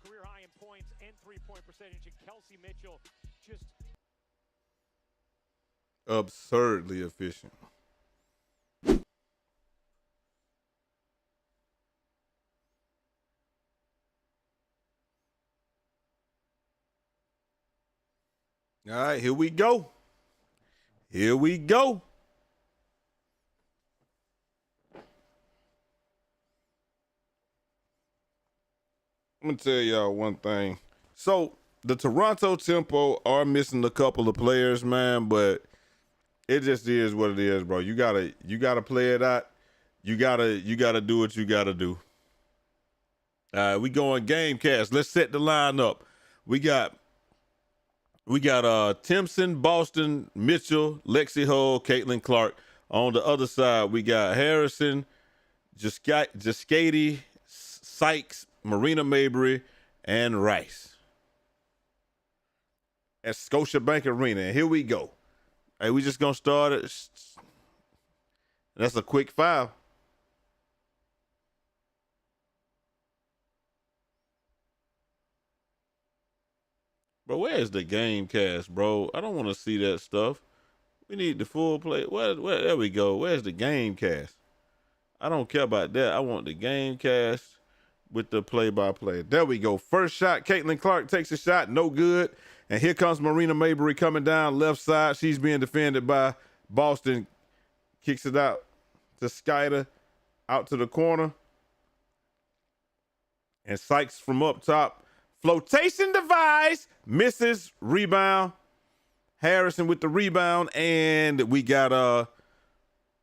career high in points and three-point percentage, and Kelsey Mitchell just absurdly efficient. All right, here we go. Here we go. I'm going to tell y'all one thing. So, the Toronto Tempo are missing a couple of players, man, but it just is what it is, bro. You gotta play it out. You gotta do what you gotta do. We going game cast. Let's set the line up. We got Timpson, Boston, Mitchell, Lexi Hull, Caitlyn Clark. On the other side, we got Harrison, Jaskady, Sykes, Marina, Mabrey, and Rice at Scotiabank Arena. And here we go. Hey, we just gonna start it. That's a quick foul. Bro, where's the game cast, bro? I don't want to see that stuff. We need the full play. Where, there we go. Where's the game cast? I don't care about that. I want the game cast with the play-by-play. There we go. First shot, Caitlyn Clark takes a shot. No good. And here comes Marina Mabrey coming down left side. She's being defended by Boston. Kicks it out to Skyder. Out to the corner. And Sykes from up top. Flotation device. Misses. Rebound. Harrison with the rebound. And we got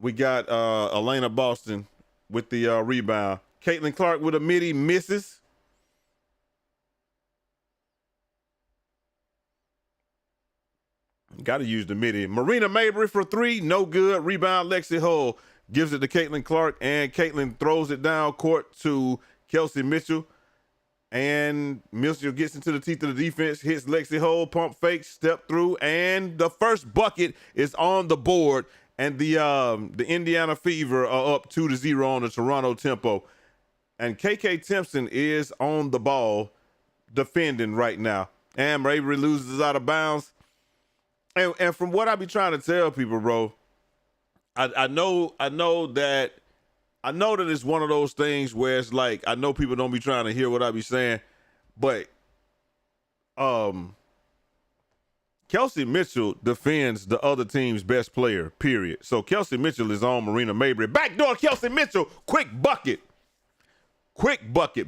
Elena Boston with the rebound. Caitlyn Clark with a midi. Misses. Got to use the midi. Marina Mabrey for three. No good. Rebound. Lexi Hull gives it to Caitlyn Clark. And Caitlyn throws it down court to Kelsey Mitchell. And Mitchell gets into the teeth of the defense. Hits Lexi Hull. Pump fake. Step through. And the first bucket is on the board. And the Indiana Fever are up 2-0 on the Toronto Tempo. And KK Timpson is on the ball defending right now. And Mabrey loses out of bounds. And from what I be trying to tell people, bro, I know that it's one of those things where it's like, I know people don't be trying to hear what I be saying, but Kelsey Mitchell defends the other team's best player, period. So Kelsey Mitchell is on Marina Mabrey. Backdoor Kelsey Mitchell, quick bucket.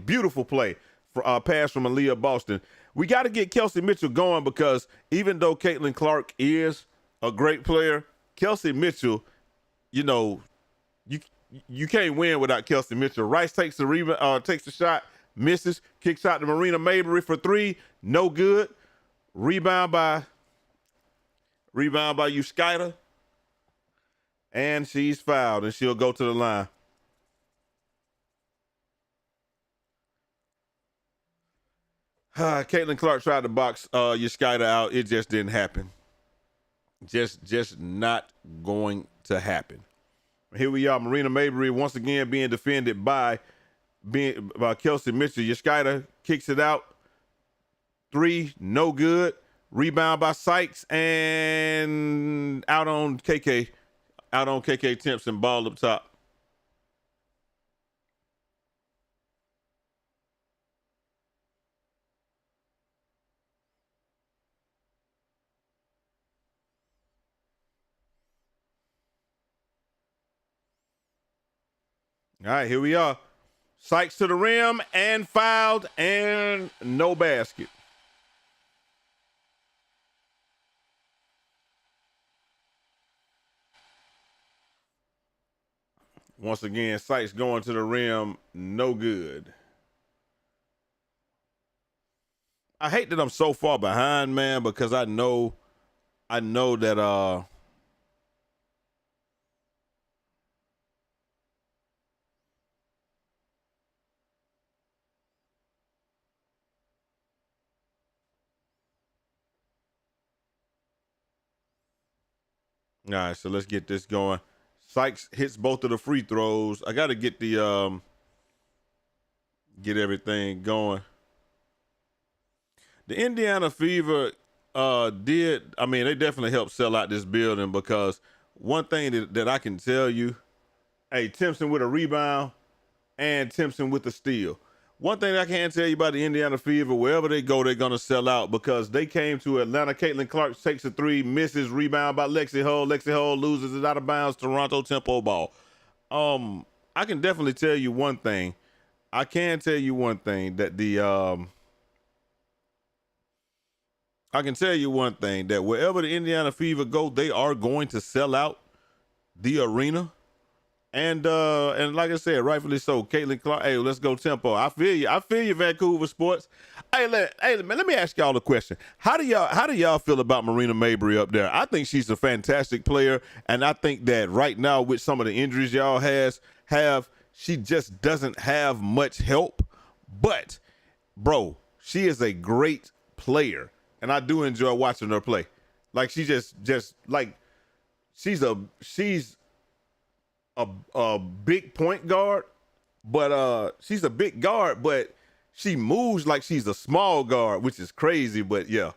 Beautiful play for pass from Aaliyah Boston. We got to get Kelsey Mitchell going because even though Caitlyn Clark is a great player, Kelsey Mitchell, you know, you can't win without Kelsey Mitchell. Rice takes the rebound, takes the shot, misses, kicks out to Marina Mabrey for three, no good. Rebound by Skyder, and she's fouled, and she'll go to the line. Caitlyn Clark tried to box Skyder out. It just didn't happen. Just not going to happen. Here we are, Marina Mabrey once again being defended by Kelsey Mitchell. Skyder kicks it out. Three, no good. Rebound by Sykes and out on KK Timpson, ball up top. All right, here we are. Sykes to the rim and fouled and no basket. Once again, Sykes going to the rim, no good. I hate that I'm so far behind, man, because I know that all right, so let's get this going. Sykes hits both of the free throws. I got to get everything going. The Indiana Fever they definitely helped sell out this building because one thing that I can tell you, hey, Timpson with a rebound and Timpson with the steal. One thing I can tell you about the Indiana Fever, wherever they go, they're going to sell out because they came to Atlanta. Caitlyn Clark takes a three, misses, rebound by Lexi Hull. Lexi Hull loses it out of bounds, Toronto tempo ball. I can definitely tell you one thing. I can tell you one thing that I can tell you one thing that wherever the Indiana Fever go, they are going to sell out the arena. And like I said, rightfully so. Caitlyn Clark, hey, let's go tempo. I feel you, Vancouver sports. Hey, man, let me ask y'all a question. How do y'all feel about Marina Mabrey up there? I think she's a fantastic player, and I think that right now with some of the injuries y'all have, she just doesn't have much help. But, bro, she is a great player, and I do enjoy watching her play. Like she just like she's a big point guard, but she's a big guard, but she moves like she's a small guard, which is crazy, but yeah.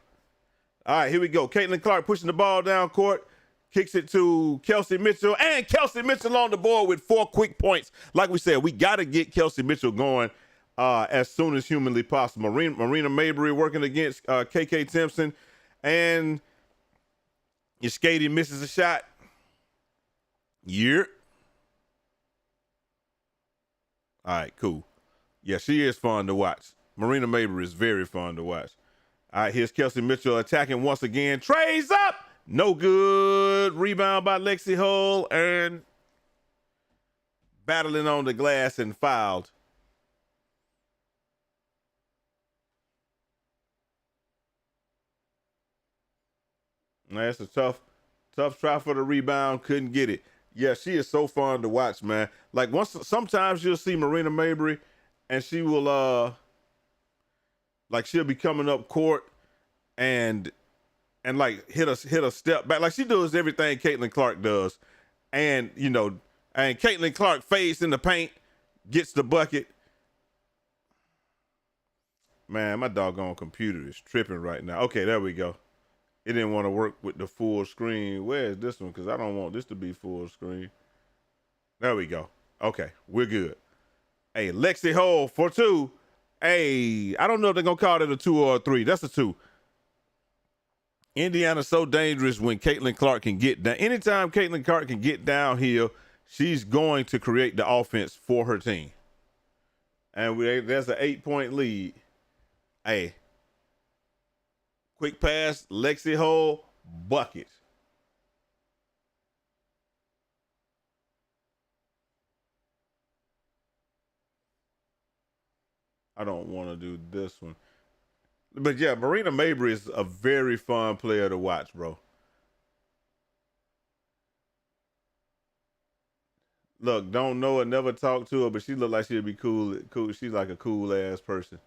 All right, here we go. Caitlyn Clark pushing the ball down court, kicks it to Kelsey Mitchell, and Kelsey Mitchell on the board with 4 quick points. Like we said, we got to get Kelsey Mitchell going as soon as humanly possible. Marina Mabrey working against KK Timpson, and your skating misses a shot. Yeah. All right, cool. Yeah, she is fun to watch. Marina Mabrey is very fun to watch. All right, here's Kelsey Mitchell attacking once again. Trays up. No good. Rebound by Lexi Hull and battling on the glass and fouled. That's a tough try for the rebound. Couldn't get it. Yeah, she is so fun to watch, man. Like sometimes you'll see Marina Mabrey and she will she'll be coming up court and like hit a step back. Like she does everything Caitlyn Clark does. And Caitlyn Clark fades in the paint, gets the bucket. Man, my doggone computer is tripping right now. Okay, there we go. It didn't want to work with the full screen. Where is this one? Because I don't want this to be full screen. There we go. Okay, we're good. Hey, Lexi Hull for 2. Hey, I don't know if they're going to call it a 2 or a 3. That's a 2. Indiana's so dangerous when Caitlyn Clark can get down. Anytime Caitlyn Clark can get downhill, she's going to create the offense for her team. And there's an 8-point lead. Hey. Quick pass, Lexi Hull, bucket. I don't want to do this one. But yeah, Marina Mabrey is a very fun player to watch, bro. Look, don't know her, never talk to her, but she look like she'd be cool. She's like a cool ass person.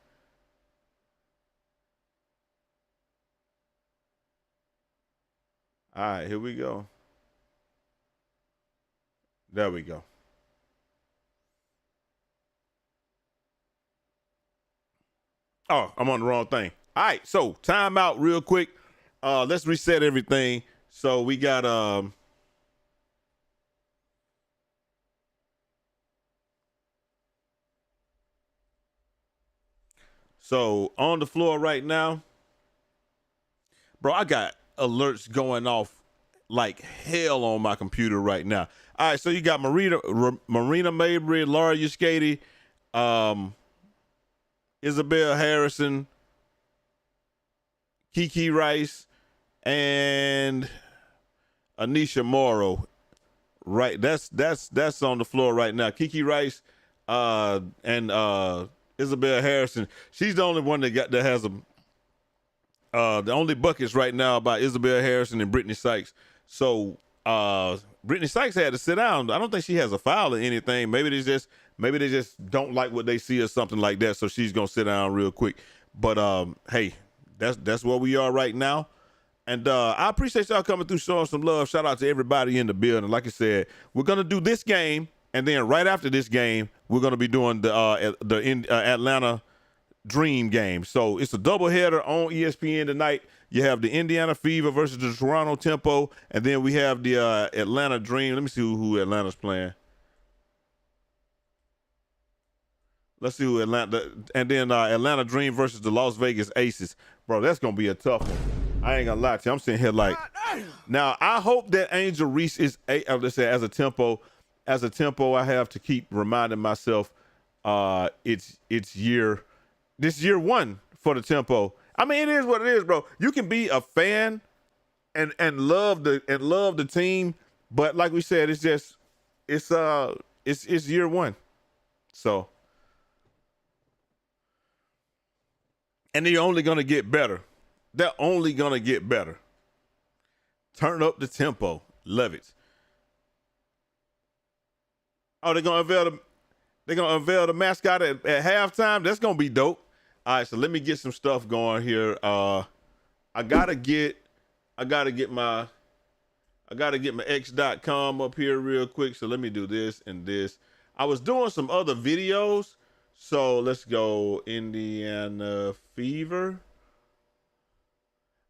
All right, here we go. There we go. Oh, I'm on the wrong thing. All right, so timeout real quick. Let's reset everything. So we got so on the floor right now, bro, I got alerts going off like hell on my computer right now. All right, so you got Marina Mabrey, Laura Yuskady, Isabel Harrison, Kiki Rice, and Anisha Morrow. Right, that's on the floor right now. Kiki Rice and Isabel Harrison. She's the only one that has them. The only buckets right now by Isabel Harrison and Brittany Sykes. So Brittany Sykes had to sit down. I don't think she has a foul or anything. Maybe they just don't like what they see or something like that. So she's gonna sit down real quick. But hey, that's where we are right now. And I appreciate y'all coming through, showing some love. Shout out to everybody in the building. Like I said, we're gonna do this game, and then right after this game, we're gonna be doing the Atlanta Dream game. So it's a doubleheader on ESPN tonight. You have the Indiana Fever versus the Toronto Tempo, and then we have the Atlanta Dream. Let me see who Atlanta's playing. Let's see who Atlanta, and then Atlanta Dream versus the Las Vegas Aces. Bro, that's gonna be a tough one. I ain't gonna lie to you. I'm sitting here like, now I hope that Angel Reese is let's say as a tempo, I have to keep reminding myself, it's this year one for the Tempo. I mean, it is what it is, bro. You can be a fan and love the team, but like we said, it's year one. So, and they're only gonna get better. They're only gonna get better. Turn up the tempo. Love it. Oh, they're gonna unveil the mascot at halftime. That's gonna be dope. All right, so let me get some stuff going here. I gotta get my x.com up here real quick. So let me do this and this. I was doing some other videos. So let's go Indiana Fever.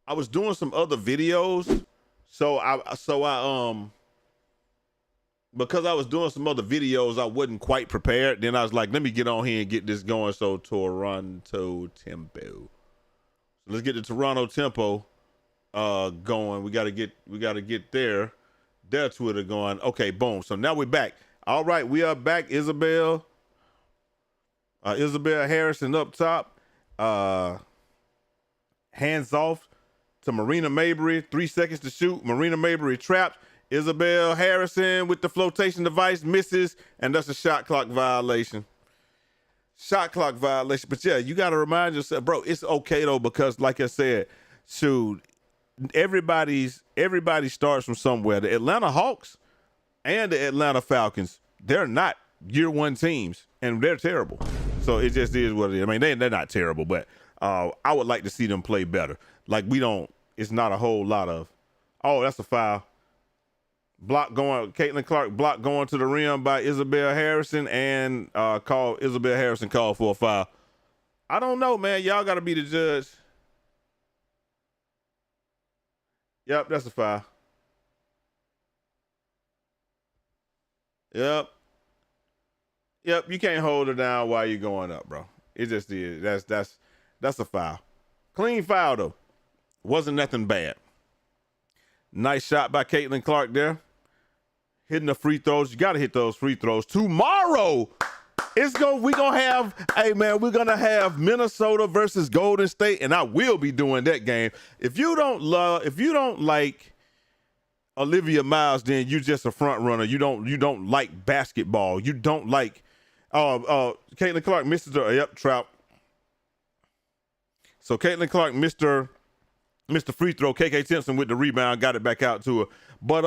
I was doing some other videos. So I because I was doing some other videos, I wasn't quite prepared. Then I was like, let me get on here and get this going. So Toronto Tempo. So let's get the Toronto Tempo going. We gotta get their Twitter going. Okay, boom. So now we're back. All right, we are back. Isabel Harrison up top. Hands off to Marina Mabrey. 3 seconds to shoot. Marina Mabrey trapped. Isabel Harrison with the flotation device misses, and that's a shot clock violation. But yeah, you got to remind yourself, bro, it's okay though, because like I said, shoot, everybody starts from somewhere. The Atlanta Hawks and the Atlanta Falcons, they're not year one teams, and they're terrible. So it just is what it is. I mean, they're not terrible, but I would like to see them play better. Like it's not a whole lot of, oh, that's a foul. Caitlyn Clark block going to the rim by Isabel Harrison, and Isabel Harrison called for a foul. I don't know, man. Y'all got to be the judge. Yep, that's a foul. Yep, you can't hold her down while you're going up, bro. It just is. That's a foul. Clean foul, though. Wasn't nothing bad. Nice shot by Caitlyn Clark there. Hitting the free throws. You got to hit those free throws. Tomorrow, we're gonna have Minnesota versus Golden State, and I will be doing that game. If you don't like Olivia Miles, then you just a front runner. You don't like basketball. You don't like Caitlyn Clark misses her trap. So Caitlyn Clark missed the free throw. KK Timpson with the rebound, got it back out to her. But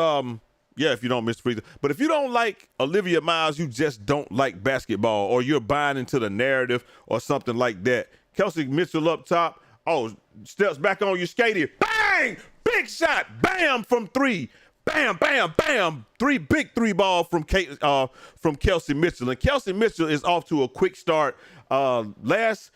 yeah, if you don't miss the free throw. But if you don't like Olivia Miles, you just don't like basketball, or you're buying into the narrative or something like that. Kelsey Mitchell up top. Oh, steps back on you, skating. Bang! Big shot. Bam! From three. Bam, bam, bam. Big three ball from Kelsey Mitchell. And Kelsey Mitchell is off to a quick start. Last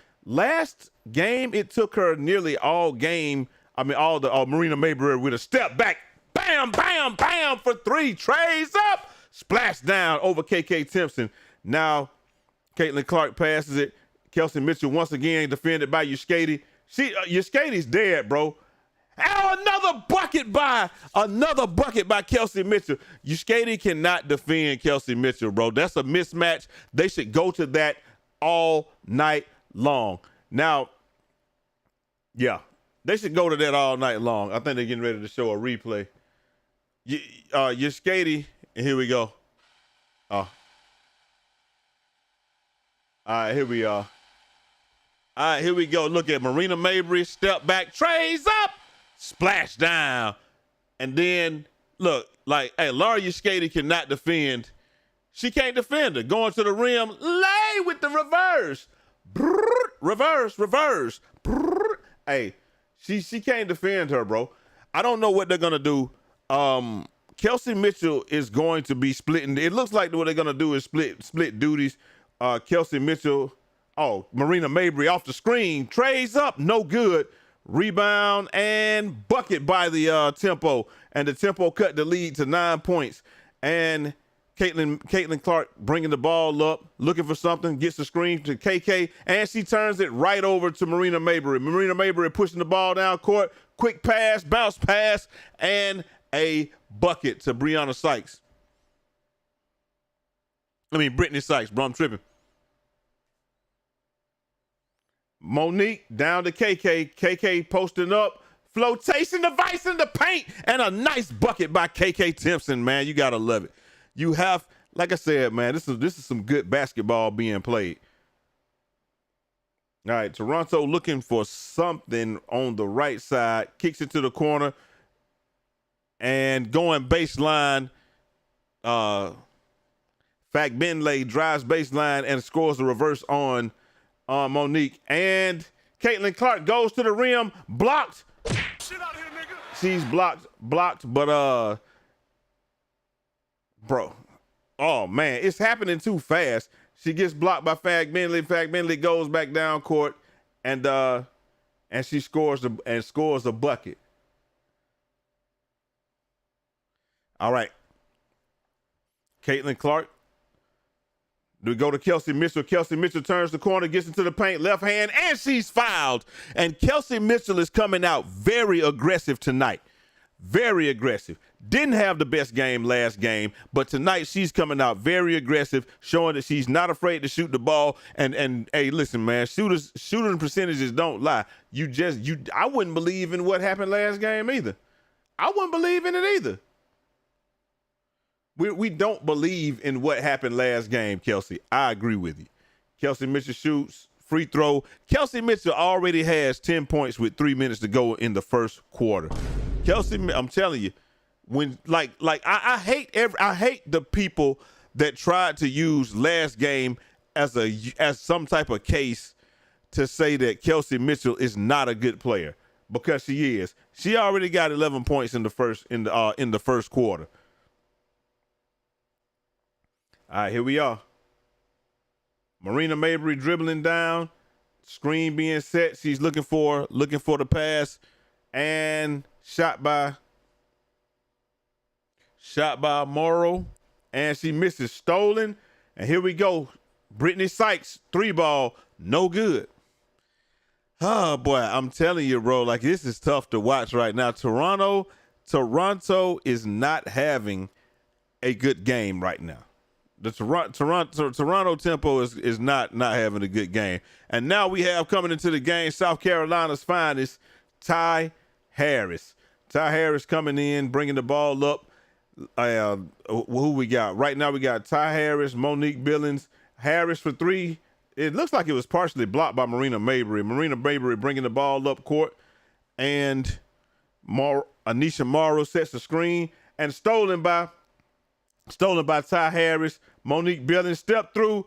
game, it took her nearly all game. I mean, all the Marina Mabrey with a step back. Bam, bam, bam for three. Trays up. Splash down over KK Timpson. Now, Caitlyn Clark passes it. Kelsey Mitchell once again defended by Yuskady. Yuskady's dead, bro. Another bucket by Kelsey Mitchell. Yuskady cannot defend Kelsey Mitchell, bro. That's a mismatch. They should go to that all night long. Now, yeah, they should go to that all night long. I think they're getting ready to show a replay. Yuskady, and here we go. All right, here we are. All right, here we go. Look at Marina Mabrey, step back, trays up, splash down. And then, look, like, hey, Laura Yuskady cannot defend. She can't defend her. Going to the rim, lay with the reverse. Reverse. Hey, she can't defend her, bro. I don't know what they're going to do. Kelsey Mitchell is going to be splitting. It looks like what they're going to do is split duties. Kelsey Mitchell Oh, Marina Mabrey off the screen. Trays up. No good. Rebound and bucket by the Tempo. And the Tempo cut the lead to 9 points. And Caitlyn Clark bringing the ball up, looking for something, gets the screen to KK, and she turns it right over to Marina Mabrey. Marina Mabrey pushing the ball down court. Quick pass, bounce pass, and a bucket to Brittany Sykes. Bro, I'm tripping. Monique down to KK. KK posting up. Flotation device in the paint. And a nice bucket by KK Timpson, man. You got to love it. You have, like I said, man, this is some good basketball being played. All right, Toronto looking for something on the right side. Kicks it to the corner. And going baseline. Fagbenle drives baseline and scores the reverse on Monique. And Caitlyn Clark goes to the rim. Blocked. Shit out here, nigga. She's blocked, but bro. Oh man, it's happening too fast. She gets blocked by Fagbenle. Fagbenle goes back down court and she scores a bucket. All right. Caitlyn Clark. We go to Kelsey Mitchell. Kelsey Mitchell turns the corner, gets into the paint, left hand, and she's fouled. And Kelsey Mitchell is coming out very aggressive tonight. Very aggressive. Didn't have the best game last game, but tonight she's coming out very aggressive, showing that she's not afraid to shoot the ball. And hey, listen, man, shooting percentages don't lie. I wouldn't believe in what happened last game either. I wouldn't believe in it either. We don't believe in what happened last game, Kelsey. I agree with you. Kelsey Mitchell shoots, free throw. Kelsey Mitchell already has 10 points with 3 minutes to go in the first quarter. Kelsey, I'm telling you, when I hate the people that tried to use last game as some type of case to say that Kelsey Mitchell is not a good player, because she is. She already got 11 points in the first quarter. All right, here we are. Marina Mabrey dribbling down, screen being set. She's looking for the pass, and shot by Morrow, and she misses. Stolen, and here we go. Brittany Sykes, 3-ball, no good. Oh boy, I'm telling you, bro, like this is tough to watch right now. Toronto is not having a good game right now. The Toronto Tempo is not having a good game. And now we have coming into the game South Carolina's finest, Ty Harris. Ty Harris coming in, bringing the ball up. Who we got? Right now we got Ty Harris, Monique Billings. Harris for 3. It looks like it was partially blocked by Marina Mabrey. Marina Mabrey bringing the ball up court. And Anisha Morrow sets the screen. And stolen by Ty Harris. Monique Billings step through,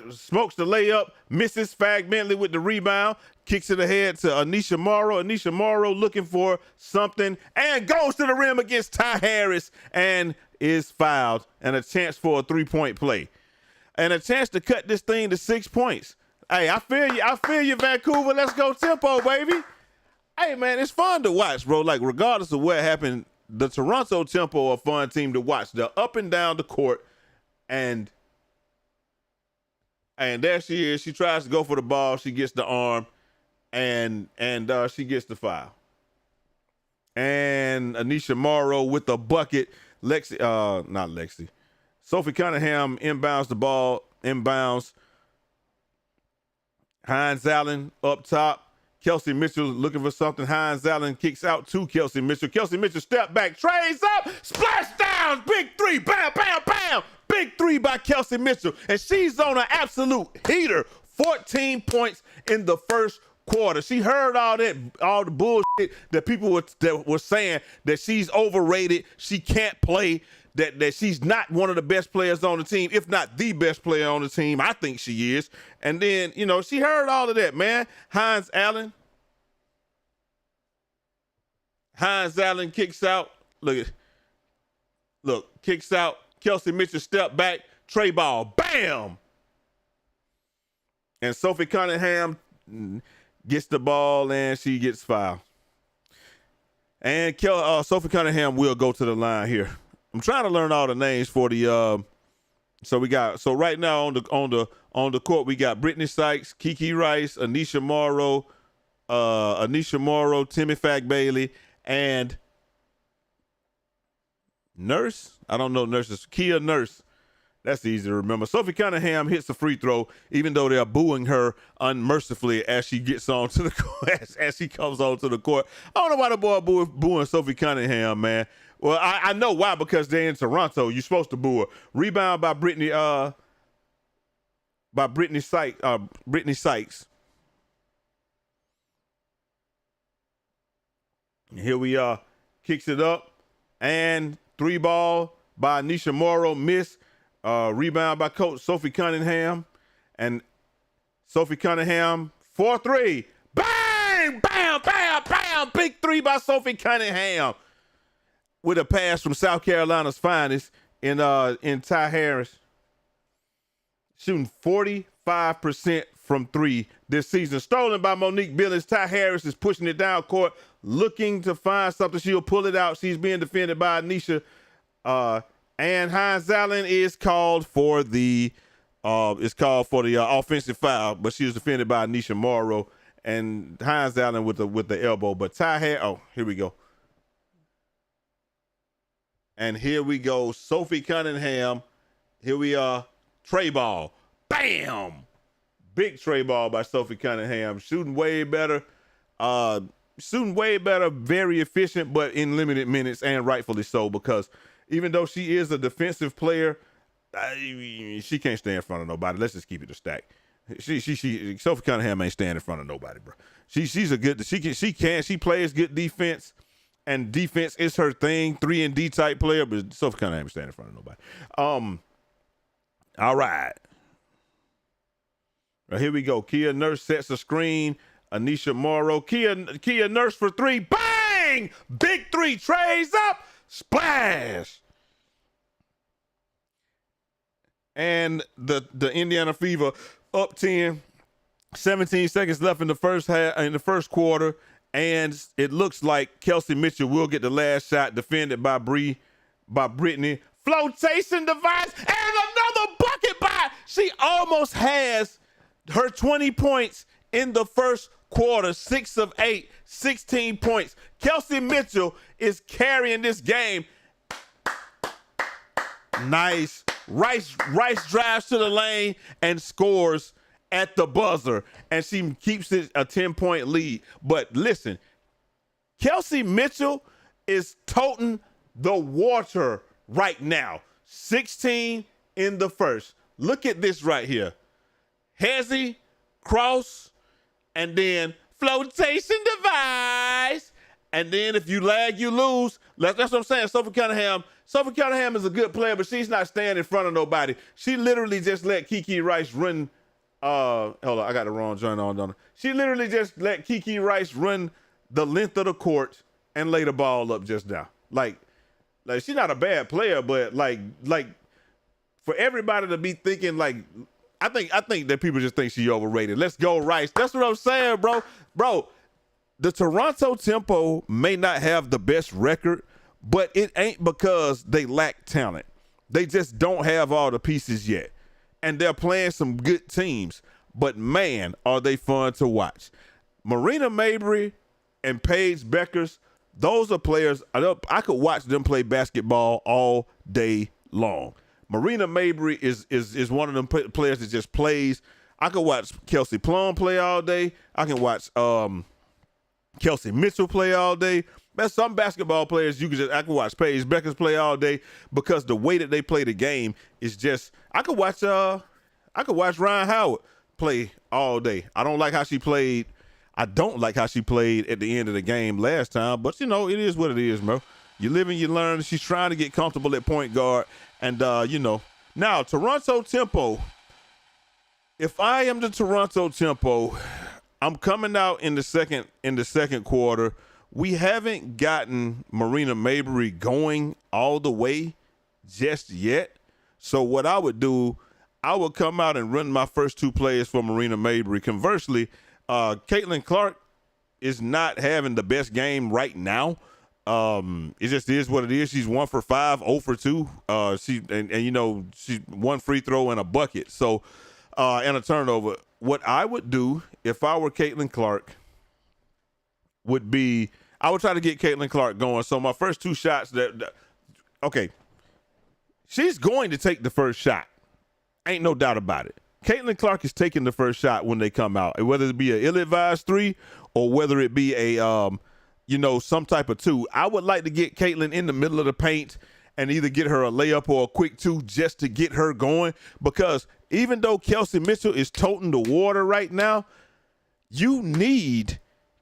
smokes the layup, misses. Fagbenle with the rebound, kicks it ahead to Anisha Morrow. Anisha Morrow looking for something and goes to the rim against Ty Harris and is fouled, and a chance for a 3-point play. And a chance to cut this thing to 6 points. Hey, I feel you, Vancouver. Let's go Tempo, baby. Hey, man, it's fun to watch, bro. Like, regardless of what happened, the Toronto Tempo are a fun team to watch. They're up and down the court, and there she is. She tries to go for the ball. She gets the arm, and she gets the foul. And Anisha Morrow with the bucket. Sophie Cunningham inbounds the ball. Hines Allen up top. Kelsey Mitchell looking for something. Hines Allen kicks out to Kelsey Mitchell. Kelsey Mitchell step back, trays up, splash down, big 3, bam, bam, bam. Big 3 by Kelsey Mitchell. And she's on an absolute heater. 14 points in the first quarter. She heard all the bullshit that people were saying that she's overrated, she can't play, that she's not one of the best players on the team, if not the best player on the team. I think she is. And then, she heard all of that, man. Hines Allen kicks out. Kicks out. Kelsey Mitchell step back. Tray ball. Bam! And Sophie Cunningham gets the ball and she gets fouled. And Sophie Cunningham will go to the line here. I'm trying to learn all the names for the. So right now on the court we got Brittany Sykes, Kiki Rice, Anisha Morrow, Timmy Fack Bailey, and Nurse. I don't know Nurses. Kia Nurse. That's easy to remember. Sophie Cunningham hits a free throw, even though they're booing her unmercifully as she gets onto the court, as she comes onto the court. I don't know why the boy booing Sophie Cunningham, man. Well, I know why, because they're in Toronto. You're supposed to boo her. Rebound by Brittany Sykes. And here we are. Kicks it up. And 3-ball by Anisha Morrow. Miss. Rebound by Coach Sophie Cunningham. And Sophie Cunningham, 4-3. Bang! Bam! Bam! Bam! Big 3 by Sophie Cunningham. With a pass from South Carolina's finest in Ty Harris. Shooting 45% from 3 this season. Stolen by Monique Billings. Ty Harris is pushing it down court, looking to find something. She'll pull it out. She's being defended by Anisha. And Hines Allen is called for the offensive foul, but she was defended by Anisha Morrow and Hines Allen with the elbow. But here we go. And here we go, Sophie Cunningham. Here we are, tray ball. Bam! Big tray ball by Sophie Cunningham. Shooting way better, very efficient, but in limited minutes, and rightfully so, because even though she is a defensive player, she can't stand in front of nobody. Let's just keep it a stack. Sophie Cunningham ain't standing in front of nobody, bro. She plays good defense. And defense is her thing, 3-and-D type player, but Sophie Cunningham standing in front of nobody. All right. Well, here we go. Kia Nurse sets a screen. Anisha Morrow. Kia Nurse for 3. Bang! Big 3. Trays up. Splash. And the Indiana Fever up 10. 17 seconds left in the first quarter. And it looks like Kelsey Mitchell will get the last shot, defended by Brittany. Flotation device and another bucket by. She almost has her 20 points in the first quarter. 6 of 8, 16 points. Kelsey Mitchell is carrying this game. Nice. Rice drives to the lane and scores at the buzzer, and she keeps it a 10-point lead. But listen, Kelsey Mitchell is toting the water right now. 16 in the first. Look at this right here. Hezzy, cross, and then flotation device. And then if you lag, you lose. That's what I'm saying. Sophie Cunningham is a good player, but she's not standing in front of nobody. She literally just let Kiki Rice run. Hold on, I got the wrong joint on. She literally just let Kiki Rice run the length of the court and lay the ball up just now. Like she's not a bad player, but like for everybody to be thinking I think that people just think she overrated. Let's go Rice. That's what I'm saying, bro. Bro, the Toronto Tempo may not have the best record, but it ain't because they lack talent. They just don't have all the pieces yet. And they're playing some good teams, but man, are they fun to watch. Marina Mabrey and Paige Beckers, those are players, I could watch them play basketball all day long. Marina Mabrey is one of them players that just plays. I could watch Kelsey Plum play all day. I can watch Kelsey Mitchell play all day. There's some basketball players I can watch Paige Beckers play all day because the way that they play the game is just. I could watch Ryan Howard play all day. I don't like how she played. I don't like how she played at the end of the game last time, but it is what it is, bro. You live and you learn. She's trying to get comfortable at point guard, and now Toronto Tempo. If I am the Toronto Tempo, I'm coming out in the second quarter. We haven't gotten Marina Mabrey going all the way just yet. So what I would do, I would come out and run my first 2 plays for Marina Mabrey. Conversely, Caitlyn Clark is not having the best game right now. It just is what it is. She's 1 for 5, 0 for 2. She's 1 free throw and a bucket. So, and a turnover. What I would do if I were Caitlyn Clark would be, I would try to get Caitlyn Clark going. So my first 2 shots okay, she's going to take the first shot. Ain't no doubt about it. Caitlyn Clark is taking the first shot when they come out, whether it be an ill-advised 3 or whether it be a, some type of 2. I would like to get Caitlyn in the middle of the paint and either get her a layup or a quick 2 just to get her going, because even though Kelsey Mitchell is toting the water right now, you need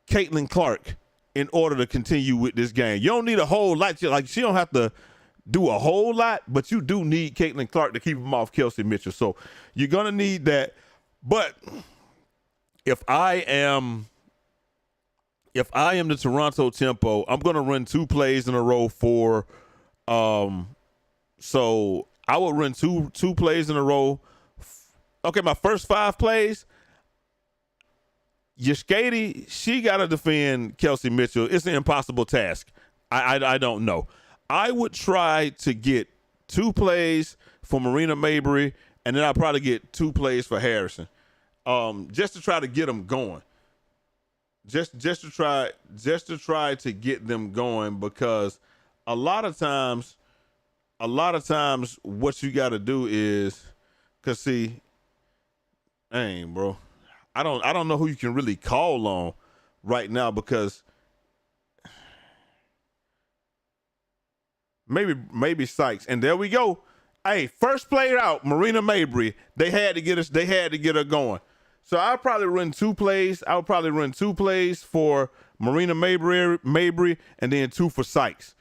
Caitlyn Clark in order to continue with this game. You don't need a whole lot. Like, she don't have to do a whole lot, but you do need Caitlyn Clark to keep him off Kelsey Mitchell. So you're going to need that. But if I am the Toronto Tempo, I'm going to run 2 plays in a row for so I will run two plays in a row. Okay, my first 5 plays, Yashkady, she got to defend Kelsey Mitchell. It's an impossible task. I don't know. I would try to get 2 plays for Marina Mabrey, and then I'll probably get 2 plays for Harrison, just to try to get them going. Just to try to get them going, because a lot of times what you got to do is, cause see, dang, bro, I don't know who you can really call on right now, because maybe Sykes. And there we go. Hey, first player out, Marina Mabrey. They had to get her going. So I'll probably run 2 plays. I'll probably run 2 plays for Marina Mabrey, and then 2 for Sykes.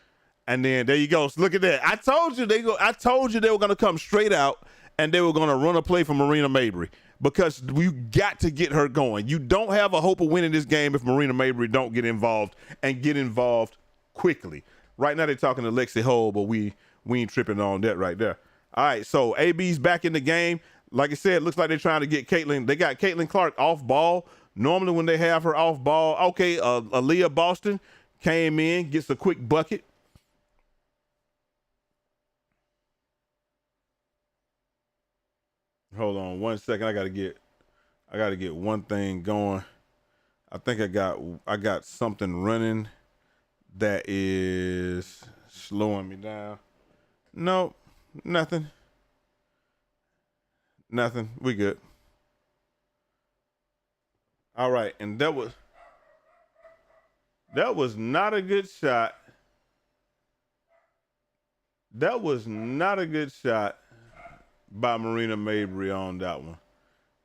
And then there you go. So look at that. I told you they were gonna come straight out and they were gonna run a play for Marina Mabrey, because we got to get her going. You don't have a hope of winning this game if Marina Mabrey don't get involved, and get involved quickly. Right now they're talking to Lexi Hull, but we ain't tripping on that right there. All right, so AB's back in the game. Like I said, it looks like they're trying to get Caitlyn. They got Caitlyn Clark off ball. Normally when they have her off ball, okay, Aaliyah Boston came in, gets a quick bucket. Hold on 1 second. I gotta get one thing going. I think I got something running that is slowing me down. Nope, nothing. We good. All right, and that was not a good shot. That was not a good shot by Marina Mabrey on that one.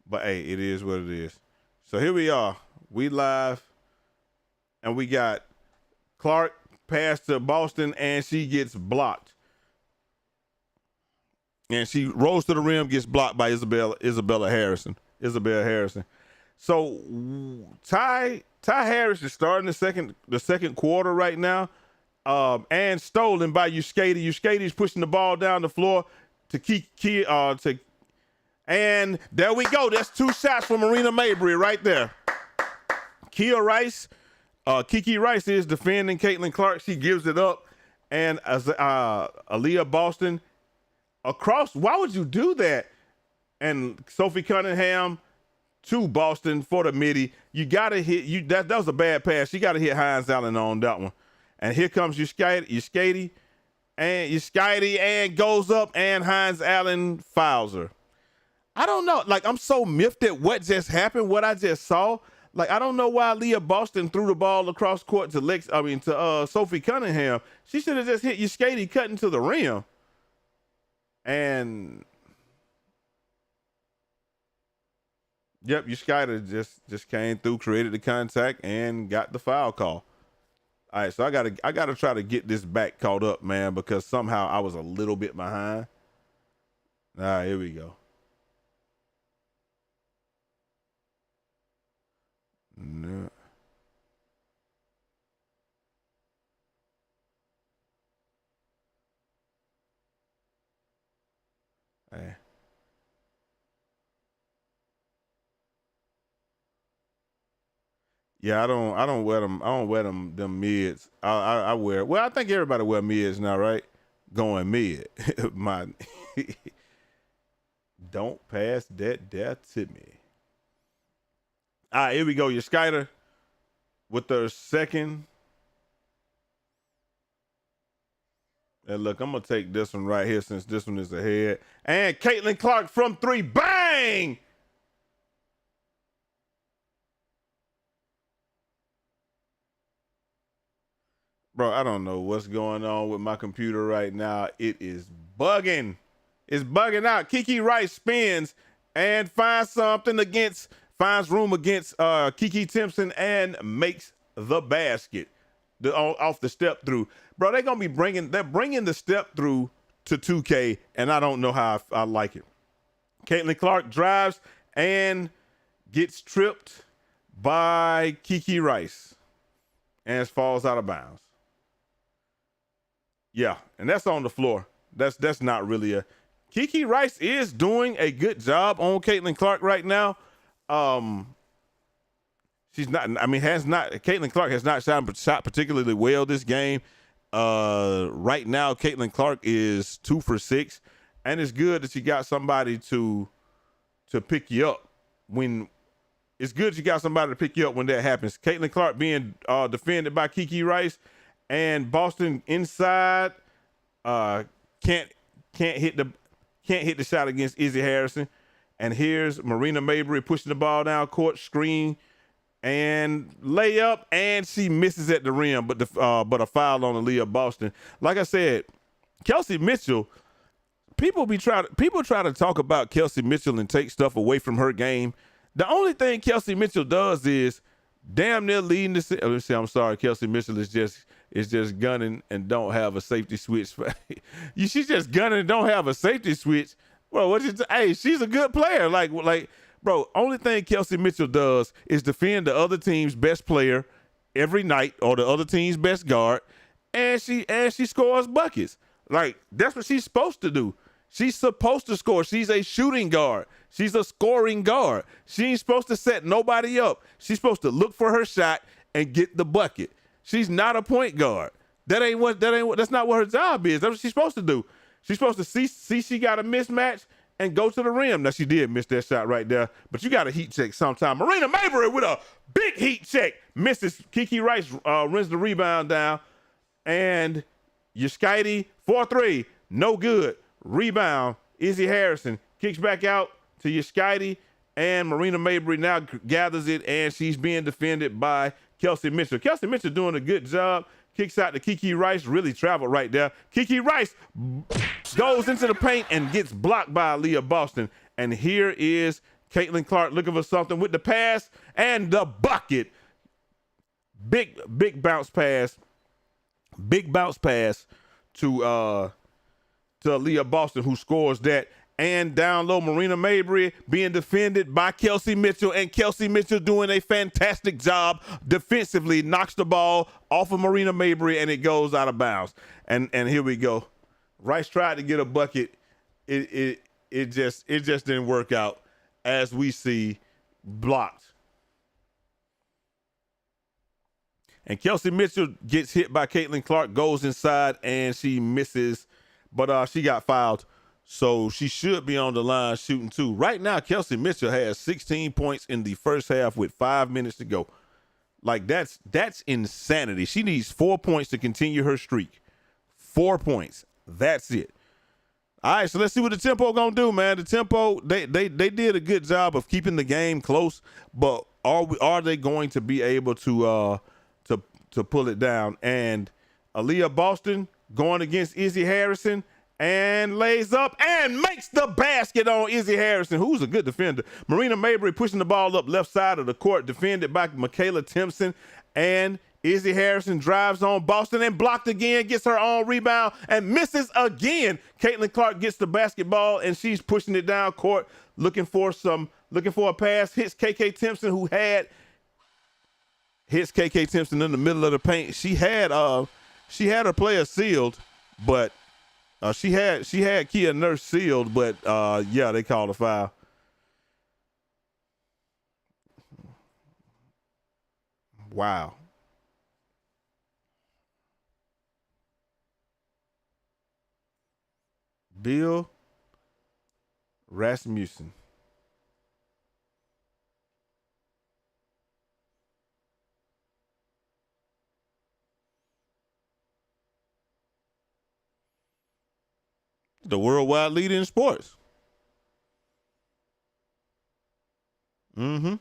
But hey, it is what it is. So here we are. We live, and we got Clark pass to Boston, and she gets blocked. And she rolls to the rim, gets blocked by Isabella Harrison. So Ty Harris is starting the second quarter right now, and stolen by Yashkady. Yashkady's pushing the ball down the floor to and there we go. That's 2 shots for Marina Mabrey right there. Kiki Rice is defending Caitlyn Clark. She gives it up, and Aaliyah Boston across. Why would you do that? And Sophie Cunningham to Boston for the midi. You gotta hit that was a bad pass. You gotta hit Hines Allen on that one. And here comes Yashkady and goes up, and Hines Allen fouls her. I don't know. Like, I'm so miffed at what just happened, what I just saw. Like, I don't know why Leah Boston threw the ball across court to Sophie Cunningham. She should have just hit Yashkady cutting to the rim. And yep, Yashkady just came through, created the contact, and got the foul call. All right, so I gotta try to get this back caught up, man, because somehow I was a little bit behind. All right, here we go. No. Hey. Yeah, I don't wear them. I don't wear them mids. I wear. Well, I think everybody wear mids now, right? Going mid. My don't pass that to me. All right, here we go. Your Skyder with their second. And look, I'm gonna take this one right here since this one is ahead. And Caitlyn Clark from three. Bang! Bro, I don't know what's going on with my computer right now. It is bugging. It's bugging out. Kiki Rice spins and finds room against Kiki Timpson and makes the basket off the step through. Bro, they're bringing the step through to 2K, and I don't know how I like it. Caitlyn Clark drives and gets tripped by Kiki Rice and falls out of bounds. Yeah, and that's on the floor. That's not really a. Kiki Rice is doing a good job on Caitlyn Clark right now. She's not. I mean, Caitlyn Clark has not shot particularly well this game. Right now, Caitlyn Clark is 2 for 6, and it's good that you got somebody to pick you up when. It's good you got somebody to pick you up when that happens. Caitlyn Clark being defended by Kiki Rice. And Boston inside can't hit the shot against Izzy Harrison. And here's Marina Mabrey pushing the ball down court, screen and layup, and she misses at the rim, but a foul on Aaliyah Boston. Like I said, Kelsey Mitchell. People try to talk about Kelsey Mitchell and take stuff away from her game. The only thing Kelsey Mitchell does is damn near leading the. Let me see. I'm sorry, Kelsey Mitchell is just gunning and don't have a safety switch. She's just gunning and don't have a safety switch. Bro, hey, she's a good player. Like, bro, only thing Kelsey Mitchell does is defend the other team's best player every night or the other team's best guard, and she scores buckets. Like, that's what she's supposed to do. She's supposed to score. She's a shooting guard. She's a scoring guard. She ain't supposed to set nobody up. She's supposed to look for her shot and get the bucket. She's not a point guard. That's not what her job is. That's what she's supposed to do. She's supposed to see she got a mismatch and go to the rim. Now, she did miss that shot right there, but you got a heat check sometime. Marina Mabrey with a big heat check. Misses. Kiki Rice runs the rebound down. And Yuskaidy, 4-3. No good. Rebound. Izzy Harrison kicks back out to Yuskaidy. And Marina Mabrey now gathers it, and she's being defended by Kelsey Mitchell. Kelsey Mitchell doing a good job. Kicks out to Kiki Rice. Really traveled right there. Kiki Rice goes into the paint and gets blocked by Aaliyah Boston. And here is Caitlyn Clark looking for something with the pass and the bucket. Big bounce pass. Big bounce pass to Aaliyah Boston, who scores that. And down low, Marina Mabrey being defended by Kelsey Mitchell, and Kelsey Mitchell doing a fantastic job defensively, knocks the ball off of Marina Mabrey, and it goes out of bounds. And here we go. Rice tried to get a bucket. It just didn't work out, as we see, blocked. And Kelsey Mitchell gets hit by Caitlyn Clark, goes inside, and she misses, but she got fouled. So she should be on the line shooting too. Right now, Kelsey Mitchell has 16 points in the first half with 5 minutes to go. Like, that's insanity. She needs 4 points to continue her streak. 4 points. That's it. All right, so let's see what the Tempo gonna do, man. The Tempo, they did a good job of keeping the game close, but are they going to be able to pull it down? And Aaliyah Boston going against Izzy Harrison, and lays up and makes the basket on Izzy Harrison, who's a good defender. Marina Mabrey pushing the ball up left side of the court, defended by Michaela Timpson. And Izzy Harrison drives on Boston and blocked again, gets her own rebound and misses again. Caitlyn Clark gets the basketball and she's pushing it down court, looking for a pass. Hits KK Timpson, hits KK Timpson in the middle of the paint. She had her player sealed, but she had Kia Nurse sealed, but yeah, they called a foul. Wow. Bill Rasmussen. The worldwide leader in sports. Mm-hmm.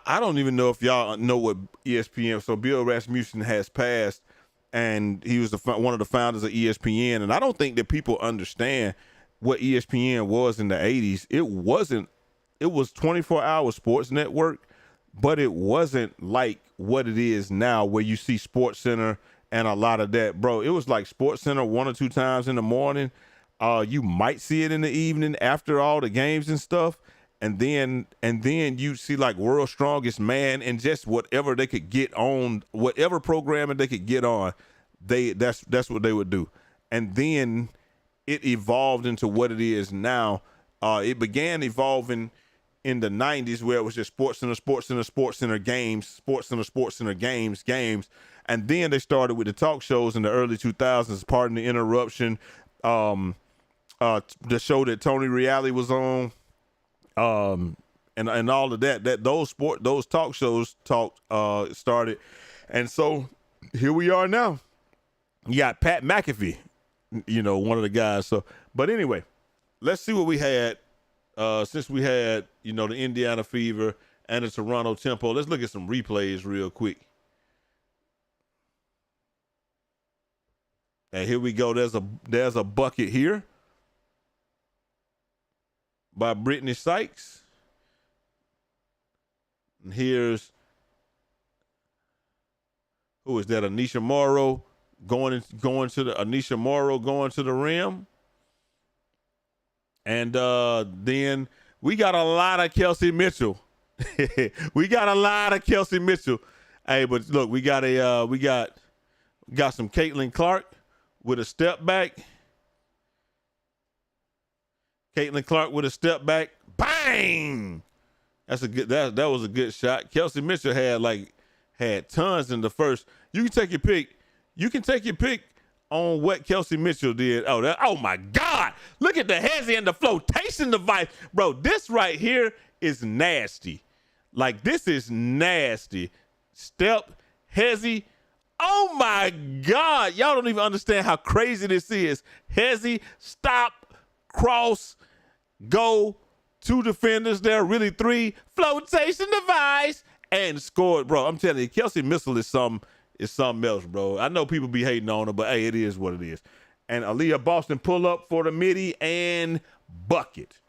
I don't even know if y'all know what ESPN. So Bill Rasmussen has passed, and he was one of the founders of ESPN. And I don't think that people understand what ESPN was in the 80s. It wasn't. It was 24-hour sports network, but it wasn't like what it is now, where you see Sports Center and a lot of that, bro. It was like Sports Center 1 or 2 times in the morning. You might see it in the evening after all the games and stuff. And then you see like World's Strongest Man and just whatever they could get on, whatever programming they could get on, that's what they would do. And then it evolved into what it is now. It began evolving in the 90s, where it was just Sports Center games, Sports Center games. And then they started with the talk shows in the early 2000s, pardon the interruption. The show that Tony Reali was on. And all of that those talk shows started. And so here we are now. You got Pat McAfee, one of the guys. So, but anyway, let's see what we had, since we had, the Indiana Fever and the Toronto Tempo. Let's look at some replays real quick. And here we go. There's a bucket here by Brittany Sykes. And here's, who is that? Anisha Morrow going to the rim. And then we got a lot of Kelsey Mitchell. We got a lot of Kelsey Mitchell. Hey, but look, we got some Caitlyn Clark with a step back. Caitlyn Clark with a step back. Bang! That was a good shot. Kelsey Mitchell had tons in the first. You can take your pick. You can take your pick on what Kelsey Mitchell did. Oh my God. Look at the hezzy and the flotation device. Bro, this right here is nasty. Like, this is nasty. Step, hezzy. Oh my God. Y'all don't even understand how crazy this is. Hezzy, stop, cross, go, 2 defenders there, really 3, flotation device, and scored, bro. I'm telling you, Kelsey Mitchell is something else, bro. I know people be hating on her, but hey, it is what it is. And Aaliyah Boston pull up for the midi and bucket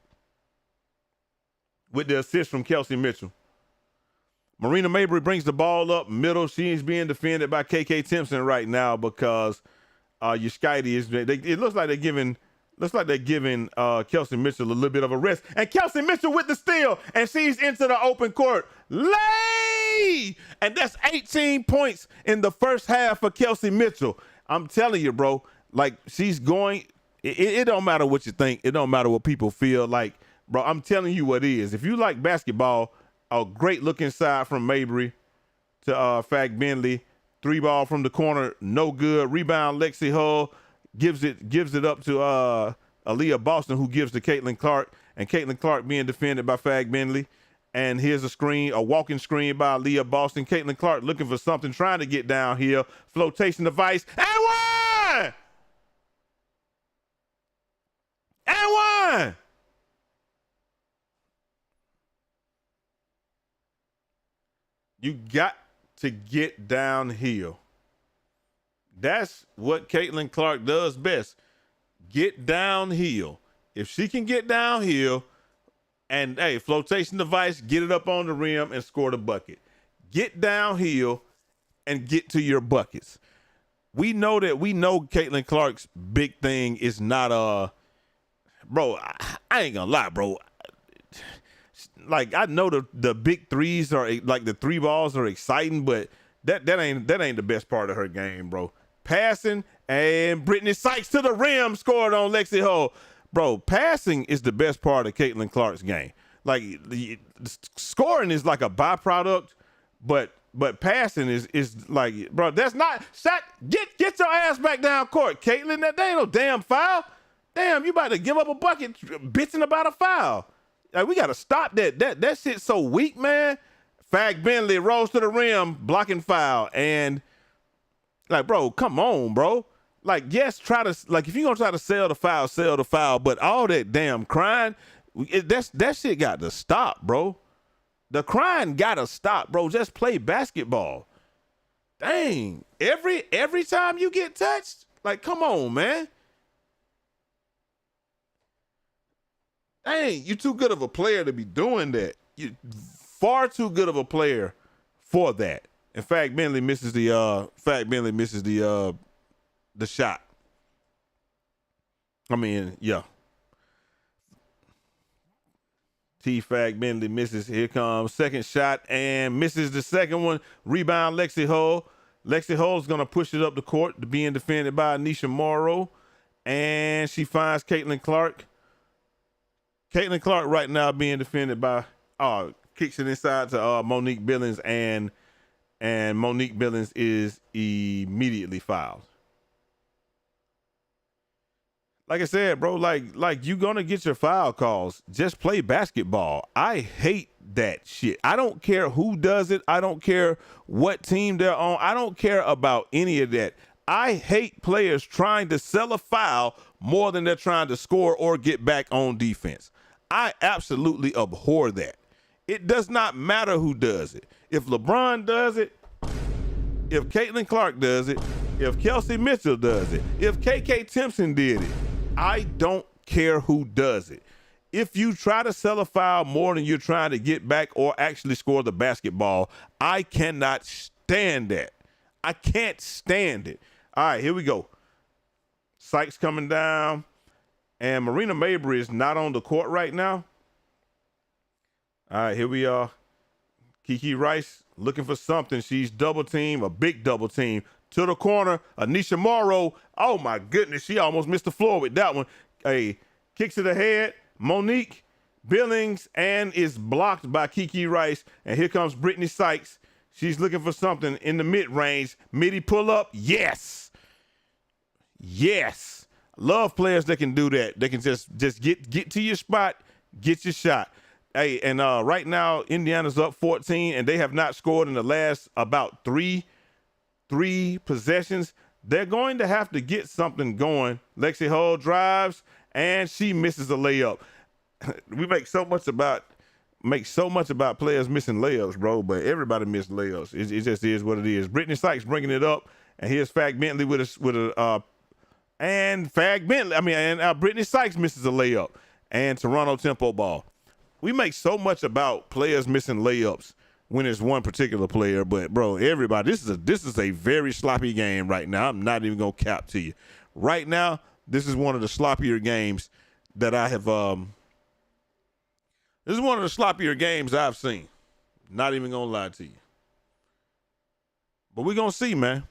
with the assist from Kelsey Mitchell. Marina Mabrey brings the ball up middle. She's being defended by KK Timpson right now because Yuskaidy is. It looks like they're giving Kelsey Mitchell a little bit of a rest. And Kelsey Mitchell with the steal, and she's into the open court. Lay! And that's 18 points in the first half for Kelsey Mitchell. I'm telling you, bro, like, she's going. It don't matter what you think. It don't matter what people feel like, bro. I'm telling you what it is. If you like basketball, a great look inside from Mabrey to Fag Bentley. 3 ball from the corner, no good. Rebound, Lexi Hull gives it up to Aaliyah Boston, who gives to Caitlyn Clark, and Caitlyn Clark being defended by Fag Bentley. And here's a walking screen by Aaliyah Boston. Caitlyn Clark looking for something, trying to get down here. Flotation device, and one! And one! You got to get downhill. That's what Caitlyn Clark does best. Get downhill. If she can get downhill and, hey, flotation device, get it up on the rim and score the bucket. Get downhill and get to your buckets. We know Caitlyn Clark's big thing is not bro, I ain't gonna lie, bro. Like, I know the big threes are, like, the 3 balls are exciting, but that ain't the best part of her game, bro. passing, and Brittany Sykes to the rim scored on Lexi Hull. Bro, passing is the best part of Caitlyn Clark's game. Like, the scoring is like a byproduct, but passing is like, bro, that's not shot. Get your ass back down court, Caitlyn. That ain't no damn foul. Damn, you about to give up a bucket bitching about a foul. Like, we gotta stop that. That shit's so weak, man. Fag Bentley rolls to the rim, blocking foul, and like, bro, come on, bro. Like, yes, if you're gonna try to sell the foul, but all that damn crying, that shit got to stop, bro. The crying gotta stop, bro. Just play basketball. Dang. Every time you get touched, like, come on, man. Dang, you too good of a player to be doing that. You far too good of a player for that. In fact, Bentley misses the shot. I mean, yeah. T-Fag Bentley misses. Here comes second shot and misses the second one. Rebound, Lexi Hull. Lexi Hull's going to push it up the court, being defended by Anisha Morrow. And she finds Caitlyn Clark. Caitlyn Clark right now being defended by, kicks it inside to Monique Billings, and Monique Billings is immediately fouled. Like I said, bro, like you gonna get your foul calls. Just play basketball. I hate that shit. I don't care who does it. I don't care what team they're on. I don't care about any of that. I hate players trying to sell a foul more than they're trying to score or get back on defense. I absolutely abhor that. It does not matter who does it. If LeBron does it, if Caitlyn Clark does it, if Kelsey Mitchell does it, if KK Timpson did it, I don't care who does it. If you try to sell a foul more than you're trying to get back or actually score the basketball, I cannot stand that. I can't stand it. All right, here we go. Sykes coming down. And Marina Mabrey is not on the court right now. All right, here we are. Kiki Rice looking for something. She's double team, a big double team. To the corner, Anisha Morrow. Oh, my goodness. She almost missed the floor with that one. Hey, kicks to the head. Monique Billings, and is blocked by Kiki Rice. And here comes Brittany Sykes. She's looking for something in the mid-range. Midi pull-up. Yes. Yes. Love players that can do that. They can just get to your spot, get your shot. Hey, and right now Indiana's up 14, and they have not scored in the last about three possessions. They're going to have to get something going. Lexi Hull drives, and she misses a layup. We make so much about players missing layups, bro, but everybody missed layups. It just is what it is. Brittany Sykes bringing it up, and here's Fag Bentley with a Brittany Sykes misses a layup, and Toronto tempo ball. We make so much about players missing layups when it's one particular player, but bro, everybody, this is a very sloppy game right now. I'm not even gonna cap to you. Right now, this is one of the sloppier games that I have. This is one of the sloppier games I've seen. Not even gonna lie to you. But we're gonna see, man.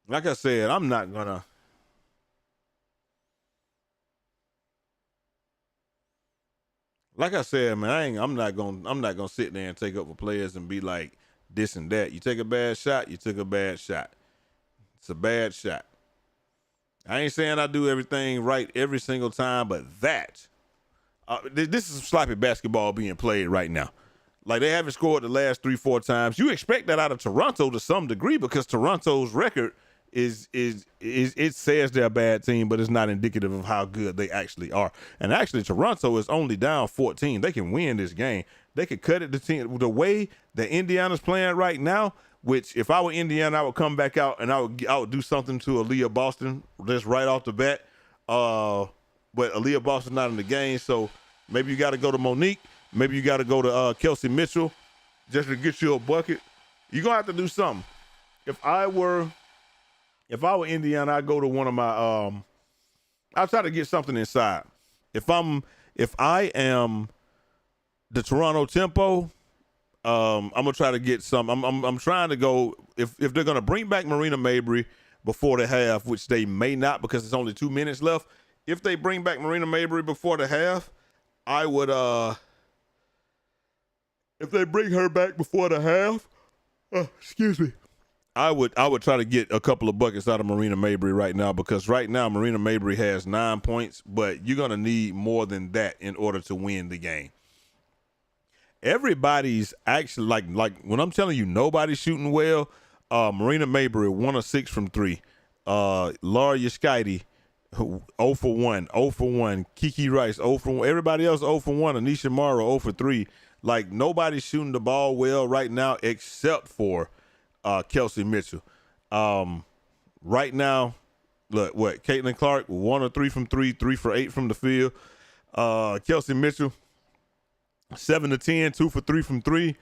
Like I said, I'm not gonna. Like I said, man, I'm not gonna sit there and take up for players and be like this and that. You take a bad shot, you took a bad shot. It's a bad shot. I ain't saying I do everything right every single time, but this is sloppy basketball being played right now. Like, they haven't scored the last 3-4 times. You expect that out of Toronto to some degree because Toronto's record is it says they're a bad team, but it's not indicative of how good they actually are. And actually, Toronto is only down 14. They can win this game. They could cut it to 10. The way that Indiana's playing right now, which if I were Indiana, I would come back out and I would do something to Aaliyah Boston just right off the bat. But Aaliyah Boston's not in the game, so maybe you got to go to Monique. Maybe you got to go to Kelsey Mitchell. just to get you a bucket, you're gonna have to do something. If I were Indiana, I'd go to one of my I'll try to get something inside. If I am the Toronto Tempo, I'm gonna try to get some. I'm trying to go if they're gonna bring back Marina Mabrey before the half, which they may not because it's only 2 minutes left. If they bring back Marina Mabrey before the half, I would if they bring her back before the half, excuse me, I would try to get a couple of buckets out of Marina Mabrey right now, because right now Marina Mabrey has 9 points, but you're gonna need more than that in order to win the game. Everybody's actually like when I'm telling you nobody's shooting well. Marina Mabrey 1 of 6 from 3. Laura Yaskite 0 for 1, 0 for 1. Kiki Rice 0 for 1. Everybody else 0 for 1. Anisha Morrow 0 for 3. Like, nobody's shooting the ball well right now except for Kelsey Mitchell. Right now, look, Caitlyn Clark 1 of 3 from 3, 3 for 8 from the field. Kelsey Mitchell 7 of 10, 2 for 3 from 3.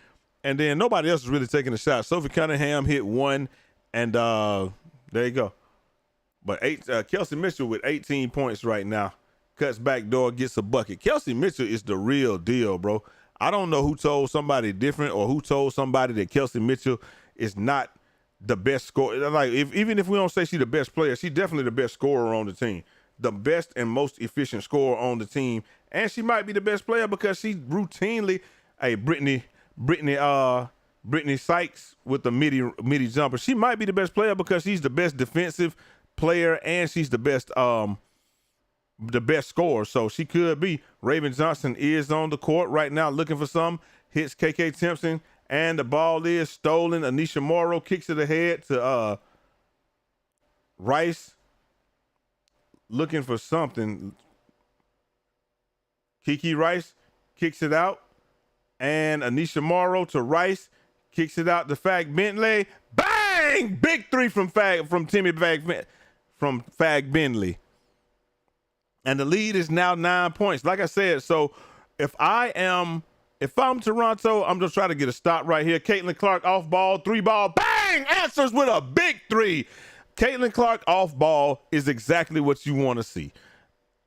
And then nobody else is really taking a shot. Sophie Cunningham hit 1, and there you go. But Kelsey Mitchell with 18 points right now. Cuts back door, gets a bucket. Kelsey Mitchell is the real deal, bro. I don't know who told somebody different or who told somebody that Kelsey Mitchell is not the best scorer. Like, even if we don't say she's the best player, she's definitely the best scorer on the team. The best and most efficient scorer on the team. And she might be the best player because she routinely, Brittany Sykes with the midi jumper. She might be the best player because she's the best defensive player and she's the best scorer. So she could be. Raven Johnson is on the court right now looking for some. Hits KK Timpson, and the ball is stolen. Anisha Morrow kicks it ahead to Rice. Looking for something. Kiki Rice kicks it out. And Anisha Morrow to Rice. Kicks it out to Fag Bentley. Bang! Big three from Timmy Fag Bentley. And the lead is now 9 points. Like I said, so if I'm Toronto, I'm just trying to get a stop right here. Caitlyn Clark off ball, 3-ball, bang! Answers with a big 3. Caitlyn Clark off ball is exactly what you want to see.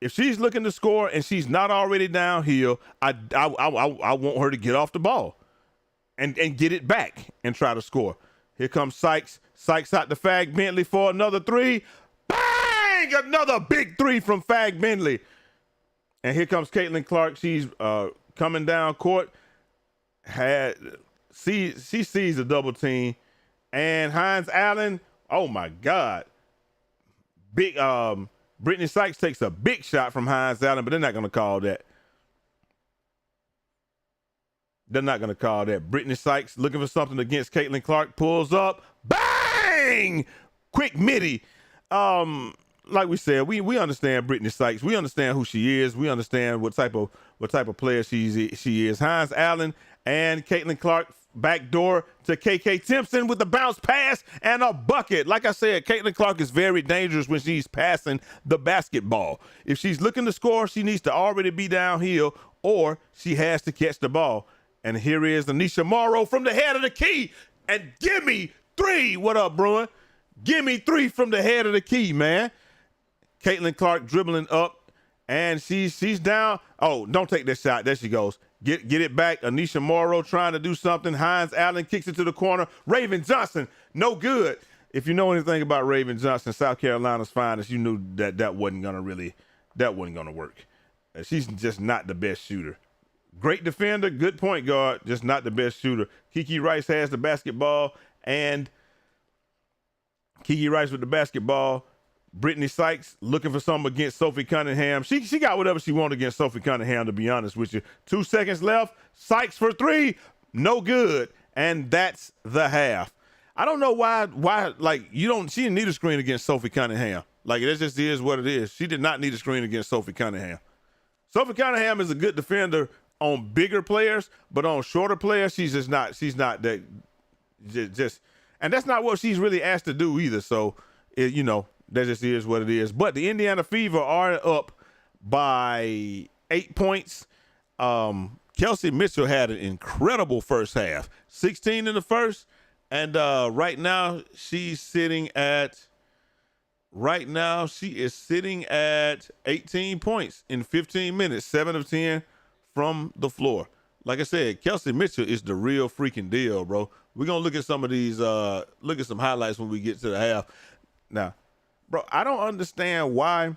If she's looking to score and she's not already downhill, I want her to get off the ball and get it back and try to score. Here comes Sykes. Sykes out to Fag Bentley for another 3. Bang! Another big 3 from Fag Bentley. And here comes Caitlyn Clark. She's coming down court. She sees a double team. And Hines Allen, oh my God. Big Brittany Sykes takes a big shot from Hines Allen, but they're not going to call that. They're not going to call that. Brittany Sykes looking for something against Caitlyn Clark. Pulls up. Bang! Quick midi. Like we said, we understand Brittany Sykes. We understand who she is. We understand what type of player she is. Hines Allen and Caitlyn Clark backdoor to KK Timpson with the bounce pass and a bucket. Like I said, Caitlyn Clark is very dangerous when she's passing the basketball. If she's looking to score, she needs to already be downhill or she has to catch the ball. And here is Anisha Morrow from the head of the key. And give me 3. What up, Bruin? Give me 3 from the head of the key, man. Caitlyn Clark dribbling up, and she's down. Oh, don't take that shot. There she goes. Get it back. Anisha Morrow trying to do something. Hines Allen kicks it to the corner. Raven Johnson, no good. If you know anything about Raven Johnson, South Carolina's finest, you knew that wasn't gonna work. She's just not the best shooter. Great defender, good point guard, just not the best shooter. Kiki Rice has the basketball, and Kiki Rice with the basketball. Brittany Sykes looking for something against Sophie Cunningham. She got whatever she wanted against Sophie Cunningham, to be honest with you. 2 seconds left. Sykes for 3. No good. And that's the half. I don't know why like she didn't need a screen against Sophie Cunningham. Like, it just is what it is. She did not need a screen against Sophie Cunningham. Sophie Cunningham is a good defender on bigger players, but on shorter players, she's not that just and that's not what she's really asked to do either. So, that just is what it is. But the Indiana Fever are up by 8 points. Kelsey Mitchell had an incredible first half, 16 in the first, and right now she is sitting at 18 points in 15 minutes, 7 of 10 from the floor. Like I said, Kelsey Mitchell is the real freaking deal, bro. We're gonna look at some of these, look at some highlights when we get to the half. Now, bro, I don't understand why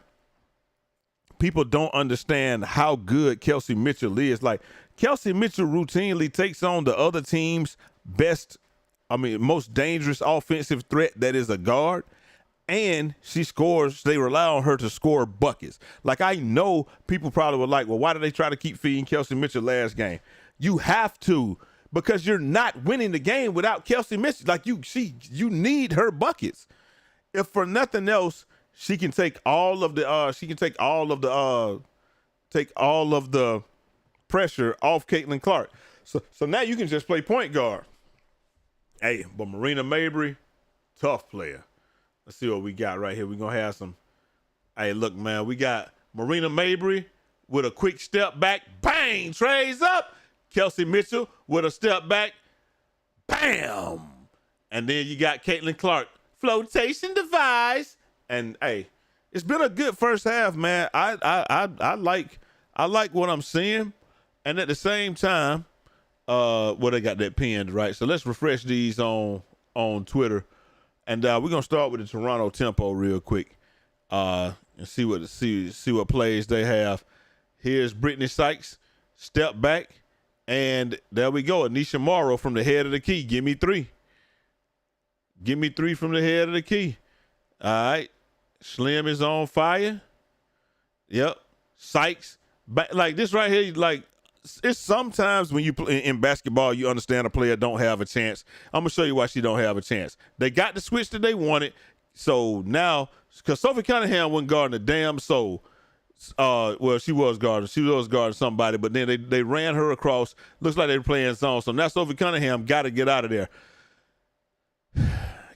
people don't understand how good Kelsey Mitchell is. Like, Kelsey Mitchell routinely takes on the other team's most dangerous offensive threat that is a guard, and she scores. They rely on her to score buckets. Like, I know people probably were like, well, why did they try to keep feeding Kelsey Mitchell last game? You have to, because you're not winning the game without Kelsey Mitchell. Like, you need her buckets. If for nothing else, she can take all of the pressure off Caitlyn Clark. So now you can just play point guard. Hey, but Marina Mabrey, tough player. Let's see what we got right here. We're going to have some. Hey, look, man, we got Marina Mabrey with a quick step back. Bang! Trays up. Kelsey Mitchell with a step back. Bam! And then you got Caitlyn Clark. Flotation device. And, hey, it's been a good first half, man. I like what I'm seeing. And at the same time, they got that pinned, right? So let's refresh these on Twitter. And we're gonna start with the Toronto tempo real quick, and see what plays they have. Here's Brittany Sykes, step back, and there we go. Anisha Morrow from the head of the key. Give me 3. Give me 3 from the head of the key. All right, Slim is on fire. Yep, Sykes back like this right here. Like, it's sometimes when you play in basketball, you understand a player don't have a chance. I'm going to show you why she don't have a chance. They got the switch that they wanted. So now, because Sophie Cunningham wasn't guarding a damn soul. She was guarding somebody, but then they ran her across. Looks like they were playing zone. So now Sophie Cunningham got to get out of there.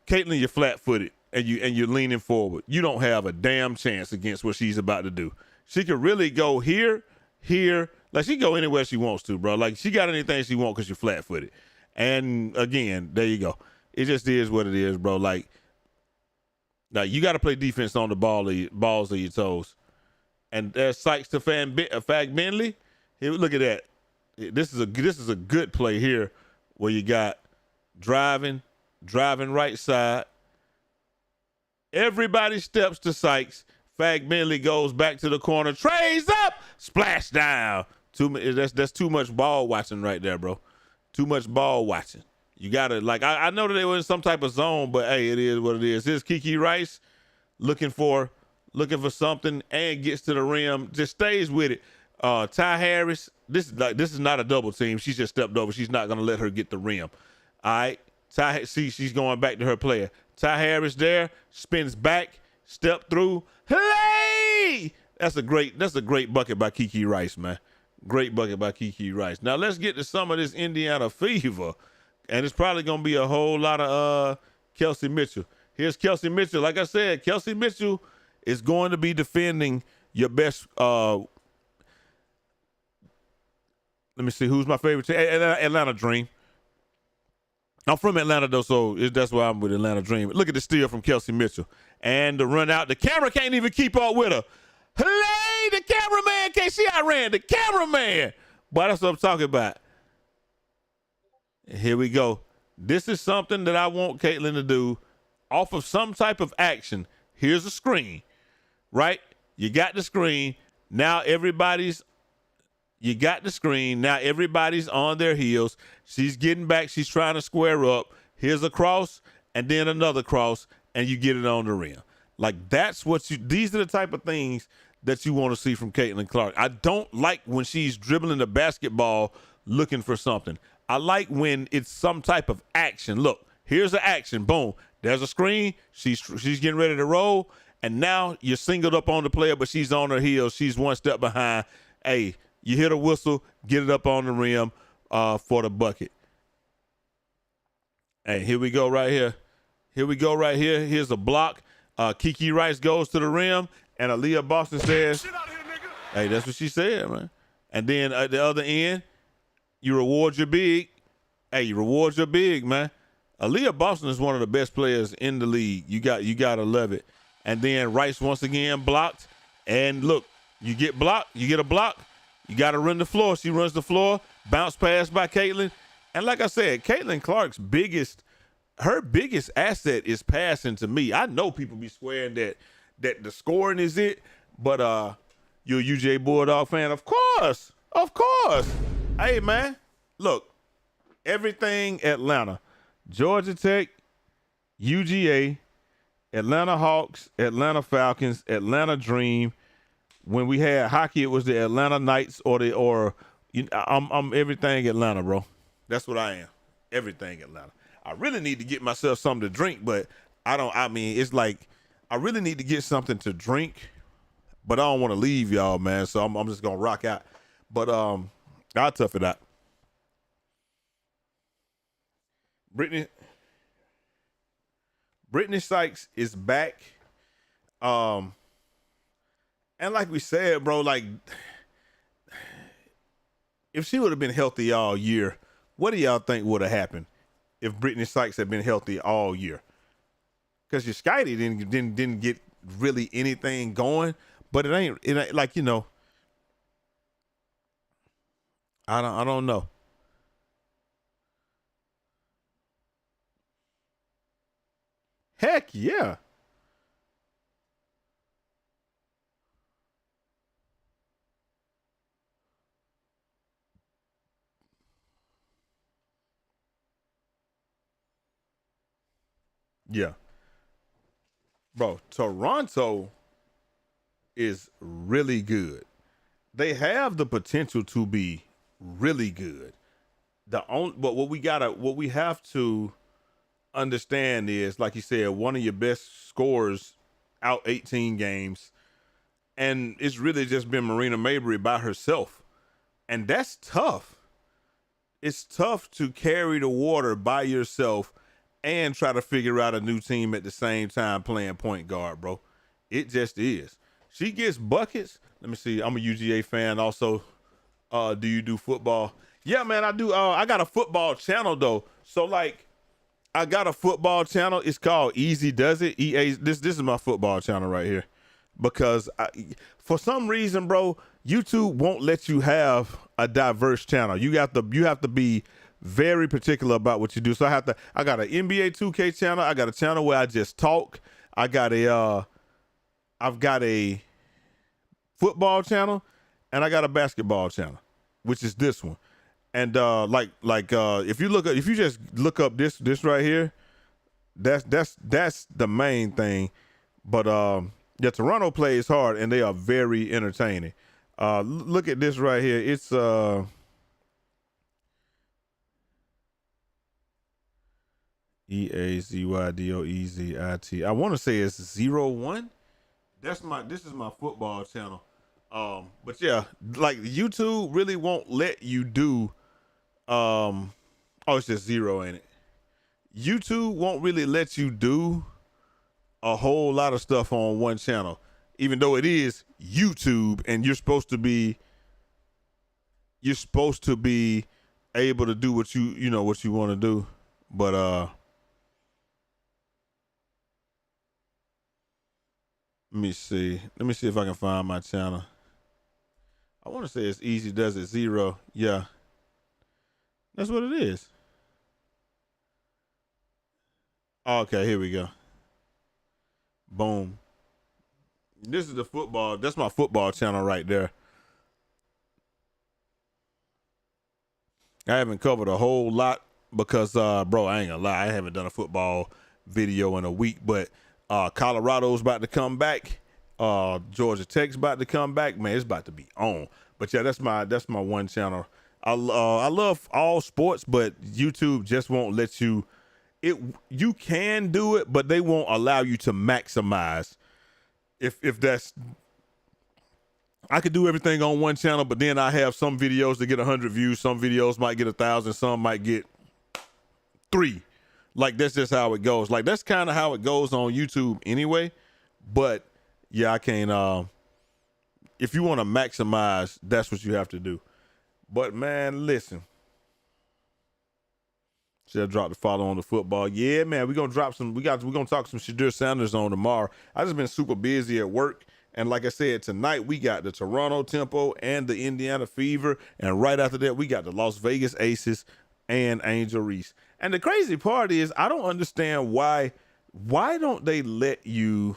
Caitlyn, you're flat-footed, and you're leaning forward. You don't have a damn chance against what she's about to do. She could really go here. Like, she go anywhere she wants to, bro. Like, she got anything she wants because you're flat-footed. And, again, there you go. It just is what it is, bro. Like you got to play defense on the balls of your toes. And there's Sykes to Fag Bentley. Here, look at that. This is a good play here where you got driving right side. Everybody steps to Sykes. Fag Bentley goes back to the corner. Trays up. Splash down. That's too much ball watching right there, bro. Too much ball watching. You got to, like, I know that they were in some type of zone, but, hey, it is what it is. Here's Kiki Rice looking for something and gets to the rim. Just stays with it. Ty Harris, this is not a double team. She just stepped over. She's not going to let her get the rim. All right. She's going back to her player. Ty Harris there, spins back, step through. Hey! That's a great bucket by Kiki Rice, man. Great bucket by Kiki Rice. Now let's get to some of this Indiana fever. And it's probably going to be a whole lot of Kelsey Mitchell. Here's Kelsey Mitchell. Like I said, Kelsey Mitchell is going to be defending your best. Let me see. Who's my favorite team? Atlanta Dream. I'm from Atlanta, though, so that's why I'm with Atlanta Dream. Look at the steal from Kelsey Mitchell. And the run out. The camera can't even keep up with her. Hey, the cameraman can't see I ran. The cameraman. Boy, that's what I'm talking about. Here we go. This is something that I want Caitlyn to do off of some type of action. Here's a screen, right? You got the screen. Now everybody's on their heels. She's getting back. She's trying to square up. Here's a cross and then another cross, and you get it on the rim. Like, these are the type of things that you want to see from Caitlyn Clark. I don't like when she's dribbling the basketball looking for something. I like when it's some type of action. Look, here's the action. Boom. There's a screen. She's getting ready to roll, and now you're singled up on the player, but she's on her heels. She's one step behind. Hey, you hit a whistle, get it up on the rim for the bucket. Hey, here we go right here. Here's a block. Kiki Rice goes to the rim, and Aaliyah Boston says, "Shit out here, nigga." Hey, that's what she said, man. And then at the other end, You reward your big. Hey, you reward your big, man. Aaliyah Boston is one of the best players in the league. You gotta love it. And then Rice once again blocked. And look, you get blocked, you get a block, you gotta run the floor. She runs the floor, bounce pass by Caitlyn. And like I said, Caitlyn Clark's biggest asset is passing to me. I know people be swearing that the scoring is it, but you're a UJ Bulldog fan, of course. Hey man, look, everything Atlanta, Georgia Tech, UGA, Atlanta Hawks, Atlanta Falcons, Atlanta Dream. When we had hockey, it was the Atlanta Knights I'm everything Atlanta, bro. That's what I am. Everything Atlanta. I really need to get myself something to drink, but it's like I really need to get something to drink, but I don't want to leave y'all, man. So I'm just gonna rock out. But I'll tough it out. Brittany Sykes is back. And like we said, bro, like if she would have been healthy all year, what do y'all think would have happened if Brittany Sykes had been healthy all year? Because your Skydie didn't get really anything going, but it ain't like, you know, I don't know. Heck yeah. Yeah. Bro, Toronto is really good. They have the potential to be really good. But what we have to understand is, like you said, one of your best scorers out 18 games, and it's really just been Marina Mabrey by herself, and that's tough. It's tough to carry the water by yourself and try to figure out a new team at the same time playing point guard, bro. It just is. She gets buckets. Let me see. I'm a UGA fan also. Do you do football? Yeah, man, I do. I got a football channel though. So like, I got a football channel. It's called Easy Does It. EA. This is my football channel right here. Because for some reason, bro, YouTube won't let you have a diverse channel. You have to be very particular about what you do. So I got an NBA 2K channel. I got a channel where I just talk. I've got a football channel, and I got a basketball channel, which is this one. And if you just look up this right here, that's the main thing. But yeah, Toronto plays hard and they are very entertaining. Look at this right here. It's EAZYDOEZIT. I want to say it's 01. This is my football channel. But yeah, like YouTube really won't let you do it's just 0, ain't it? YouTube won't really let you do a whole lot of stuff on one channel, even though it is YouTube and you're supposed to be able to do what you want to do. But let me see if I can find my channel. I want to say it's Easy Does It 0. Yeah. That's what it is. Okay, here we go. Boom. This is the football. That's my football channel right there. I haven't covered a whole lot because, bro, I ain't gonna lie. I haven't done a football video in a week, but Colorado's about to come back. Georgia Tech's about to come back. Man, it's about to be on. But yeah, that's my one channel. I love all sports, but YouTube just won't let you. You can do it, but they won't allow you to maximize. If that's, I could do everything on one channel, but then I have some videos that get 100 views, some videos might get 1,000, some might get 3. Like that's just how it goes. Like that's kind of how it goes on YouTube anyway. But yeah, I can't. If you want to maximize, that's what you have to do. But man, listen, Should drop the follow on the football. Yeah, man, we're gonna drop some. We're gonna talk some Shadur Sanders on tomorrow. I just been super busy at work, and like I said, tonight we got the Toronto Tempo and the Indiana Fever, and right after that we got the Las Vegas Aces and Angel Reese. And the crazy part is, I don't understand why don't they let you?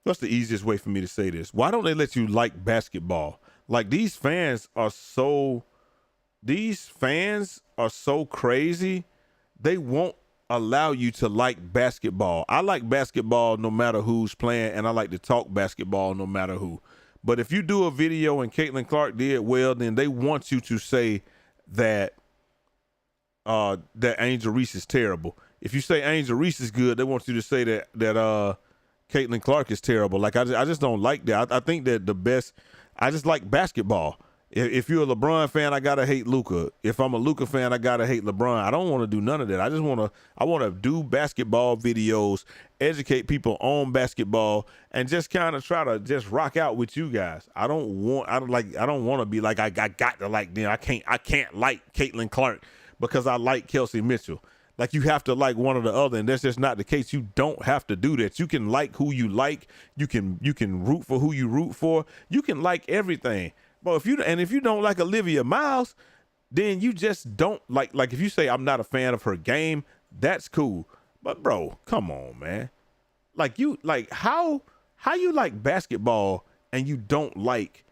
What's the easiest way for me to say this? Why don't they let you like basketball? Like these fans are so crazy. They won't allow you to like basketball. I like basketball no matter who's playing, and I like to talk basketball no matter who. But if you do a video and Caitlyn Clark did well, then they want you to say that that Angel Reese is terrible. If you say Angel Reese is good, they want you to say that Caitlyn Clark is terrible. Like I just don't like that. I think that the best. I just like basketball. If you're a LeBron fan, I gotta hate Luka. If I'm a Luka fan, I gotta hate LeBron. I don't want to do none of that. I want to do basketball videos, educate people on basketball, and just kind of try to just rock out with you guys. I don't want to be like I got to like them. I can't like Caitlyn Clark because I like Kelsey Mitchell. Like you have to like one or the other, and that's just not the case. You don't have to do that. You can like who you like. You can root for who you root for. You can like everything. But if you don't like Olivia Miles, then you just don't like if you say I'm not a fan of her game, that's cool. But bro, come on, man. How you like basketball and you don't like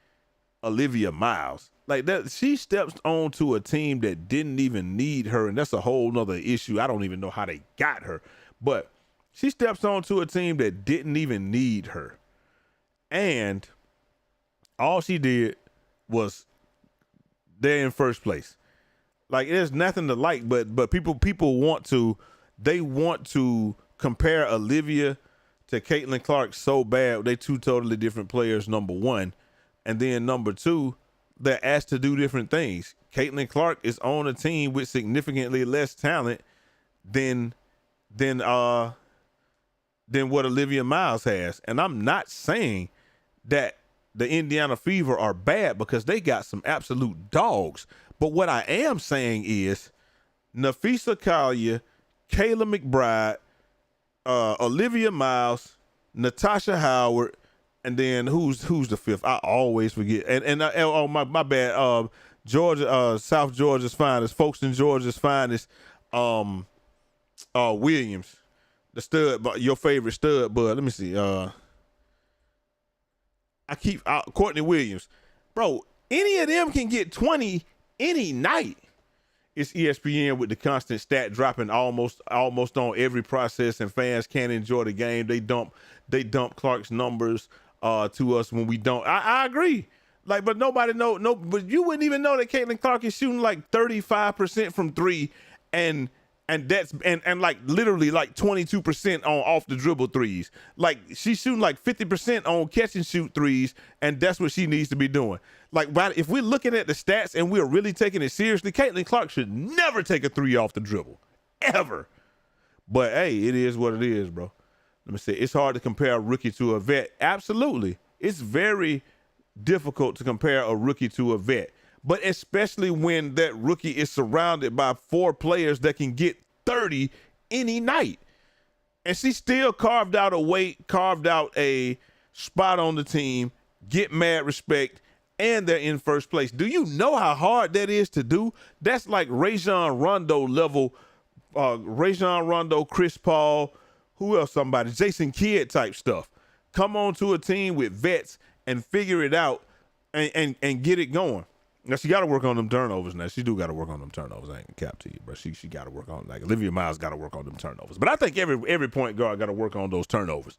Olivia Miles? Like that, she steps onto a team that didn't even need her, and that's a whole nother issue. I don't even know how they got her, but she steps onto a team that didn't even need her, and all she did was they're in first place. Like there's nothing to like, but people want to compare Olivia to Caitlyn Clark so bad. They two totally different players, number one, and then number two, they're asked to do different things. Caitlyn Clark is on a team with significantly less talent than what Olivia Miles has. And I'm not saying that the Indiana Fever are bad because they got some absolute dogs. But what I am saying is Napheesa Collier, Kayla McBride, Olivia Miles, Natasha Howard, and then who's the fifth? I always forget. And my bad. Georgia, South Georgia's finest, Folkestone, Georgia's finest. Williams, the stud, your favorite stud bud. Let me see. Courtney Williams, bro. Any of them can get 20 any night. It's ESPN with the constant stat dropping almost on every process, and fans can't enjoy the game. They dump Clark's numbers to us when we don't. I agree. Like, but nobody but you wouldn't even know that Caitlyn Clark is shooting like 35% from three, and that's and like literally like 22% on off the dribble threes. Like she's shooting like 50% on catch and shoot threes, and that's what she needs to be doing. Like, if we're looking at the stats and we're really taking it seriously, Caitlyn Clark should never take a three off the dribble, ever. But hey, it is what it is, bro. Let me say, it's hard to compare a rookie to a vet. Absolutely, it's very difficult to compare a rookie to a vet. But especially when that rookie is surrounded by four players that can get 30 any night. And she still carved out a spot on the team, get mad respect, and they're in first place. Do you know how hard that is to do? That's like Rajon Rondo level, Rajon Rondo, Chris Paul, who else? Somebody, Jason Kidd type stuff. Come on to a team with vets and figure it out and get it going. Now, she got to work on them turnovers. Now, she do got to work on them turnovers. I ain't gonna cap to you, bro. She got to work on, like, Olivia Miles got to work on them turnovers. But I think every point guard got to work on those turnovers.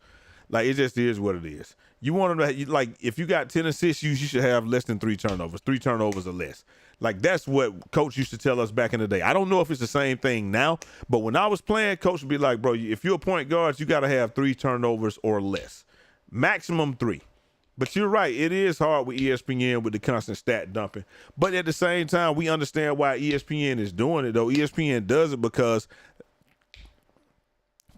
Like, it just is what it is. You want them to, like, if you got 10 assists, you should have less than 3 turnovers. 3 turnovers or less. Like, that's what Coach used to tell us back in the day. I don't know if it's the same thing now, but when I was playing, Coach would be like, bro, if you're a point guard, you got to have 3 turnovers or less. Maximum 3. But you're right. It is hard with ESPN with the constant stat dumping. But at the same time, we understand why ESPN is doing it, though. ESPN does it because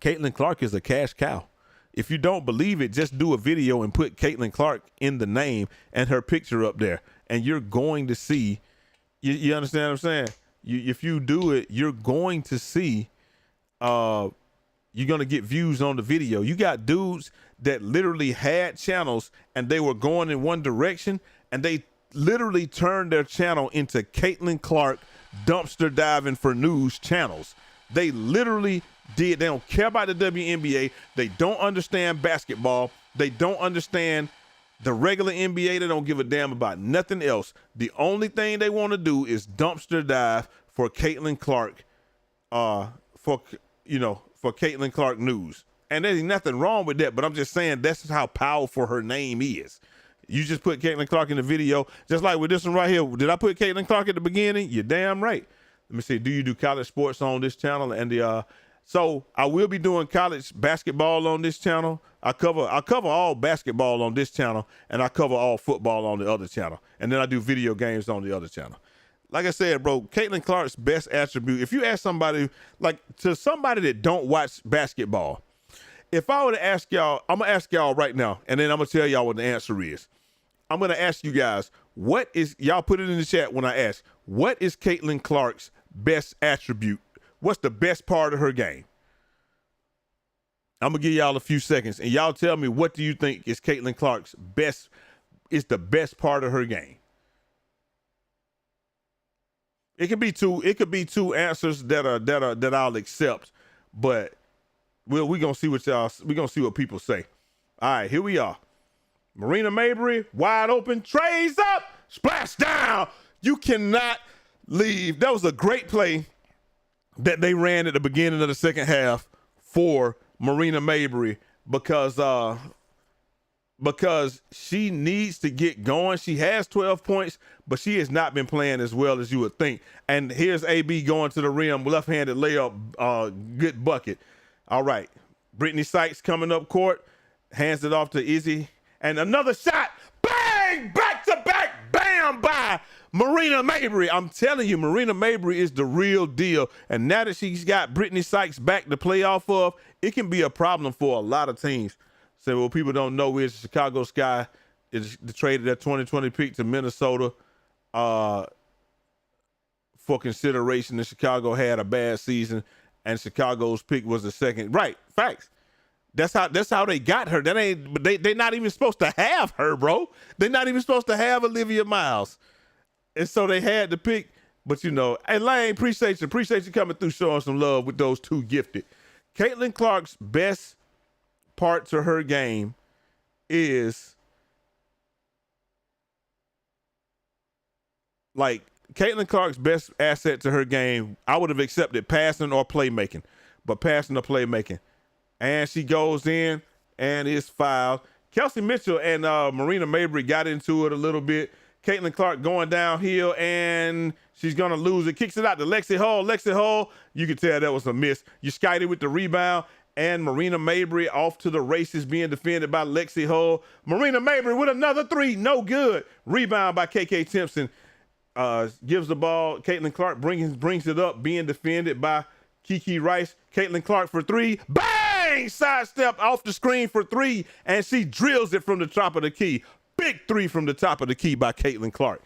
Caitlyn Clark is a cash cow. If you don't believe it, just do a video and put Caitlyn Clark in the name and her picture up there, and you're going to see You understand what I'm saying? If you do it, you're going to see, you're going to get views on the video. You got dudes that literally had channels and they were going in one direction and they literally turned their channel into Caitlyn Clark dumpster diving for news channels. They literally did. They don't care about the WNBA. They don't understand basketball. They don't understand the regular NBA. They don't give a damn about nothing else. The only thing they want to do is dumpster dive for Caitlyn Clark, for Caitlyn Clark news. And there's nothing wrong with that, but I'm just saying that's how powerful her name is. You just put Caitlyn Clark in the video, just like with this one right here. Did I put Caitlyn Clark at the beginning? You're damn right. Let me see. Do you do college sports on this channel? And so I will be doing college basketball on this channel. I cover all basketball on this channel, and I cover all football on the other channel. And then I do video games on the other channel. Like I said, bro, Caitlyn Clark's best attribute, if you ask somebody, like to somebody that don't watch basketball, if I were to ask y'all, I'm going to ask y'all right now, and then I'm going to tell y'all what the answer is. I'm going to ask you guys, y'all put it in the chat when I ask, what is Caitlyn Clark's best attribute? What's the best part of her game? I'm going to give y'all a few seconds, and y'all tell me what do you think is Caitlyn Clark's is the best part of her game? It could be two answers that I'll accept, but we're gonna see what people say. All right, here we are. Marina Mabrey, wide open, trays up, splash down. You cannot leave. That was a great play that they ran at the beginning of the second half for Marina Mabrey because she needs to get going. She has 12 points, but she has not been playing as well as you would think. And here's AB going to the rim, left-handed layup, good bucket. All right, Brittany Sykes coming up court, hands it off to Izzy, and another shot, bang, back-to-back, bam, by Marina Mabrey. I'm telling you, Marina Mabrey is the real deal. And now that she's got Brittany Sykes back to play off of, it can be a problem for a lot of teams. So what people don't know is Chicago Sky is traded their 2020 pick to Minnesota for consideration. And Chicago had a bad season, and Chicago's pick was the second. Right, facts. That's how they got her. They're not even supposed to have her, bro. They're not even supposed to have Olivia Miles. And so they had the pick. But hey Lane, appreciate you coming through showing some love with those two gifted. Caitlyn Clark's best part to her game is like Caitlyn Clark's best asset to her game. I would have accepted passing or playmaking, but passing or playmaking. And she goes in and is fouled. Kelsey Mitchell and Marina Mabrey got into it a little bit. Caitlyn Clark going downhill and she's going to lose it. Kicks it out to Lexi Hull. Lexi Hull, you can tell that was a miss. You skied it with the rebound. And Marina Mabrey off to the races, being defended by Lexi Hull. Marina Mabrey with another three, no good. Rebound by KK Timpson. Gives the ball. Caitlyn Clark brings it up, being defended by Kiki Rice. Caitlyn Clark for three. Bang! Sidestep off the screen for three, and she drills it from the top of the key. Big three from the top of the key by Caitlyn Clark.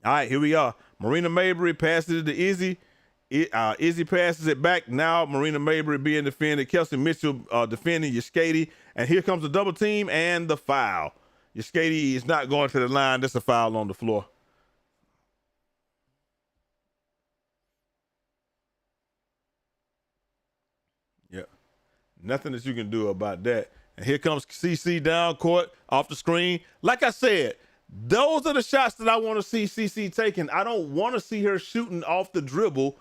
All right, here we are. Marina Mabrey passes it to Izzy. Izzy passes it back. Now Marina Mabrey being defended. Kelsey Mitchell defending Yaskady. And here comes the double team and the foul. Yaskady is not going to the line. That's a foul on the floor. Yeah. Nothing that you can do about that. And here comes CC down court off the screen. Like I said, those are the shots that I want to see CC taking. I don't want to see her shooting off the dribble,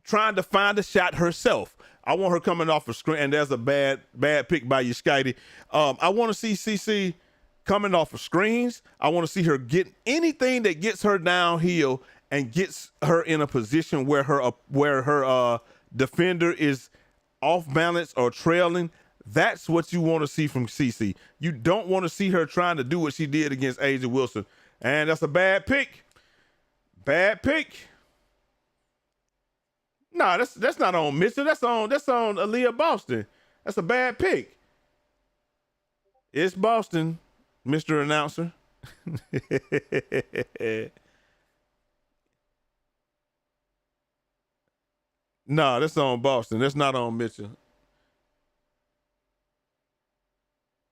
trying to find a shot herself. I want her coming off a screen, and there's a bad pick by Yaskady. I want to see CC coming off of screens. I want to see her get anything that gets her downhill and gets her in a position where her defender is off balance or trailing. That's what you want to see from CC. You don't want to see her trying to do what she did against A'ja Wilson. And that's a bad pick. Bad pick. No, that's not on Mitchell. That's on Aaliyah Boston. That's a bad pick. It's Boston, Mr. Announcer. No, that's on Boston. That's not on Mitchell.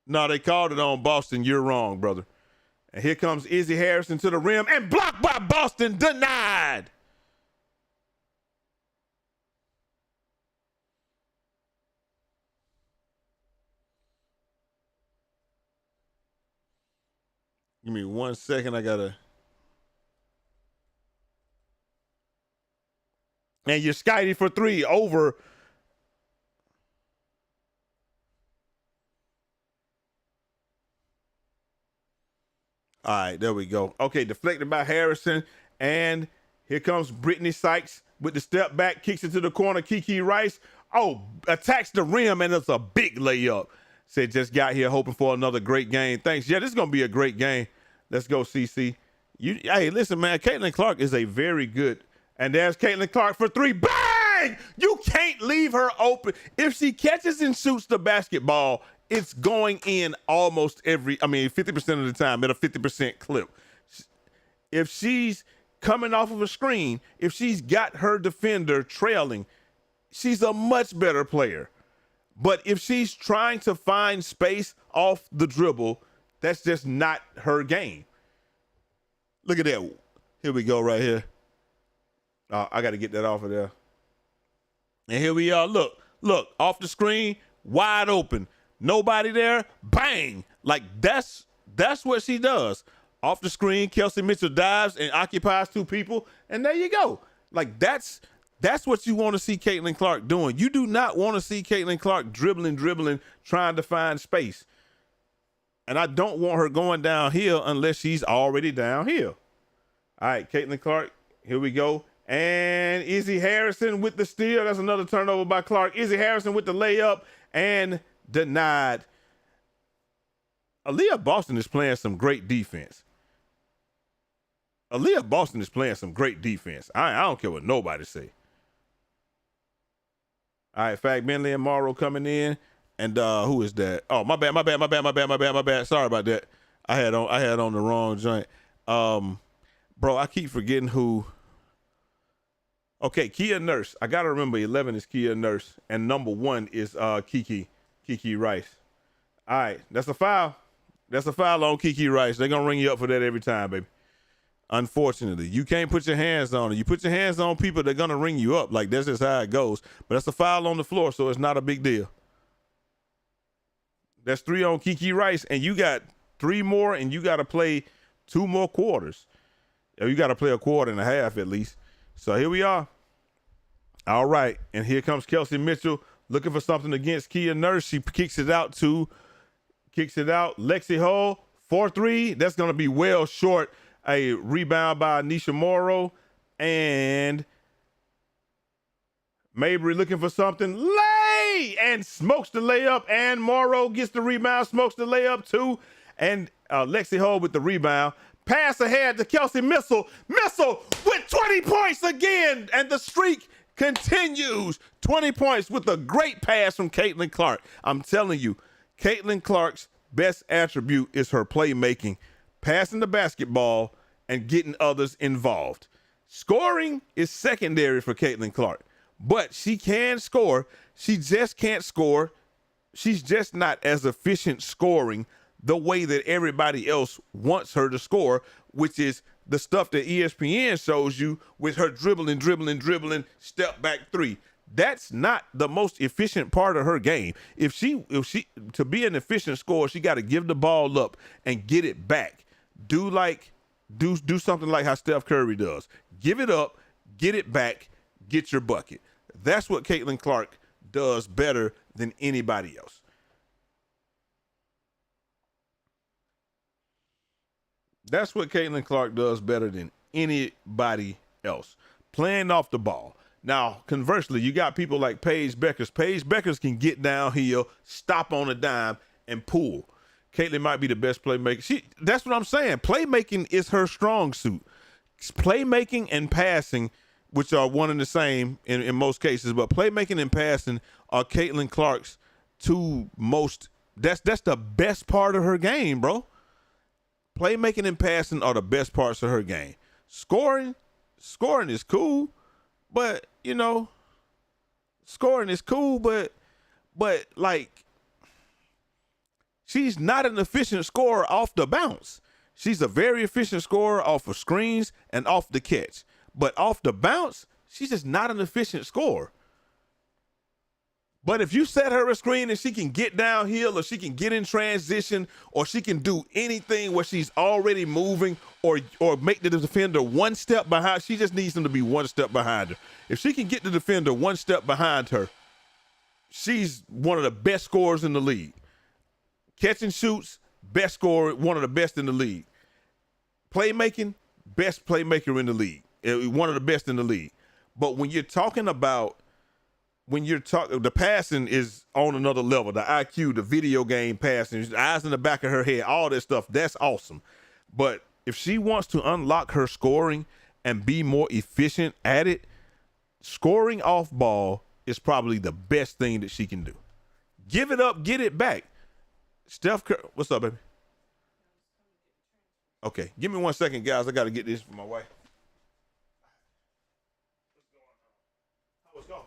No, they called it on Boston. You're wrong, brother. And here comes Izzy Harrison to the rim and blocked by Boston. Denied. Give me 1 second. I got to. And you're Skitey for three over. All right, there we go. Okay, deflected by Harrison. And here comes Brittany Sykes with the step back, kicks it to the corner. Kiki Rice, attacks the rim, and it's a big layup. Said just got here hoping for another great game. Thanks. Yeah, this is going to be a great game. Let's go, CC. Hey, listen, man, Caitlyn Clark is a very good, and there's Caitlyn Clark for three. Bang! You can't leave her open. If she catches and shoots the basketball, it's going in almost 50% of the time at a 50% clip. If she's coming off of a screen, if she's got her defender trailing, she's a much better player. But if she's trying to find space off the dribble, that's just not her game. Look at that. Here we go right here. I got to get that off of there. And here we are. Look, off the screen, wide open. Nobody there, bang. Like that's what she does. Off the screen, Kelsey Mitchell dives and occupies two people, and there you go. Like that's what you want to see Caitlyn Clark doing. You do not want to see Caitlyn Clark dribbling, trying to find space. And I don't want her going downhill unless she's already downhill. All right, Caitlyn Clark, here we go. And Izzy Harrison with the steal. That's another turnover by Clark. Izzy Harrison with the layup and denied. Aaliyah Boston is playing some great defense. I don't care what nobody say. All right, Fag Bentley and Morrow coming in. And who is that? Oh, my bad. Sorry about that. I had on the wrong joint. Bro, I keep forgetting who. Okay, Kia Nurse. I gotta remember 11 is Kia Nurse, and number 1 is Kiki Rice. All right, that's a foul. That's a foul on Kiki Rice. They're gonna ring you up for that every time, baby. Unfortunately, you can't put your hands on it. You put your hands on people, they're gonna ring you up. Like that's just how it goes. But that's a foul on the floor, so it's not a big deal. That's 3 on Kiki Rice, and you got 3 more, and you got to play 2 more quarters. You got to play a quarter and a half at least. So here we are. All right, and here comes Kelsey Mitchell looking for something against Kia Nurse. She kicks it out. Lexi Hull, 4-3. That's going to be well short. A rebound by Anisha Morrow. And Mabrey looking for something. And smokes the layup. And Morrow gets the rebound, smokes the layup too. And Lexi Hull with the rebound. Pass ahead to Kelsey Mitchell. Mitchell with 20 points again. And the streak continues. 20 points with a great pass from Caitlyn Clark. I'm telling you, Caitlyn Clark's best attribute is her playmaking, passing the basketball and getting others involved. Scoring is secondary for Caitlyn Clark, but she can score. She just can't score. She's just not as efficient scoring the way that everybody else wants her to score, which is the stuff that ESPN shows you with her dribbling, step back 3. That's not the most efficient part of her game. If she to be an efficient scorer, she got to give the ball up and get it back. Do something like how Steph Curry does. Give it up, get it back, get your bucket. That's what Caitlyn Clark does better than anybody else. That's what Caitlyn Clark does better than anybody else. Playing off the ball. Now, conversely, you got people like Paige Beckers. Paige Beckers can get downhill, stop on a dime, and pull. Caitlyn might be the best playmaker. That's what I'm saying. Playmaking is her strong suit. Playmaking and passing, which are one and the same in most cases, but playmaking and passing are Caitlyn Clark's two most. That's the best part of her game, bro. Playmaking and passing are the best parts of her game. Scoring is cool, but Scoring is cool, but like she's not an efficient scorer off the bounce. She's a very efficient scorer off of screens and off the catch. But off the bounce, she's just not an efficient scorer. But if you set her a screen and she can get downhill or she can get in transition or she can do anything where she's already moving or make the defender one step behind, she just needs them to be one step behind her. If she can get the defender one step behind her, she's one of the best scorers in the league. Catch and shoots, best scorer, one of the best in the league. Playmaking, best playmaker in the league. One of the best in the league. But when you're talking about the passing is on another level. The IQ, the video game passing, the eyes in the back of her head, all this stuff, that's awesome. But if she wants to unlock her scoring and be more efficient at it, scoring off ball is probably the best thing that she can do. Give it up, get it back. Steph Curry, what's up, baby? Okay, give me 1 second, guys. I got to get this for my wife. How was going?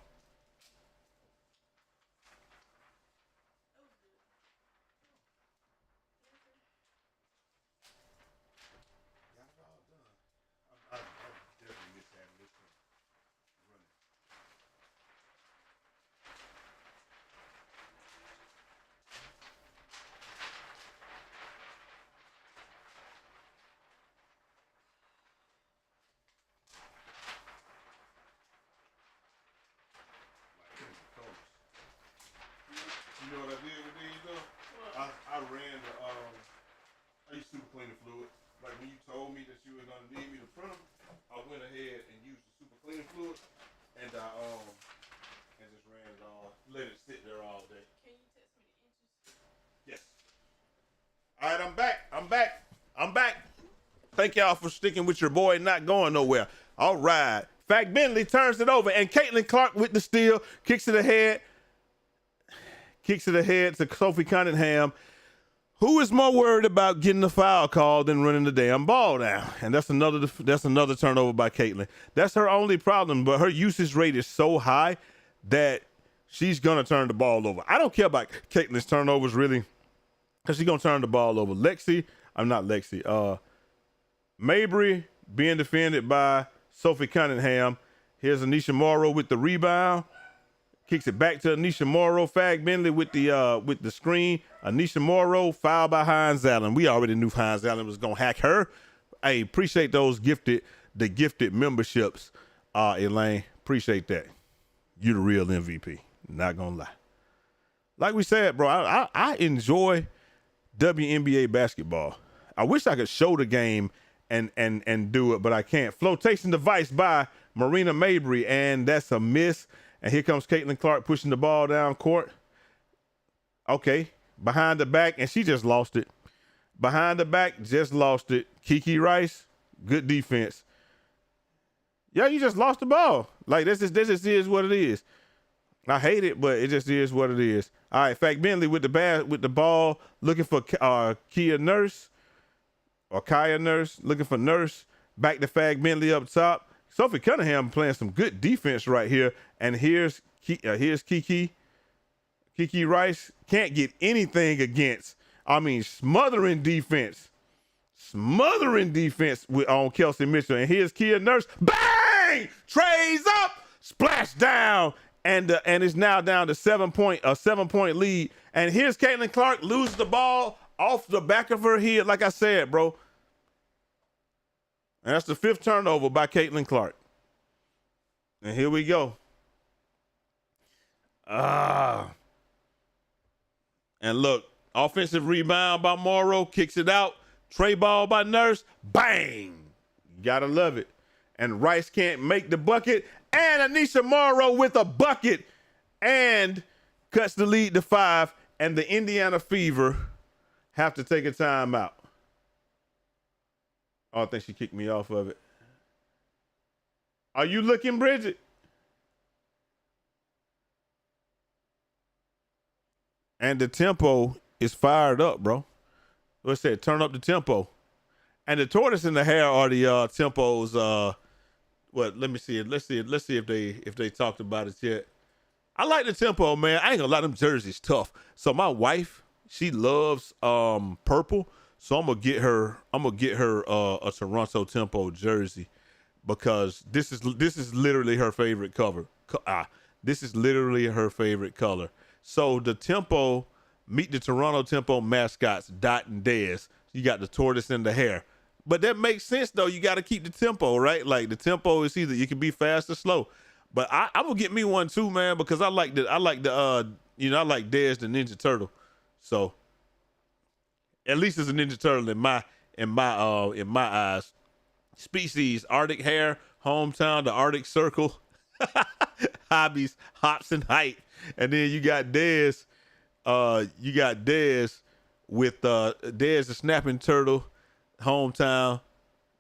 You know what I did with these though? I ran the I used super cleaning fluid. Like when you told me that you were gonna need me to print them, I went ahead and used the super cleaning fluid and I and just ran it all, let it sit there all day. Can you test me the inches? Yes. Alright, I'm back. Thank y'all for sticking with your boy and not going nowhere. All right. Fact Bentley turns it over and Caitlyn Clark with the steal, kicks it ahead to Sophie Cunningham, who is more worried about getting the foul call than running the damn ball down. And that's another turnover by Caitlyn. That's her only problem, but her usage rate is so high that she's going to turn the ball over. I don't care about Caitlyn's turnovers, really, because she's going to turn the ball over. Mabrey being defended by Sophie Cunningham. Here's Anisha Morrow with the rebound. Kicks it back to Anisha Morrow. Fag Bentley with the screen. Anisha Morrow fouled by Hines Allen. We already knew Hines Allen was gonna hack her. Hey, appreciate those gifted memberships, Elaine. Appreciate that. You the real MVP. Not gonna lie. Like we said, bro, I enjoy WNBA basketball. I wish I could show the game and do it, but I can't. Flotation device by Marina Mabrey, and that's a miss. And here comes Caitlyn Clark pushing the ball down court. Okay, behind the back, and she just lost it. Behind the back, just lost it. Kiki Rice, good defense. Yeah, you just lost the ball. Like, this just is what it is. I hate it, but it just is what it is. All right, Fact Bentley with the ball, looking for Kaya Nurse, looking for Nurse. Back to Fag Bentley up top. Sophie Cunningham playing some good defense right here. And here's Kiki Rice. Can't get anything against. Smothering defense on Kelsey Mitchell. And here's Kia Nurse. Bang! Trays up, splash down, and it's now down to 7 point lead. And here's Caitlyn Clark loses the ball off the back of her head. Like I said, bro. And that's the 5th turnover by Caitlyn Clark. And here we go. And look, offensive rebound by Morrow, kicks it out. Tray ball by Nurse. Bang! Gotta love it. And Rice can't make the bucket. And Anisha Morrow with a bucket. And cuts the lead to 5. And the Indiana Fever have to take a timeout. Oh, I think she kicked me off of it. Are you looking, Bridget? And the tempo is fired up, bro. Let's say turn up the tempo. And the tortoise and the hare are the tempos. Let me see it. Let's see if they talked about it yet. I like the tempo, man. I ain't gonna lie, them jerseys tough. So my wife, she loves purple. So I'm gonna get her a Toronto Tempo jersey because this is literally her favorite cover. This is literally her favorite color. So the Tempo, meet the Toronto Tempo mascots, Dot and Dez. You got the tortoise and the hare. But that makes sense though. You got to keep the tempo, right? Like the tempo is either you can be fast or slow. But I'm gonna get me one too, man, because I like Dez the Ninja Turtle. So at least it's a Ninja Turtle in my eyes. Species, Arctic hare, hometown, the Arctic Circle, hobbies, hops and height. And then you got Dez. With Dez the snapping turtle, hometown,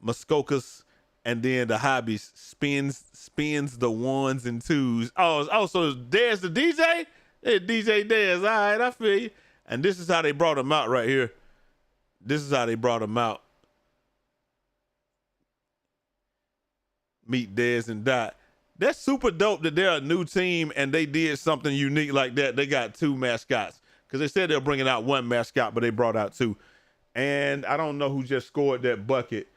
Muskokas, and then the hobbies spins the ones and twos. Oh, so Dez the DJ? Hey, DJ Dez. All right, I feel you. And this is how they brought him out right here. This is how they brought him out. Meet Dez and Dot. That's super dope that they're a new team and they did something unique like that. They got two mascots because they said they're bringing out one mascot, but they brought out two. And I don't know who just scored that bucket.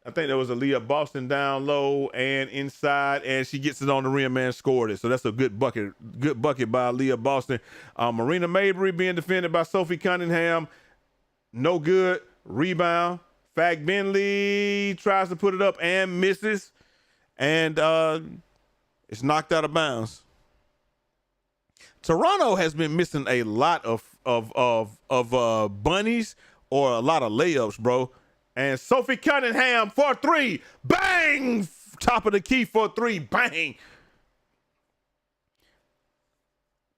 I think there was Aaliyah Boston down low and inside, and she gets it on the rim and scored it. So that's a good bucket by Aaliyah Boston. Marina Mabrey being defended by Sophie Cunningham. No good. Rebound. Fag Bentley tries to put it up and misses. And it's knocked out of bounds. Toronto has been missing a lot of bunnies or a lot of layups, bro. And Sophie Cunningham for three. Bang! Top of the key for three. Bang!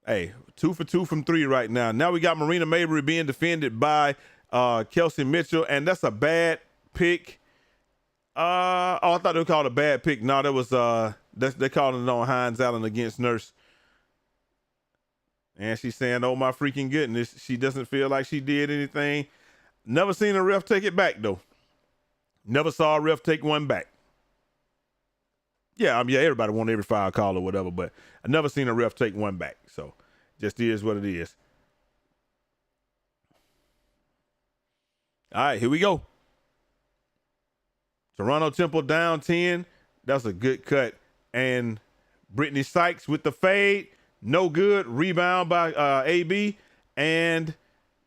Hey, 2 for 2 from three right now. Now we got Marina Mabrey being defended by Kelsey Mitchell, and that's a bad pick. I thought they were called a bad pick. No, that was they called it on Hines Allen against Nurse. And she's saying, oh my freaking goodness, she doesn't feel like she did anything. Never seen a ref take it back though. Never saw a ref take one back. Yeah, everybody want every foul call or whatever, but I never seen a ref take one back. So just is what it is. All right, here we go. Toronto Temple down 10. That's a good cut. And Brittany Sykes with the fade. No good. Rebound by AB. And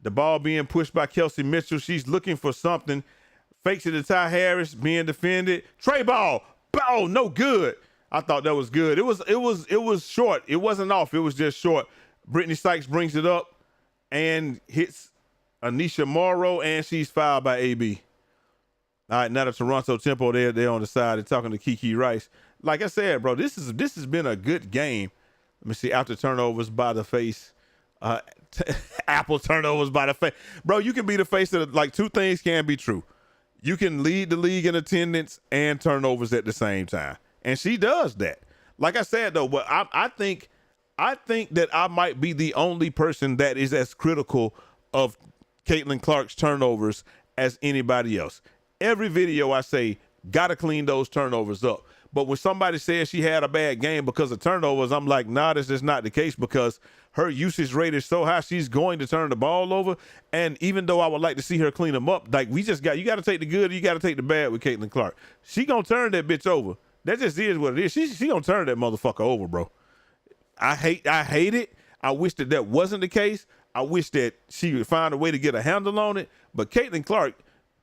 the ball being pushed by Kelsey Mitchell. She's looking for something. Fakes it to Ty Harris being defended. Trey ball. Oh, no good. I thought that was good. It was short. It wasn't off. It was just short. Brittany Sykes brings it up and hits Anisha Morrow, and she's fouled by AB. All right, now the Toronto Tempo, they're on the side. They're talking to Kiki Rice. Like I said, bro, this has been a good game. Let me see. After turnovers by the face, Apple turnovers by the face. Bro, you can be the face of like two things can be true. You can lead the league in attendance and turnovers at the same time, and she does that. Like I said though, but I think that I might be the only person that is as critical of Caitlyn Clark's turnovers as anybody else. Every video I say, gotta clean those turnovers up. But when somebody says she had a bad game because of turnovers, I'm like, nah, this is not the case because her usage rate is so high, she's going to turn the ball over. And even though I would like to see her clean them up, like you got to take the good, you got to take the bad with Caitlyn Clark. She gonna turn that bitch over. That just is what it is. She gonna turn that motherfucker over, bro. I hate it. I wish that wasn't the case. I wish that she would find a way to get a handle on it. But Caitlyn Clark,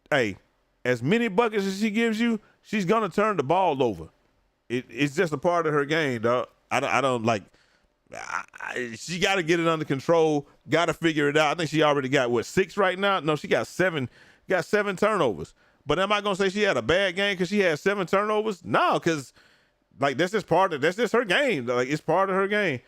hey, as many buckets as she gives you, she's gonna turn the ball over. It's just a part of her game, dog. I don't like. She got to get it under control. Got to figure it out. I think she already got 6 right now. No, she got 7. Got 7 turnovers. But am I gonna say she had a bad game because she had 7 turnovers? No, because like that's just her game. Like it's part of her game.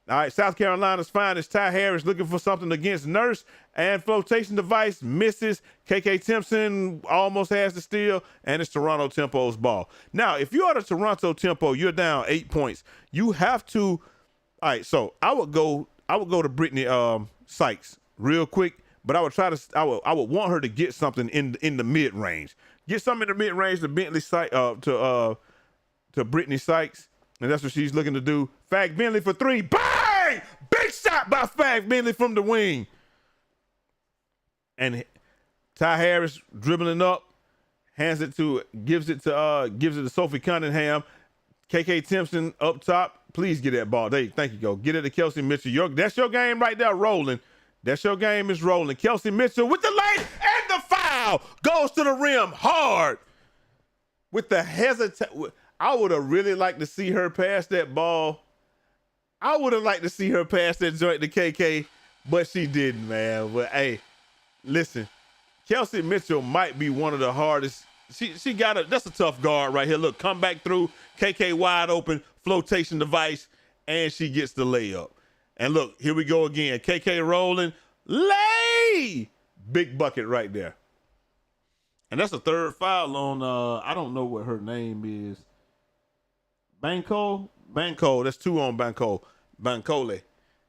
All right, South Carolina's finest Ty Harris looking for something against Nurse, and flotation device misses. KK Timpson almost has the steal, and it's Toronto Tempo's ball. Now, if you are the Toronto Tempo, you're down 8 points. You have to. All right, so I would go to Brittany Sykes real quick, but I would want her to get something in the mid range. Get something in the mid range to to Brittany Sykes. And that's what she's looking to do. Fag Bentley for 3. Bang! shot by Fag Bentley from the wing. And Ty Harris dribbling up, gives it to Sophie Cunningham. KK Timpson up top. Please get that ball. Thank you, go. Get it to Kelsey Mitchell. That's your game right there, rolling. That's your game is rolling. Kelsey Mitchell with the lane and the foul. Goes to the rim hard. With the hesitation. I would have really liked to see her pass that ball. I would have liked to see her pass that joint to KK, but she didn't, man. But, hey, listen. Kelsey Mitchell might be one of the hardest. That's a tough guard right here. Look, come back through, KK wide open, flotation device, and she gets the layup. And look, here we go again. KK rolling, lay! Big bucket right there. And that's a third foul on, I don't know what her name is. Banco, that's 2 on Bancole.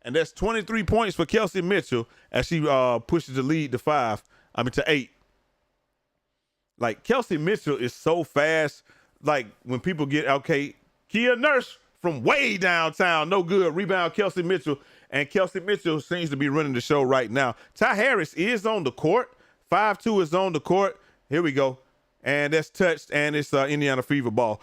And that's 23 points for Kelsey Mitchell as she pushes the lead to 8. Like, Kelsey Mitchell is so fast. Like, when people get, okay, Kia Nurse from way downtown, no good. Rebound, Kelsey Mitchell. And Kelsey Mitchell seems to be running the show right now. Ty Harris is on the court. 5'2" is on the court. Here we go. And that's touched, and it's Indiana Fever ball.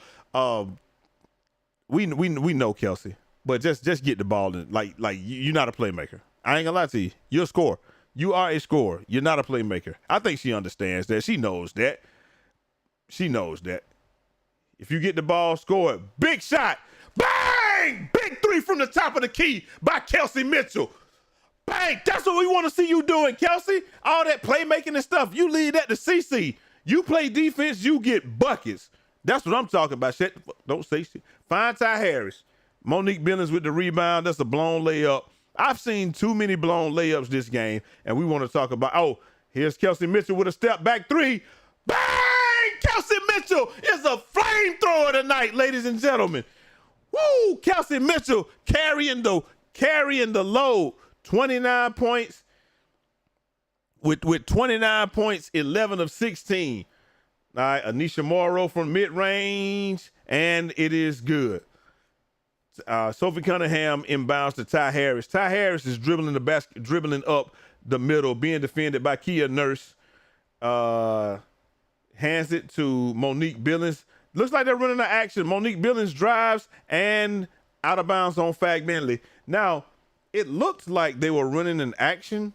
We know Kelsey, but just get the ball in. Like you're not a playmaker. I ain't gonna lie to you. You're a scorer. You are a scorer. You're not a playmaker. I think she understands that. She knows that. If you get the ball, score it. Big shot. Bang! Big 3 from the top of the key by Kelsey Mitchell. Bang! That's what we want to see you doing, Kelsey. All that playmaking and stuff. You leave that to CC. You play defense, you get buckets. That's what I'm talking about. Don't say shit. Find Ty Harris. Monique Billings with the rebound. That's a blown layup. I've seen too many blown layups this game, and we want to talk about, here's Kelsey Mitchell with a step back 3. Bang! Kelsey Mitchell is a flamethrower tonight, ladies and gentlemen. Woo! Kelsey Mitchell carrying the load. 29 points. With 29 points, 11 of 16. All right, Anisha Morrow from mid-range, and it is good. Sophie Cunningham inbounds to Ty Harris. Ty Harris is dribbling the basket, dribbling up the middle, being defended by Kia Nurse. Hands it to Monique Billings. Looks like they're running the action. Monique Billings drives and out of bounds on Fag Bentley. Now, it looked like they were running an action,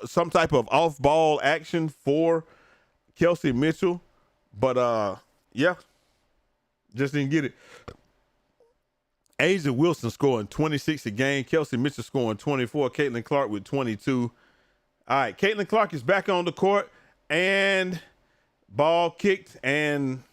some type of off-ball action for Kelsey Mitchell. But, just didn't get it. Asia Wilson scoring 26 a game. Kelsey Mitchell scoring 24. Caitlyn Clark with 22. All right, Caitlyn Clark is back on the court, and ball kicked and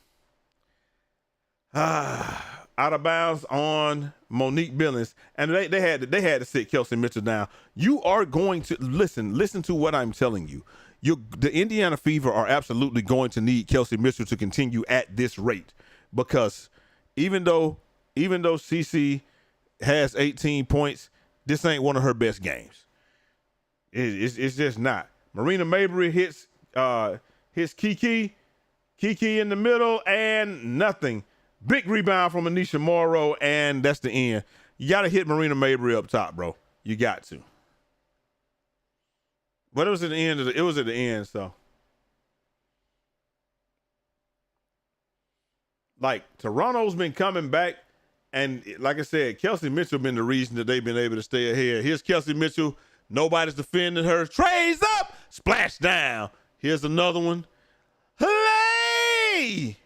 out of bounds on Monique Billings. And they had to sit Kelsey Mitchell down. You are going to listen to what I'm telling you. The Indiana Fever are absolutely going to need Kelsey Mitchell to continue at this rate, because even though CC has 18 points, this ain't one of her best games. It's just not. Marina Mabrey hits Kiki in the middle, and nothing. Big rebound from Anisha Morrow, and that's the end. You got to hit Marina Mabrey up top, bro. You got to. But it was at the end. It was at the end, so. Like, Toronto's been coming back, and like I said, Kelsey Mitchell been the reason that they've been able to stay ahead. Here's Kelsey Mitchell. Nobody's defending her. Trays up. Splash down. Here's another one. Hey!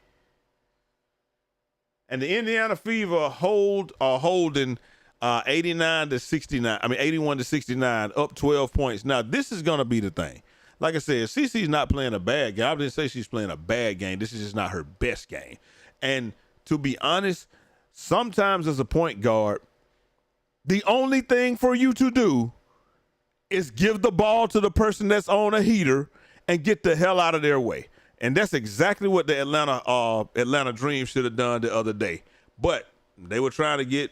And the Indiana Fever are holding 81 to 69, up 12 points. Now, this is going to be the thing. Like I said, CC's not playing a bad game. I didn't say she's playing a bad game. This is just not her best game. And to be honest, sometimes as a point guard, the only thing for you to do is give the ball to the person that's on a heater and get the hell out of their way. And that's exactly what the Atlanta Dream should have done the other day. But they're trying to get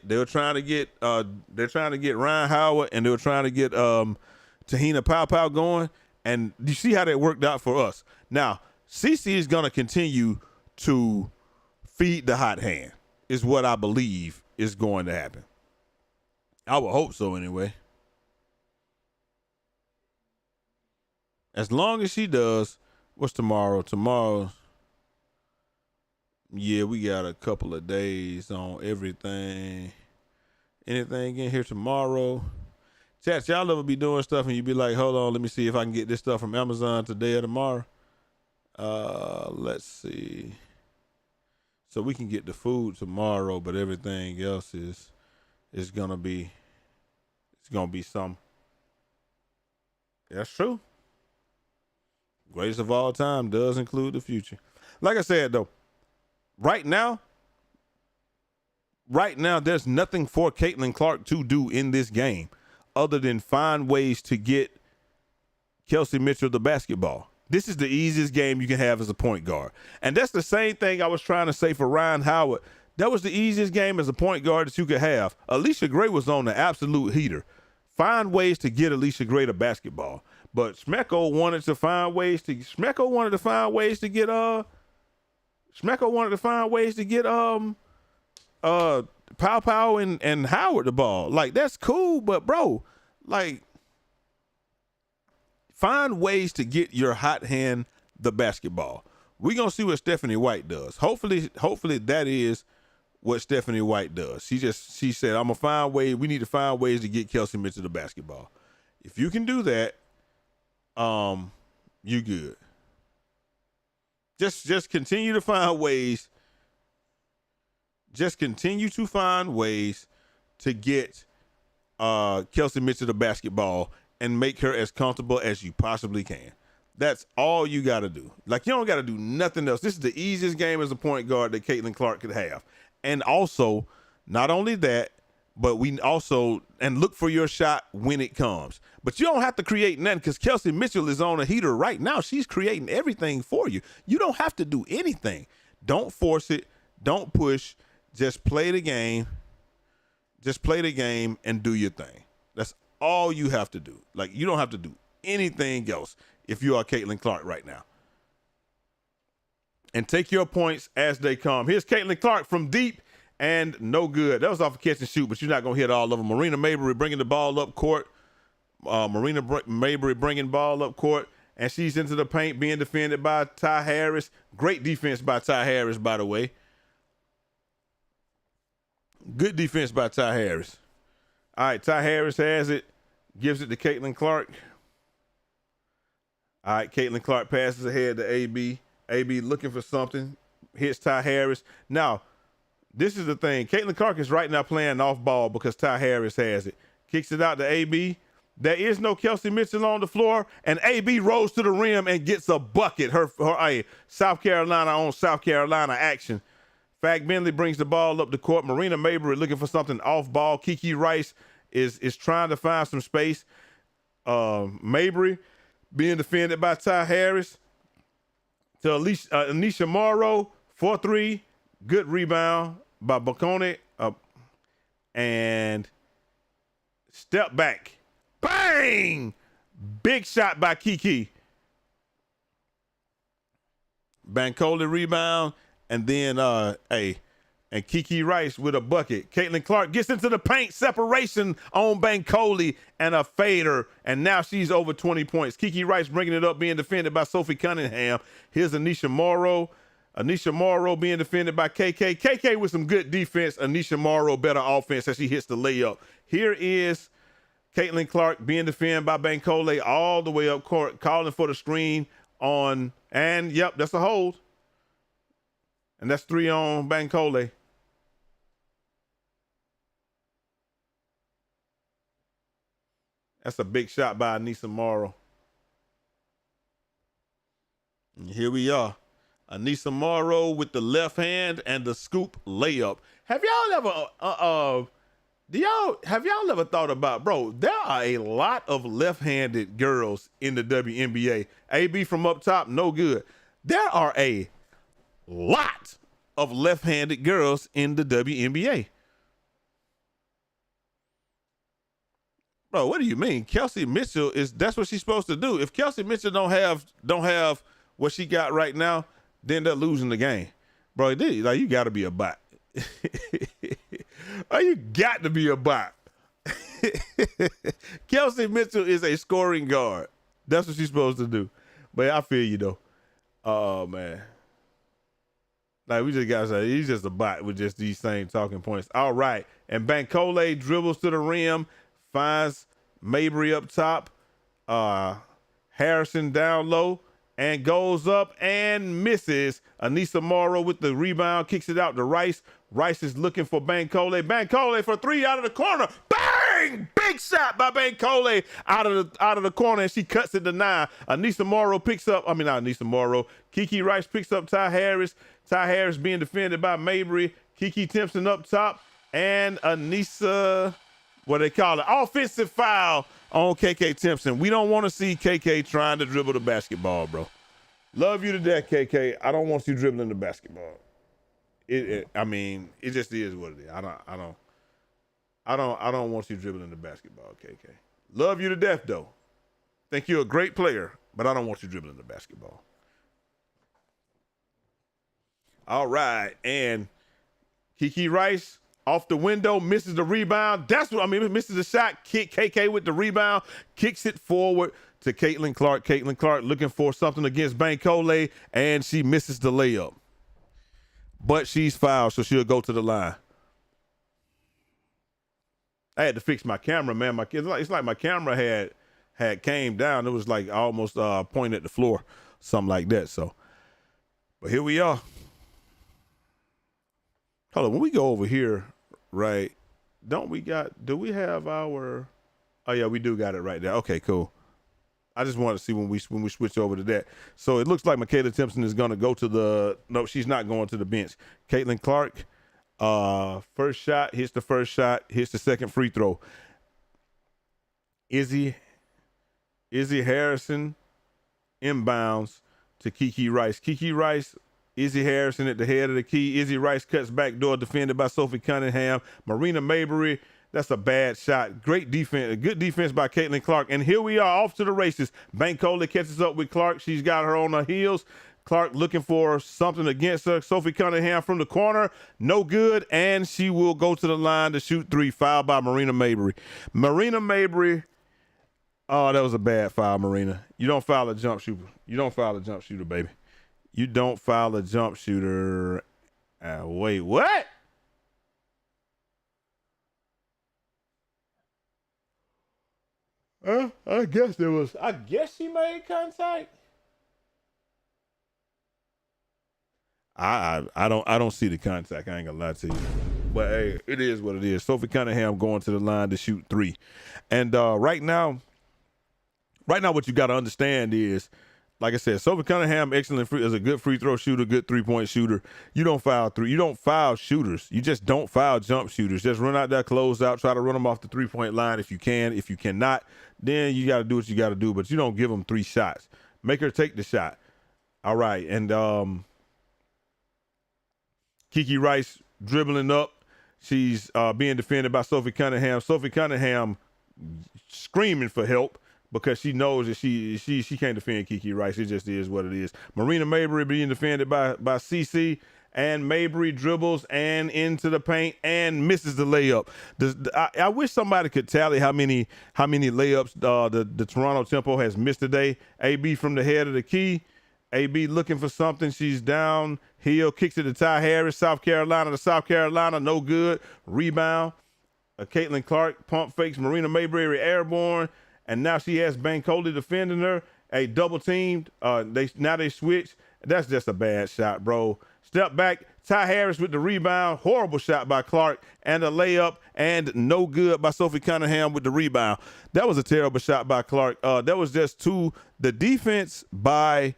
Ryan Howard, and they were trying to get Tahina Pow going. And you see how that worked out for us. Now, CC is going to continue to feed the hot hand, is what I believe is going to happen. I would hope so anyway. As long as she does, what's tomorrow? Tomorrow, yeah, we got a couple of days on everything. Anything in here tomorrow? Chats, y'all ever be doing stuff and you be like, hold on, let me see if I can get this stuff from Amazon today or tomorrow. Let's see. So we can get the food tomorrow, but everything else is gonna be some. That's true. Greatest of all time does include the future. Like I said though, right now, there's nothing for Caitlyn Clark to do in this game other than find ways to get Kelsey Mitchell the basketball. This is the easiest game you can have as a point guard. And that's the same thing I was trying to say for Ryan Howard. That was the easiest game as a point guard that you could have. Alicia Gray was on the absolute heater. Find ways to get Alicia Gray the basketball. But Smecko wanted to find ways to get Pow Pow and Howard the ball. Like, that's cool, but bro, like, find ways to get your hot hand the basketball. We're gonna see what Stephanie White does. Hopefully that is what Stephanie White does. She said, I'm gonna find ways, we need to find ways to get Kelsey Mitchell the basketball. If you can do that, you good. Just continue to find ways. Just continue to find ways to get Kelsey Mitchell the basketball and make her as comfortable as you possibly can. That's all you got to do. Like, you don't got to do nothing else. This is the easiest game as a point guard that Caitlyn Clark could have. And also, not only that, but and look for your shot when it comes. But you don't have to create nothing because Kelsey Mitchell is on a heater right now. She's creating everything for you. You don't have to do anything. Don't force it. Don't push. Just play the game. Just play the game and do your thing. That's all you have to do. Like, you don't have to do anything else if you are Caitlyn Clark right now. And take your points as they come. Here's Caitlyn Clark from deep and no good. That was off a catch and shoot, but you're not going to hit all of them. Marina Mabrey bringing the ball up court. Mabrey bringing ball up court, and she's into the paint being defended by Ty Harris. Great defense by Ty Harris, by the way. Good defense by Ty Harris. All right, Ty Harris has it, gives it to Caitlyn Clark. All right, Caitlyn Clark passes ahead to AB. AB looking for something, hits Ty Harris. Now, this is the thing. Caitlyn Clark is right now playing off ball because Ty Harris has it. Kicks it out to AB. There is no Kelsey Mitchell on the floor, and AB rolls to the rim and gets a bucket. Her South Carolina on South Carolina action. Fag Bentley brings the ball up the court. Marina Mabrey looking for something off ball. Kiki Rice is trying to find some space. Mabrey being defended by Ty Harris. To Anisha Morrow, 4-3. Good rebound by Bacone. And step back. Bang! Big shot by Kiki. Bancoli rebound. And then, and Kiki Rice with a bucket. Caitlyn Clark gets into the paint, separation on Bancoli and a fader. And now she's over 20 points. Kiki Rice bringing it up, being defended by Sophie Cunningham. Here's Anisha Morrow. Anisha Morrow being defended by KK. KK with some good defense. Anisha Morrow better offense as she hits the layup. Here is Caitlyn Clark being defended by Bancoli all the way up court, calling for the screen on, and yep, that's a hold. And that's 3 on Bancoli. That's a big shot by Anisha Morrow. And here we are. Anisha Morrow with the left hand and the scoop layup. Have y'all ever thought about, bro, there are a lot of left-handed girls in the WNBA. AB from up top, no good. There are a lot of left-handed girls in the WNBA. Bro, what do you mean? Kelsey Mitchell that's what she's supposed to do. If Kelsey Mitchell don't have what she got right now, then they're losing the game. Bro, you gotta be a bot. Oh, you got to be a bot. Kelsey Mitchell is a scoring guard. That's what she's supposed to do. But I feel you though. Oh man. Like we just got to say, he's just a bot with just these same talking points. All right. And Bankole dribbles to the rim, finds Mabrey up top, Harrison down low, and goes up and misses. Anissa Morrow with the rebound, kicks it out to Rice. Rice is looking for Bankole. Bankole for three out of the corner. Bang! Big shot by Bankole out of the corner, and she cuts it to 9. Anissa Morrow picks up, not Anissa Morrow. Kiki Rice picks up Ty Harris. Ty Harris being defended by Mabrey. Kiki Timpson up top, and Anissa, what they call it, offensive foul on KK Timpson. We don't want to see KK trying to dribble the basketball, bro. Love you to death, KK. I don't want you dribbling the basketball. It just is what it is. I don't want you dribbling the basketball, KK. Love you to death, though. Think you're a great player, but I don't want you dribbling the basketball. All right, and Kiki Rice off the window, misses the rebound. Misses the shot. KK with the rebound, kicks it forward to Caitlyn Clark. Caitlyn Clark looking for something against Bankole, and she misses the layup. But she's fouled, so she'll go to the line. I had to fix my camera, man. It's like my camera had came down. It was like almost pointed at the floor, something like that. So, but here we are. Hold on, when we go over here, right? Do we have our? Oh yeah, we do got it right there. Okay, cool. I just wanted to see when we switch over to that. So it looks like Michaela Timpson is going to go to the. No, she's not going to the bench. Caitlyn Clark, first shot, hits the first shot, hits the second free throw. Izzy Harrison inbounds to Kiki Rice. Kiki Rice, Izzy Harrison at the head of the key. Izzy Rice cuts back door, defended by Sophie Cunningham. Marina Mabrey, that's a bad shot. Great defense, good defense by Caitlyn Clark. And here we are off to the races. Bankole catches up with Clark. She's got her on her heels. Clark looking for something against her. Sophie Cunningham from the corner, no good, and she will go to the line to shoot 3, fouled by Marina Mabrey. Marina Mabrey, oh, that was a bad foul, Marina. You don't foul a jump shooter. You don't foul a jump shooter, baby. You don't foul a jump shooter. Wait, what? I guess she made contact. I don't see the contact. I ain't gonna lie to you. But hey, it is what it is. Sophie Cunningham going to the line to shoot 3. And right now what you got to understand is, like I said, Sophie Cunningham, is a good free throw shooter, good 3-point shooter. You don't foul 3. You don't foul shooters. You just don't foul jump shooters. Just run out there, close out, try to run them off the 3-point line if you can. If you cannot, then you got to do what you got to do. But you don't give them 3 shots. Make her take the shot. All right, and Kiki Rice dribbling up. She's being defended by Sophie Cunningham. Sophie Cunningham screaming for help because she knows that she can't defend Kiki Rice. It just is what it is. Marina Mabrey being defended by CC, and Mabrey dribbles and into the paint and misses the layup. I wish somebody could tally how many layups the Toronto Tempo has missed today. AB from the head of the key. AB looking for something. She's down. Hill kicks it to Ty Harris, South Carolina, no good. Rebound. Caitlyn Clark pump fakes Marina Mabrey airborne, and now she has Bankole defending her. A double teamed. They switch. That's just a bad shot, bro. Step back. Ty Harris with the rebound. Horrible shot by Clark, and a layup, and no good by Sophie Cunningham with the rebound. That was a terrible shot by Clark. That was just the defense by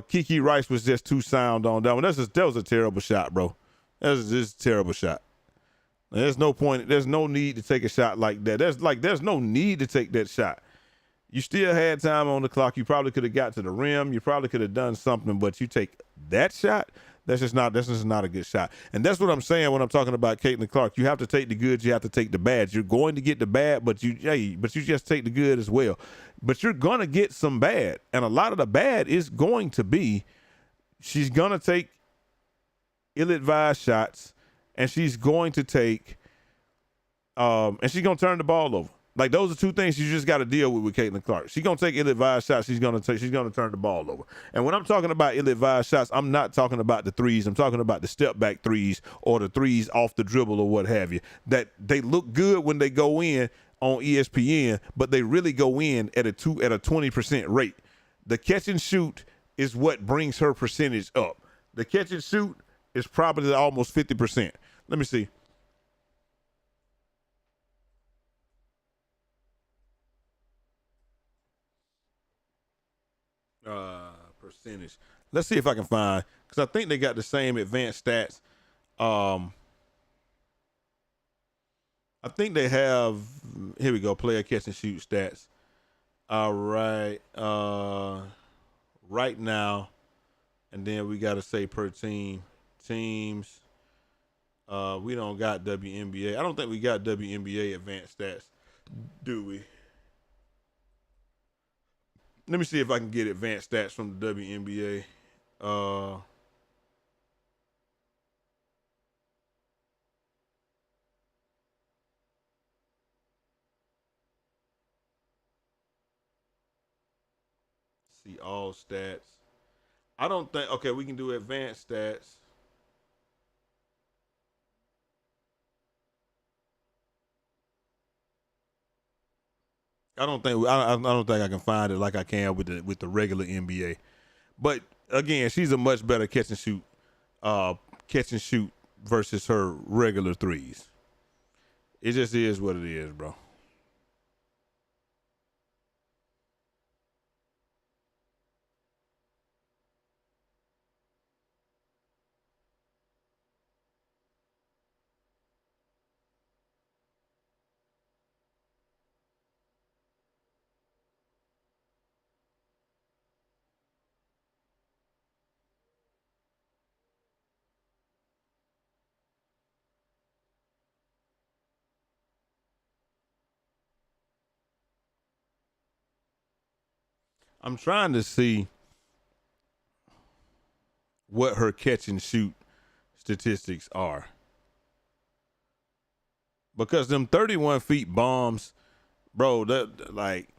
Kiki Rice was just too sound on that one. That was a terrible shot, bro. That was just a terrible shot. There's no point. There's no need to take a shot like that. There's no need to take that shot. You still had time on the clock. You probably could have got to the rim. You probably could have done something, but you take that shot. That's just not a good shot. And that's what I'm saying when I'm talking about Caitlyn Clark. You have to take the good. You have to take the bad. You're going to get the bad, but you just take the good as well. But you're going to get some bad. And a lot of the bad is going to be, she's going to take ill-advised shots, and she's going to take, and she's going to turn the ball over. Like, those are two things you just got to deal with Caitlyn Clark. She's gonna take ill-advised shots. She's gonna turn the ball over. And when I'm talking about ill-advised shots, I'm not talking about the threes. I'm talking about the step back threes or the threes off the dribble or what have you. That they look good when they go in on ESPN, but they really go in at a 20% rate. The catch and shoot is what brings her percentage up. The catch and shoot is probably almost 50%. Let me see. Percentage. Let's see if I can find, because I think they got the same advanced stats. I think they have, here we go, player catch and shoot stats. All right. Right now, and then we got to say per team. Teams. We don't got WNBA. I don't think we got WNBA advanced stats, do we? Let me see if I can get advanced stats from the WNBA. See all stats. I don't think, okay, we can do advanced stats. I don't think I can find it like I can with the regular NBA. But again, she's a much better catch and shoot versus her regular threes. It just is what it is, bro. I'm trying to see what her catch and shoot statistics are. Because them 31 feet bombs, bro, that like,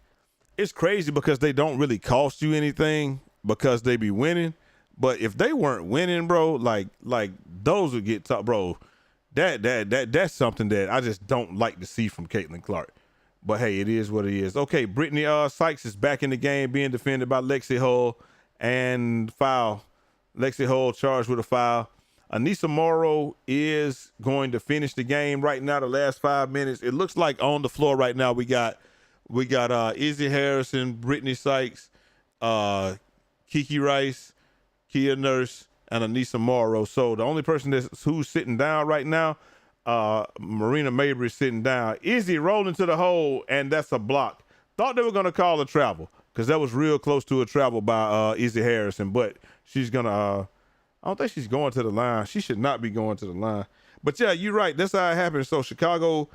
it's crazy because they don't really cost you anything because they be winning. But if they weren't winning, bro, like those would get tough, bro. That's something that I just don't like to see from Caitlyn Clark. But hey, it is what it is. Okay, Brittany Sykes is back in the game, being defended by Lexi Hull, and foul. Lexi Hull charged with a foul. Anissa Morrow is going to finish the game right now. The last 5 minutes, it looks like on the floor right now we got Izzy Harrison, Brittany Sykes, Kiki Rice, Kia Nurse, and Anissa Morrow. So the only person who's sitting down right now, Marina Mabrey sitting down. Izzy rolling to the hole, and that's a block. Thought they were going to call a travel because that was real close to a travel by Izzy Harrison, but she's going to I don't think she's going to the line. She should not be going to the line. But yeah, you're right. That's how it happened. So Chicago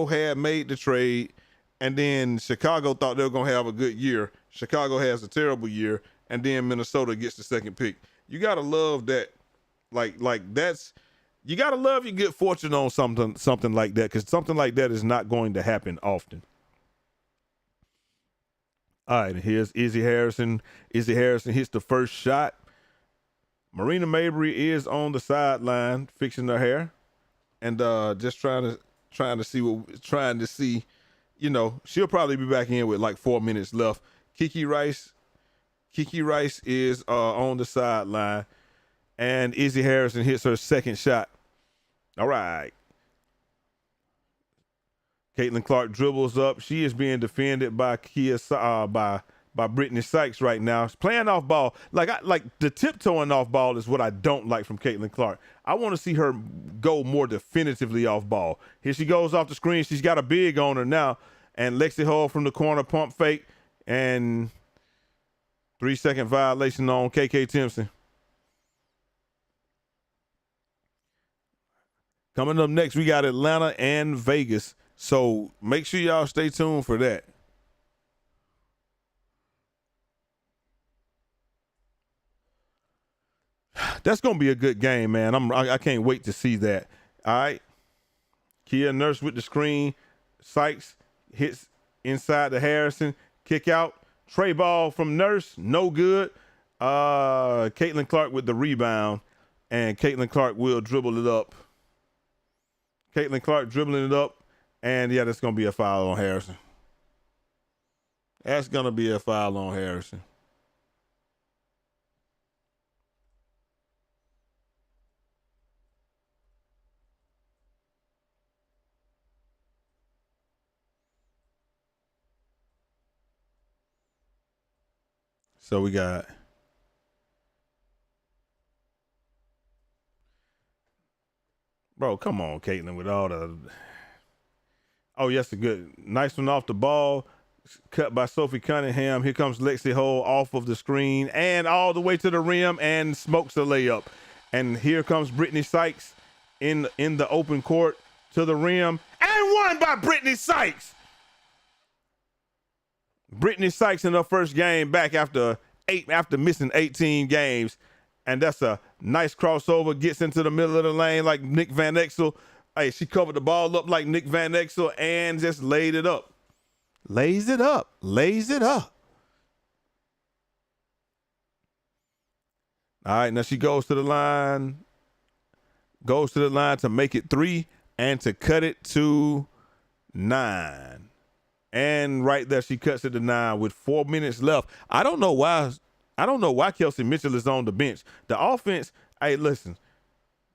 had made the trade, and then Chicago thought they were going to have a good year. Chicago has a terrible year, and then Minnesota gets the second pick. You got to love that. Like that's, you got to love your good fortune on something like that, because something like that is not going to happen often. All right, here's Izzy Harrison. Izzy Harrison hits the first shot. Marina Mabrey is on the sideline fixing her hair, and just trying to see, you know, she'll probably be back in with like 4 minutes left. Kiki Rice is on the sideline, and Izzy Harrison hits her second shot. All right. Caitlyn Clark dribbles up. She is being defended by by Brittany Sykes right now. She's playing off ball. Like the tiptoeing off ball is what I don't like from Caitlyn Clark. I want to see her go more definitively off ball. Here she goes off the screen. She's got a big on her now. And Lexi Hull from the corner, pump fake. And 3-second violation on KK Timpson. Coming up next, we got Atlanta and Vegas. So make sure y'all stay tuned for that. That's going to be a good game, man. I can't wait to see that. All right. Kia Nurse with the screen. Sykes hits inside to Harrison, kick out. Tray ball from Nurse, no good. Caitlyn Clark with the rebound, and Caitlyn Clark will dribble it up. Caitlyn Clark dribbling it up, and yeah, that's going to be a foul on Harrison. That's going to be a foul on Harrison. So we got bro, come on, Caitlyn, with all the oh, yes, a good nice one off the ball. Cut by Sophie Cunningham. Here comes Lexi Hull off of the screen and all the way to the rim and smokes a layup. And here comes Brittany Sykes in the open court to the rim and won by Brittany Sykes. Brittany Sykes in her first game back after missing 18 games. And that's a nice crossover, gets into the middle of the lane like Nick Van Exel. Hey, she covered the ball up like Nick Van Exel and just laid it up. Lays it up. All right, now she goes to the line to make it 3 and to cut it to 9. And right there, she cuts it to 9 with 4 minutes left. I don't know why Kelsey Mitchell is on the bench. The offense, hey, listen,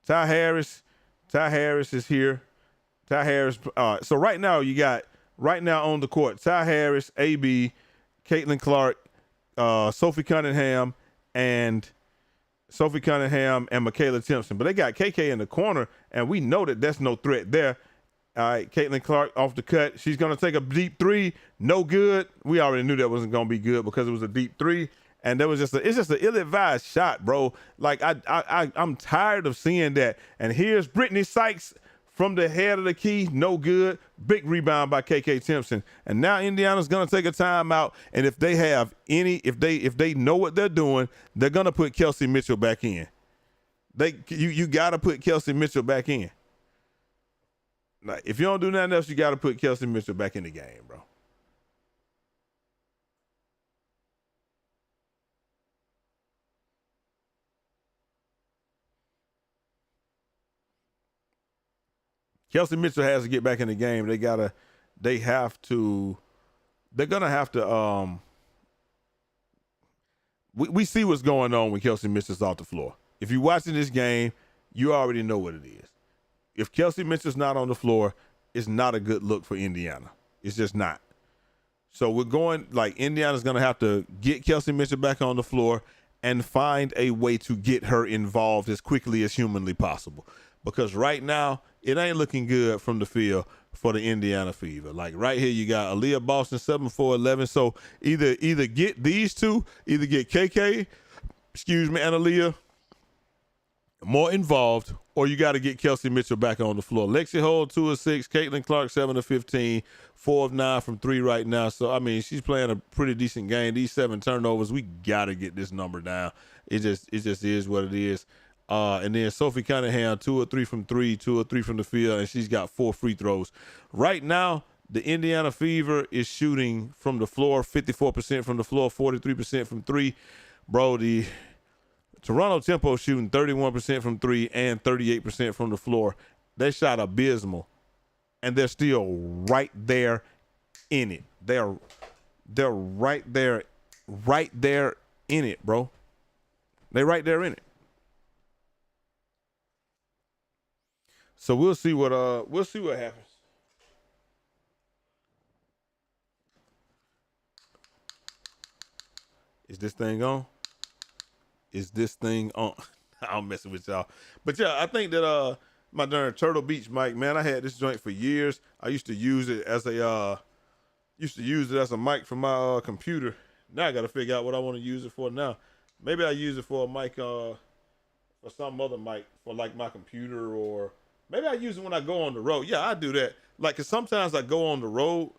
Ty Harris is here. Ty Harris. So right now you got on the court Ty Harris, AB, Caitlyn Clark, Sophie Cunningham, and Michaela Timpson. But they got KK in the corner, and we know that that's no threat there. All right, Caitlyn Clark off the cut. She's going to take a deep 3. No good. We already knew that wasn't going to be good because it was a deep 3. And it's just an ill-advised shot, bro. Like, I'm tired of seeing that. And here's Brittany Sykes from the head of the key. No good. Big rebound by KK Timpson. And now Indiana's going to take a timeout. And if they know what they're doing, they're going to put Kelsey Mitchell back in. You got to put Kelsey Mitchell back in. Like, if you don't do nothing else, you got to put Kelsey Mitchell back in the game, bro. Kelsey Mitchell has to get back in the game. They're gonna have to we see what's going on when Kelsey Mitchell's off the floor. If you're watching this game, you already know what it is. If Kelsey Mitchell's not on the floor, it's not a good look for Indiana. It's just not. So Indiana's gonna have to get Kelsey Mitchell back on the floor and find a way to get her involved as quickly as humanly possible. Because right now, it ain't looking good from the field for the Indiana Fever. Like right here, you got Aaliyah Boston 7-4-11. So either get these two, either get KK, and Aaliyah more involved, or you got to get Kelsey Mitchell back on the floor. Lexi Hull 2 of 6, Caitlyn Clark 7 of 15, 4 of 9 from 3 right now. So I mean, she's playing a pretty decent game. These 7 turnovers, we got to get this number down. It just is what it is. And then Sophie Cunningham, 2 of 3 from 3, 2 of 3 from the field, and she's got 4 free throws. Right now, the Indiana Fever is shooting from the floor, 54% from the floor, 43% from 3. Bro, the Toronto Tempo shooting 31% from 3 and 38% from the floor. They shot abysmal, and they're still right there in it. They're right there in it, bro. They're right there in it. So we'll see what happens. Is this thing on? I'm messing with y'all. But yeah, I think that my darn Turtle Beach mic, man, I had this joint for years. I used to use it as a mic for my computer. Now I got to figure out what I want to use it for now. Maybe I use it for a mic for some other mic for like my computer, or maybe I use it when I go on the road. Yeah, I do that. Like, 'cause sometimes I go on the road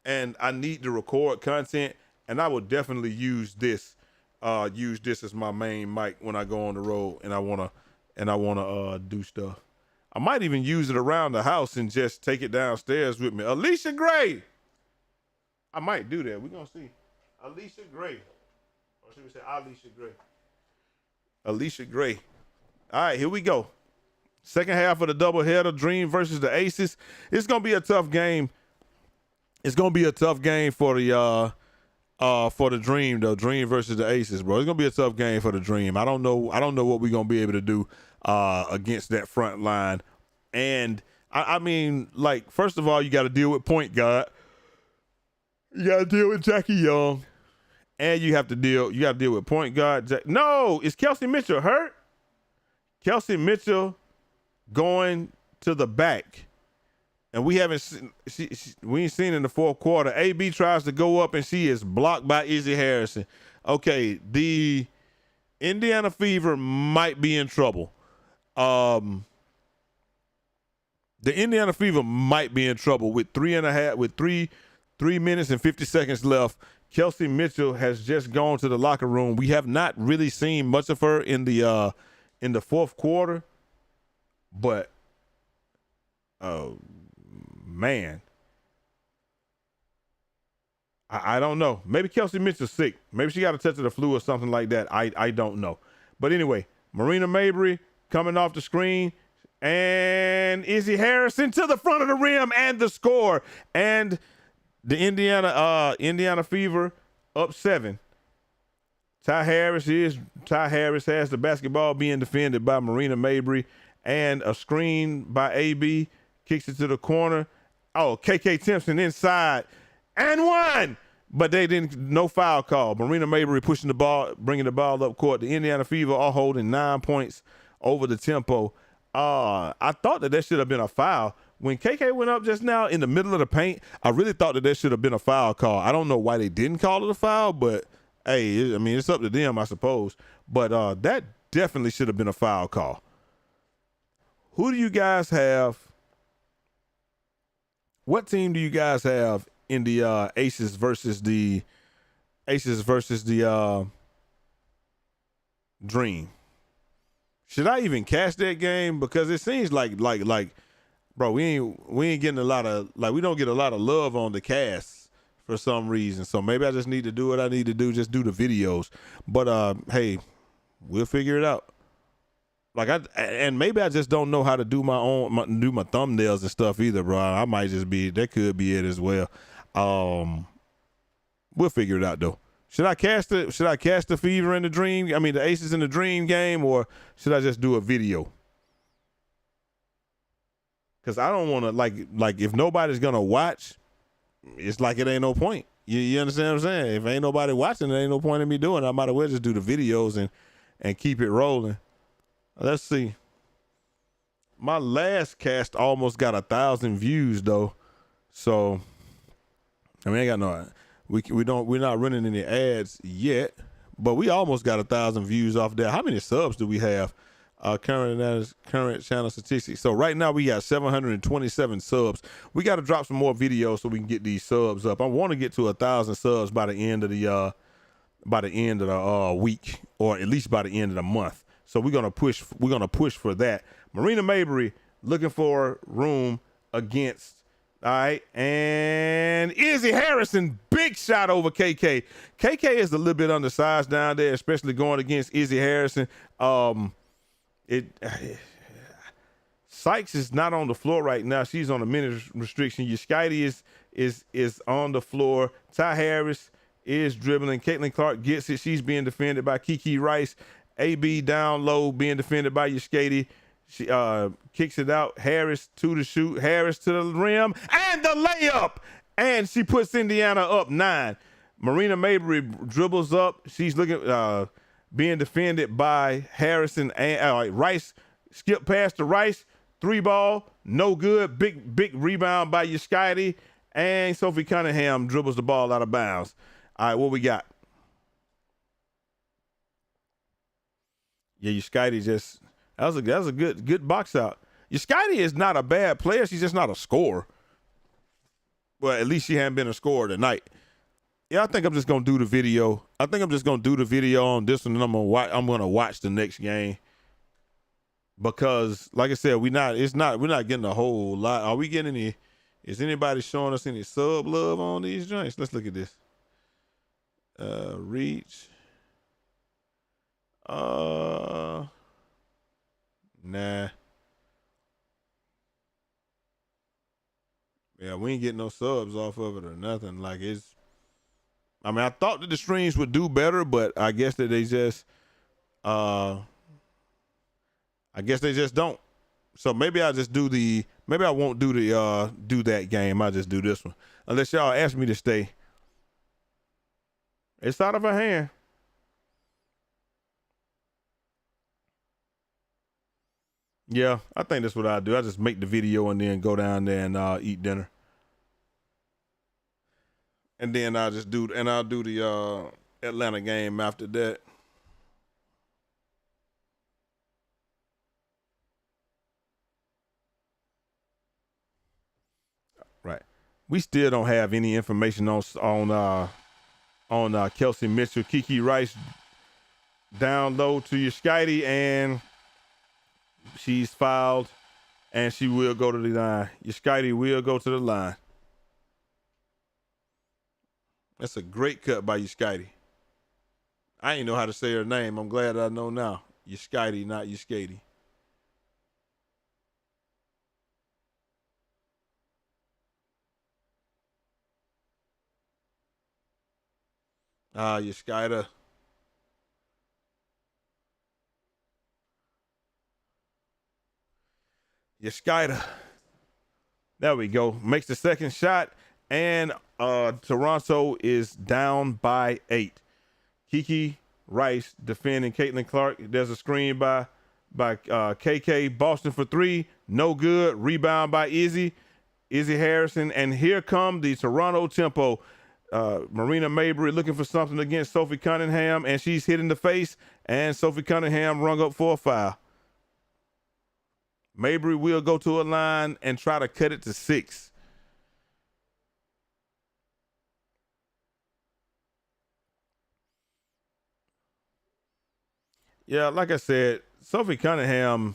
and I need to record content, and I would definitely use this as my main mic when I go on the road and I wanna do stuff. I might even use it around the house and just take it downstairs with me. Alicia Gray, I might do that. We're gonna see. Alicia Gray. Or should we say Alicia Gray? Alicia Gray. All right, here we go. Second half of the doubleheader, Dream versus the Aces. It's gonna be a tough game. It's gonna be a tough game for the Dream though. Dream versus the Aces, bro. It's gonna be a tough game for the Dream. I don't know what we're gonna be able to do against that front line. And I mean, like, first of all, you got to deal with point guard. You got to deal with Jackie Young, and you got to deal with point guard. No, is Kelsey Mitchell hurt? Kelsey Mitchell going to the back, and we haven't we ain't seen in the fourth quarter. AB tries to go up, and she is blocked by Izzy Harrison. Okay, the Indiana Fever might be in trouble. The Indiana Fever might be in trouble with 3 minutes and 50 seconds left. Kelsey Mitchell has just gone to the locker room. We have not really seen much of her in the fourth quarter, but oh man, I don't know. Maybe Kelsey Mitchell's sick. Maybe she got a touch of the flu or something like that. I don't know. But anyway, Marina Mabrey coming off the screen. And Izzy Harrison to the front of the rim and the score. And the Indiana Fever up 7. Ty Harris has the basketball being defended by Marina Mabrey, and a screen by AB kicks it to the corner. Oh, KK Timpson inside and one. But they didn't, no foul call. Marina Mabrey pushing the ball, bringing the ball up court. The Indiana Fever all holding 9 points over the tempo. I thought that should have been a foul. When KK went up just now in the middle of the paint, I really thought that should have been a foul call. I don't know why they didn't call it a foul, but hey, I mean, it's up to them, I suppose. But that definitely should have been a foul call. Who do you guys have? What team do you guys have in the Aces versus the Dream? Should I even catch that game? Because it seems like, bro, we ain't getting a lot of, we don't get a lot of love on the cast for some reason. So maybe I just need to do what I need to do, just do the videos. But hey, we'll figure it out. And maybe I just don't know how to do my thumbnails and stuff either, bro. I might just be, that could be it as well. We'll figure it out though. Should I cast the Fever and the Dream? I mean, the Aces in the Dream game, or should I just do a video? Because I don't want to, like if nobody's going to watch, it's like it ain't no point. You understand what I'm saying? If ain't nobody watching, there ain't no point in me doing it. I might as well just do the videos and keep it rolling. Let's see. My last cast almost got 1,000 views, though. So, I mean, I ain't got no... We're not running any ads yet, but we almost got 1,000 views off there. How many subs do we have? Current channel statistics. So right now we got 727 subs. We got to drop some more videos so we can get these subs up. I want to get to 1,000 subs by the end of the week, or at least by the end of the month. So we're gonna push for that. Marina Mabrey looking for room against. All right, and Izzy Harrison, big shot over KK. KK is a little bit undersized down there, especially going against Izzy Harrison. Sykes is not on the floor right now. She's on a minute restriction. Yuskaidy is on the floor. Ty Harris is dribbling. Caitlyn Clark gets it. She's being defended by Kiki Rice. AB down low, being defended by Yuskaidy. She kicks it out. Harris to the shoot. Harris to the rim. And the layup. And she puts Indiana up 9. Marina Mabrey dribbles up. She's looking, being defended by Harrison and Rice. Skip past to Rice. 3 ball. No good. Big rebound by Yuskaidy. And Sophie Cunningham dribbles the ball out of bounds. All right, what we got? Yeah, Yuskaidy just... That was a good box out. Yuskaidy is not a bad player. She's just not a scorer. Well, at least she hadn't been a scorer tonight. Yeah, I think I'm just gonna do the video. I think I'm just gonna do the video on this one, and I'm gonna watch the next game. Because, like I said, we're not getting a whole lot. Are we getting Is anybody showing us any sub love on these joints? Let's look at this. Reach. Nah. Yeah, we ain't getting no subs off of it or nothing. Like I mean, I thought that the streams would do better, but I guess that they just don't. So maybe I just maybe I won't do that game. I'll just do this one. Unless y'all ask me to stay. It's out of our hand. Yeah, I think that's what I do. I just make the video and then go down there and eat dinner. And then I'll do the Atlanta game after that. Right. We still don't have any information on Kelsey Mitchell. Kiki Rice down low to your Skitey, and she's fouled, and she will go to the line. Your Skitey will go to the line. That's a great cut by your Skitey. I ain't know how to say her name. I'm glad I know now. Your Skitey, not your Skatey. Your Skiter. Your Skiter. There we go. Makes the second shot, and Toronto is down by 8. Kiki Rice defending Caitlyn Clark. There's a screen by KK. Boston for 3. No good. Rebound by Izzy Harrison. And here come the Toronto tempo. Marina Mabrey looking for something against Sophie Cunningham, and she's hit in the face, and Sophie Cunningham rung up for a foul. Mabrey will go to a line and try to cut it to 6. Yeah, like I said, Sophie Cunningham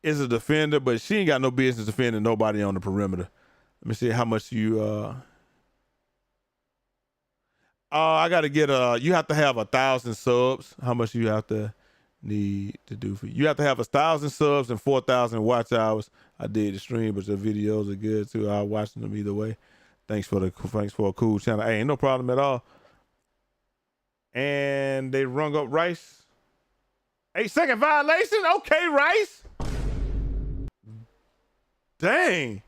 is a defender, but she ain't got no business defending nobody on the perimeter. Let me see how much you I gotta get you have to have 1,000 subs. How much you have to need to do for you? You have to have 1,000 subs and 4,000 watch hours. I did the stream, but the videos are good too. I watching them either way. Thanks for a cool channel. Hey, ain't no problem at all. And they rung up Rice. 8-second violation. Okay, Rice. Dang.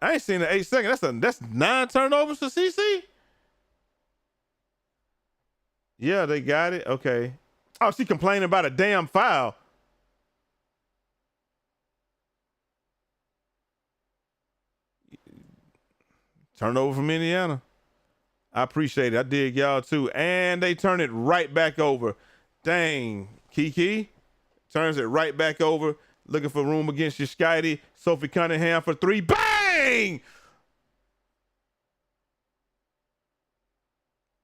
I ain't seen the 8 second. That's 9 turnovers for CC. Yeah, they got it. Okay. Oh, she complaining about a damn foul. Turnover from Indiana. I appreciate it. I dig y'all too. And they turn it right back over. Dang. Kiki turns it right back over. Looking for room against your Skitey. Sophie Cunningham for 3. Bang!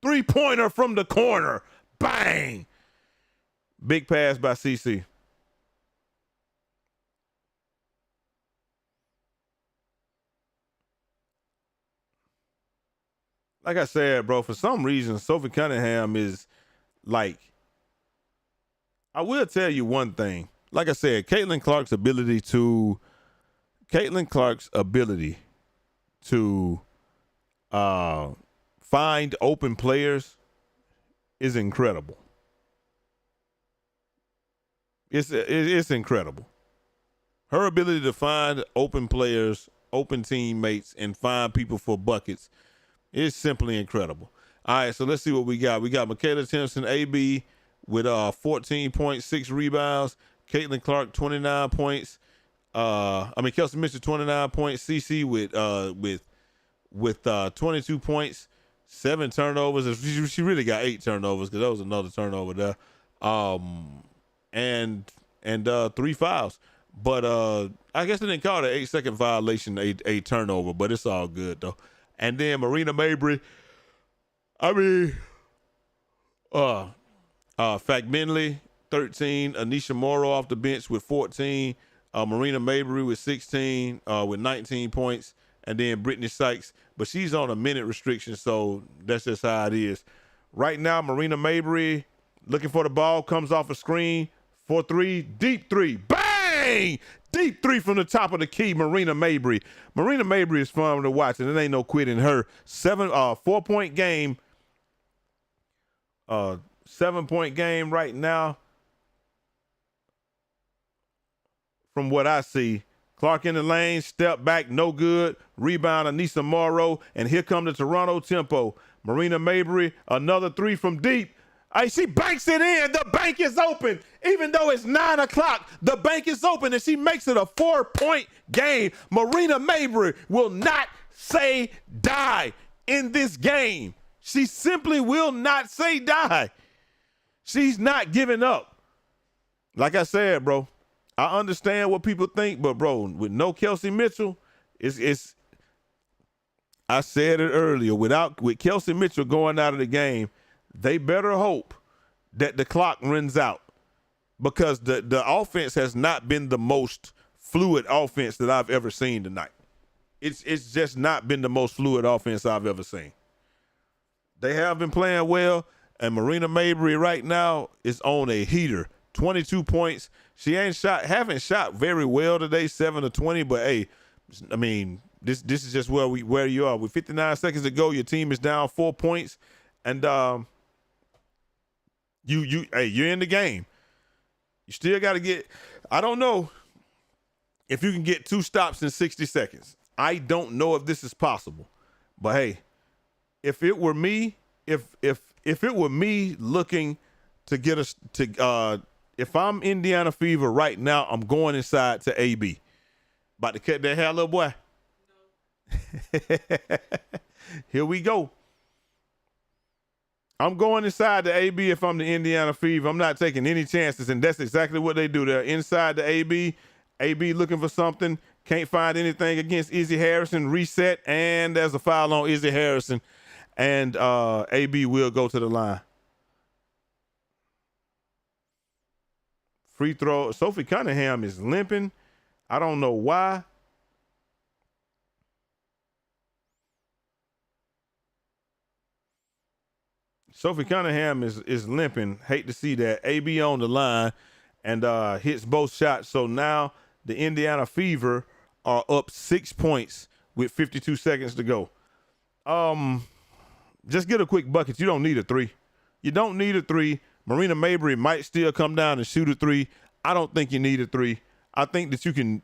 3-pointer from the corner. Bang! Big pass by CC. Like I said, bro, for some reason, Sophie Cunningham is like, I will tell you one thing. Like I said, Caitlyn Clark's ability to find open players is incredible. It's incredible. Her ability to find open players, open teammates, and find people for buckets is simply incredible. All right, so let's see what we got. We got Michaela Timpson, AB, with 14.6 rebounds. Caitlyn Clark, 29 points. Kelsey Mitchell, 29 points. CC with 22 points, 7 turnovers. She really got 8 turnovers because that was another turnover there. And 3 fouls. But I guess they didn't call it an 8-second violation, a turnover, but it's all good though. And then Marina Mabrey. Fact Bentley, 13. Anisha Morrow off the bench with 14. Marina Mabrey with 16, with 19 points, and then Brittany Sykes. But she's on a minute restriction, so that's just how it is. Right now, Marina Mabrey looking for the ball, comes off a screen for three, deep three, bang! Deep three from the top of the key, Marina Mabrey. Marina Mabrey is fun to watch, and it ain't no quitting her. 4-point game. 7-point game right now. From what I see, Clark in the lane, step back, no good. Rebound, Anissa Morrow, and here come the Toronto tempo. Marina Mabrey, another three from deep. She banks it in. The bank is open. Even though it's 9 o'clock, the bank is open, and she makes it a 4-point game. Marina Mabrey will not say die in this game. She simply will not say die. She's not giving up. Like I said, bro, I understand what people think, but bro, with no Kelsey Mitchell, it's I said it earlier, with Kelsey Mitchell going out of the game, they better hope that the clock runs out, because the offense has not been the most fluid offense that I've ever seen tonight. It's just not been the most fluid offense I've ever seen. They have been playing well, and Marina Mabrey right now is on a heater. 22 points. She haven't shot very well today, 7 of 20, but hey, I mean, this is just where you are. With 59 seconds to go, your team is down 4 points, and you're in the game. You still got to get, I don't know if you can get 2 stops in 60 seconds. I don't know if this is possible, but hey, if it were me, if it were me looking to get us to, if I'm Indiana Fever right now, I'm going inside to AB. About to cut that hair, little boy. No. Here we go. I'm going inside the AB if I'm the Indiana Fever. I'm not taking any chances, and that's exactly what they do. They're inside the AB. AB looking for something. Can't find anything against Izzy Harrison. Reset, and there's a foul on Izzy Harrison. And AB will go to the line. Free throw. Sophie Cunningham is limping. I don't know why. Sophie Cunningham is limping. Hate to see that. AB on the line and hits both shots. So now the Indiana Fever are up 6 points with 52 seconds to go. Just get a quick bucket. You don't need a three. You don't need a three. Marina Mabrey might still come down and shoot a three. I don't think you need a three. I think that you can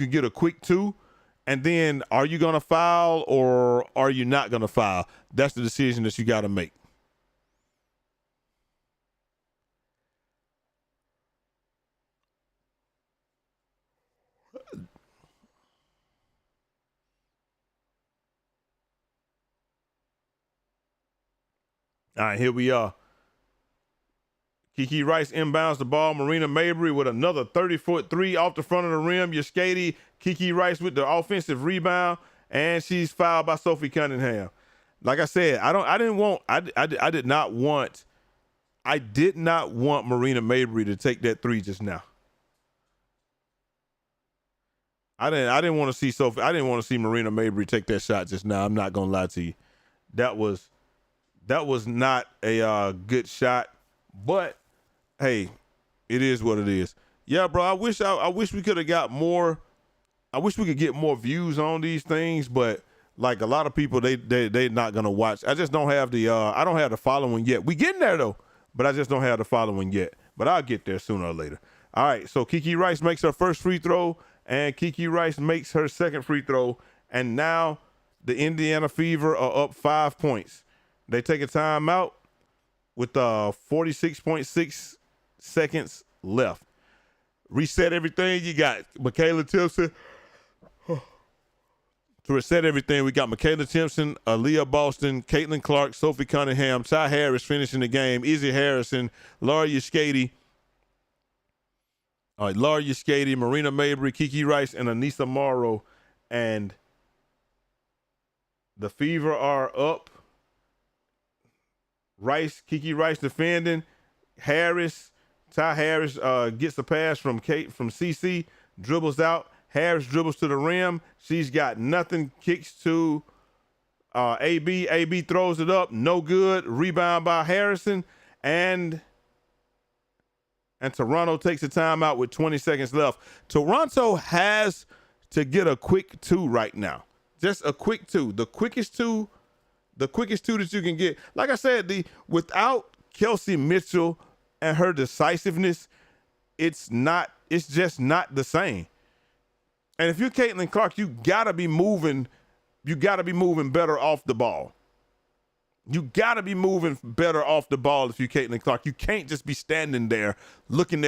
get a quick 2. And then are you going to foul or are you not going to foul? That's the decision that you got to make. All right, here we are. Kiki Rice inbounds the ball. Marina Mabrey with another 30-foot three off the front of the rim. Yuskady. Kiki Rice with the offensive rebound, and she's fouled by Sophie Cunningham. Like I said, I did not want Marina Mabrey to take that three just now. I didn't want to see Sophie. I didn't want to see Marina Mabrey take that shot just now. I'm not gonna lie to you. That was not a good shot, but hey, it is what it is. Yeah, bro. I wish we could have got more. I wish we could get more views on these things, but like a lot of people, they not gonna watch. I just don't have the I don't have the following yet. We getting there though, but I just don't have the following yet. But I'll get there sooner or later. All right. So Kiki Rice makes her first free throw, and Kiki Rice makes her second free throw, and now the Indiana Fever are up 5 points. They take a timeout with 46.6 seconds left. Reset everything. You got Michaela Timpson. To reset everything, we got Michaela Timpson, Aaliyah Boston, Caitlyn Clark, Sophie Cunningham, Ty Harris finishing the game, Izzy Harrison, Laura Yuskady. All right, Laura Yuskady, Marina Mabrey, Kiki Rice, and Anissa Morrow. And the Fever are up. Rice, Kiki Rice defending. Harris, Ty Harris gets a pass from CC. dribbles out. Harris dribbles to the rim. She's got nothing. Kicks to AB. AB throws it up. No good. Rebound by Harrison. And Toronto takes a timeout with 20 seconds left. Toronto has to get a quick 2 right now. Just a quick 2. The quickest 2 that you can get. Like I said, without Kelsey Mitchell and her decisiveness, it's just not the same. And if you're Caitlyn Clark, you gotta be moving better off the ball. You gotta be moving better off the ball if you're Caitlyn Clark. You can't just be standing there looking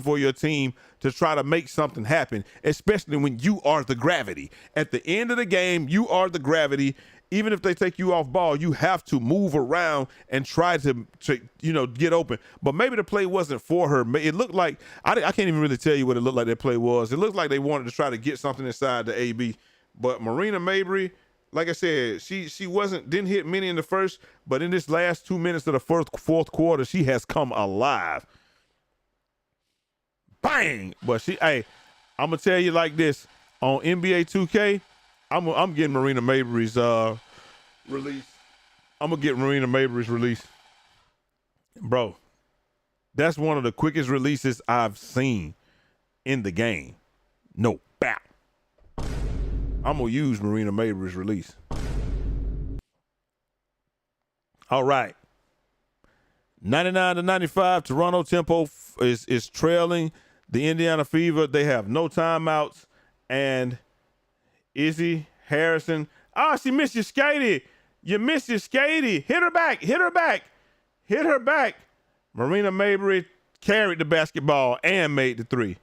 for your team to try to make something happen, especially when you are the gravity. At the end of the game, you are the gravity. Even if they take you off ball, you have to move around and try to get open. But maybe the play wasn't for her. It looked like I can't even really tell you what it looked like that play was. It looked like they wanted to try to get something inside the AB. But Marina Mabrey, like I said, she didn't hit many in the first, but in this last 2 minutes of the fourth quarter, she has come alive. Bang! But I'm gonna tell you like this on NBA 2K. I'm getting Marina Mabrey's release. I'm gonna get Marina Mabrey's release, bro. That's one of the quickest releases I've seen in the game. No bow. I'm gonna use Marina Mabrey's release. All right. 99-95. Toronto Tempo is trailing the Indiana Fever. They have no timeouts, and Izzy Harrison. She missed your skatey. You missed your skatey. Hit her back. Hit her back. Hit her back. Marina Mabrey carried the basketball and made the 3.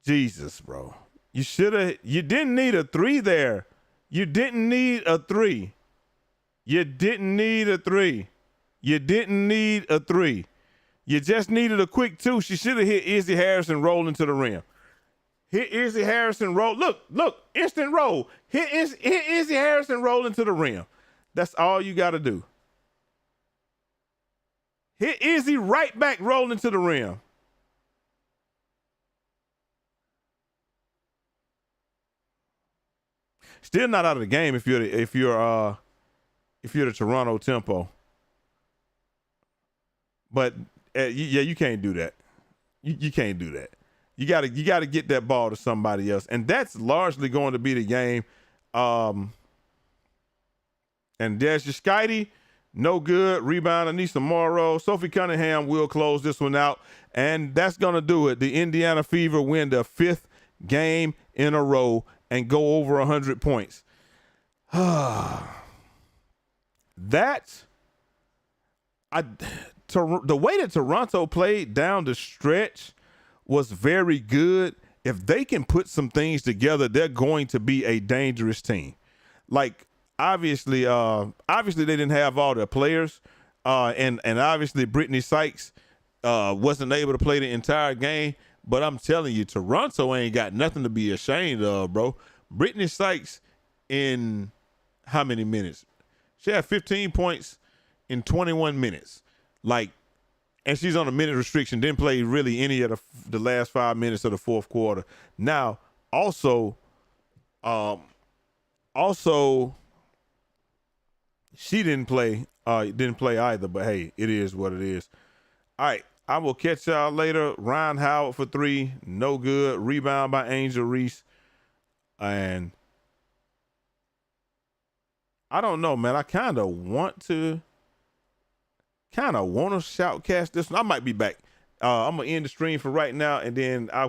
Jesus, bro. You didn't need a 3 there. You didn't need a 3. You didn't need a 3. You didn't need a 3. You just needed a quick 2. She should have hit Izzy Harrison rolling to the rim. Hit Izzy Harrison roll. Look, instant roll. Hit Izzy Harrison rolling to the rim. That's all you got to do. Hit Izzy right back rolling to the rim. Still not out of the game if you're the Toronto Tempo. But you can't do that. You can't do that. You got to get that ball to somebody else, and that's largely going to be the game. And there's your Skitey, no good. Rebound, Anissa Morrow. Sophie Cunningham will close this one out, and that's going to do it. The Indiana Fever win their 5th game in a row and go over 100 points. The way that Toronto played down the stretch was very good. If they can put some things together, they're going to be a dangerous team. Like, obviously they didn't have all their players, and obviously Brittany Sykes wasn't able to play the entire game. But I'm telling you, Toronto ain't got nothing to be ashamed of, bro. Brittany Sykes, in how many minutes? She had 15 points in 21 minutes. And she's on a minute restriction, didn't play really any of the last 5 minutes of the fourth quarter. Now, also, she didn't play either, but hey, it is what it is. All right, I will catch y'all later. Ryan Howard for 3, no good. Rebound by Angel Reese. And I don't know, man. I kind of want to shoutcast this one. I might be back. I'm going to end the stream for right now, and then I'll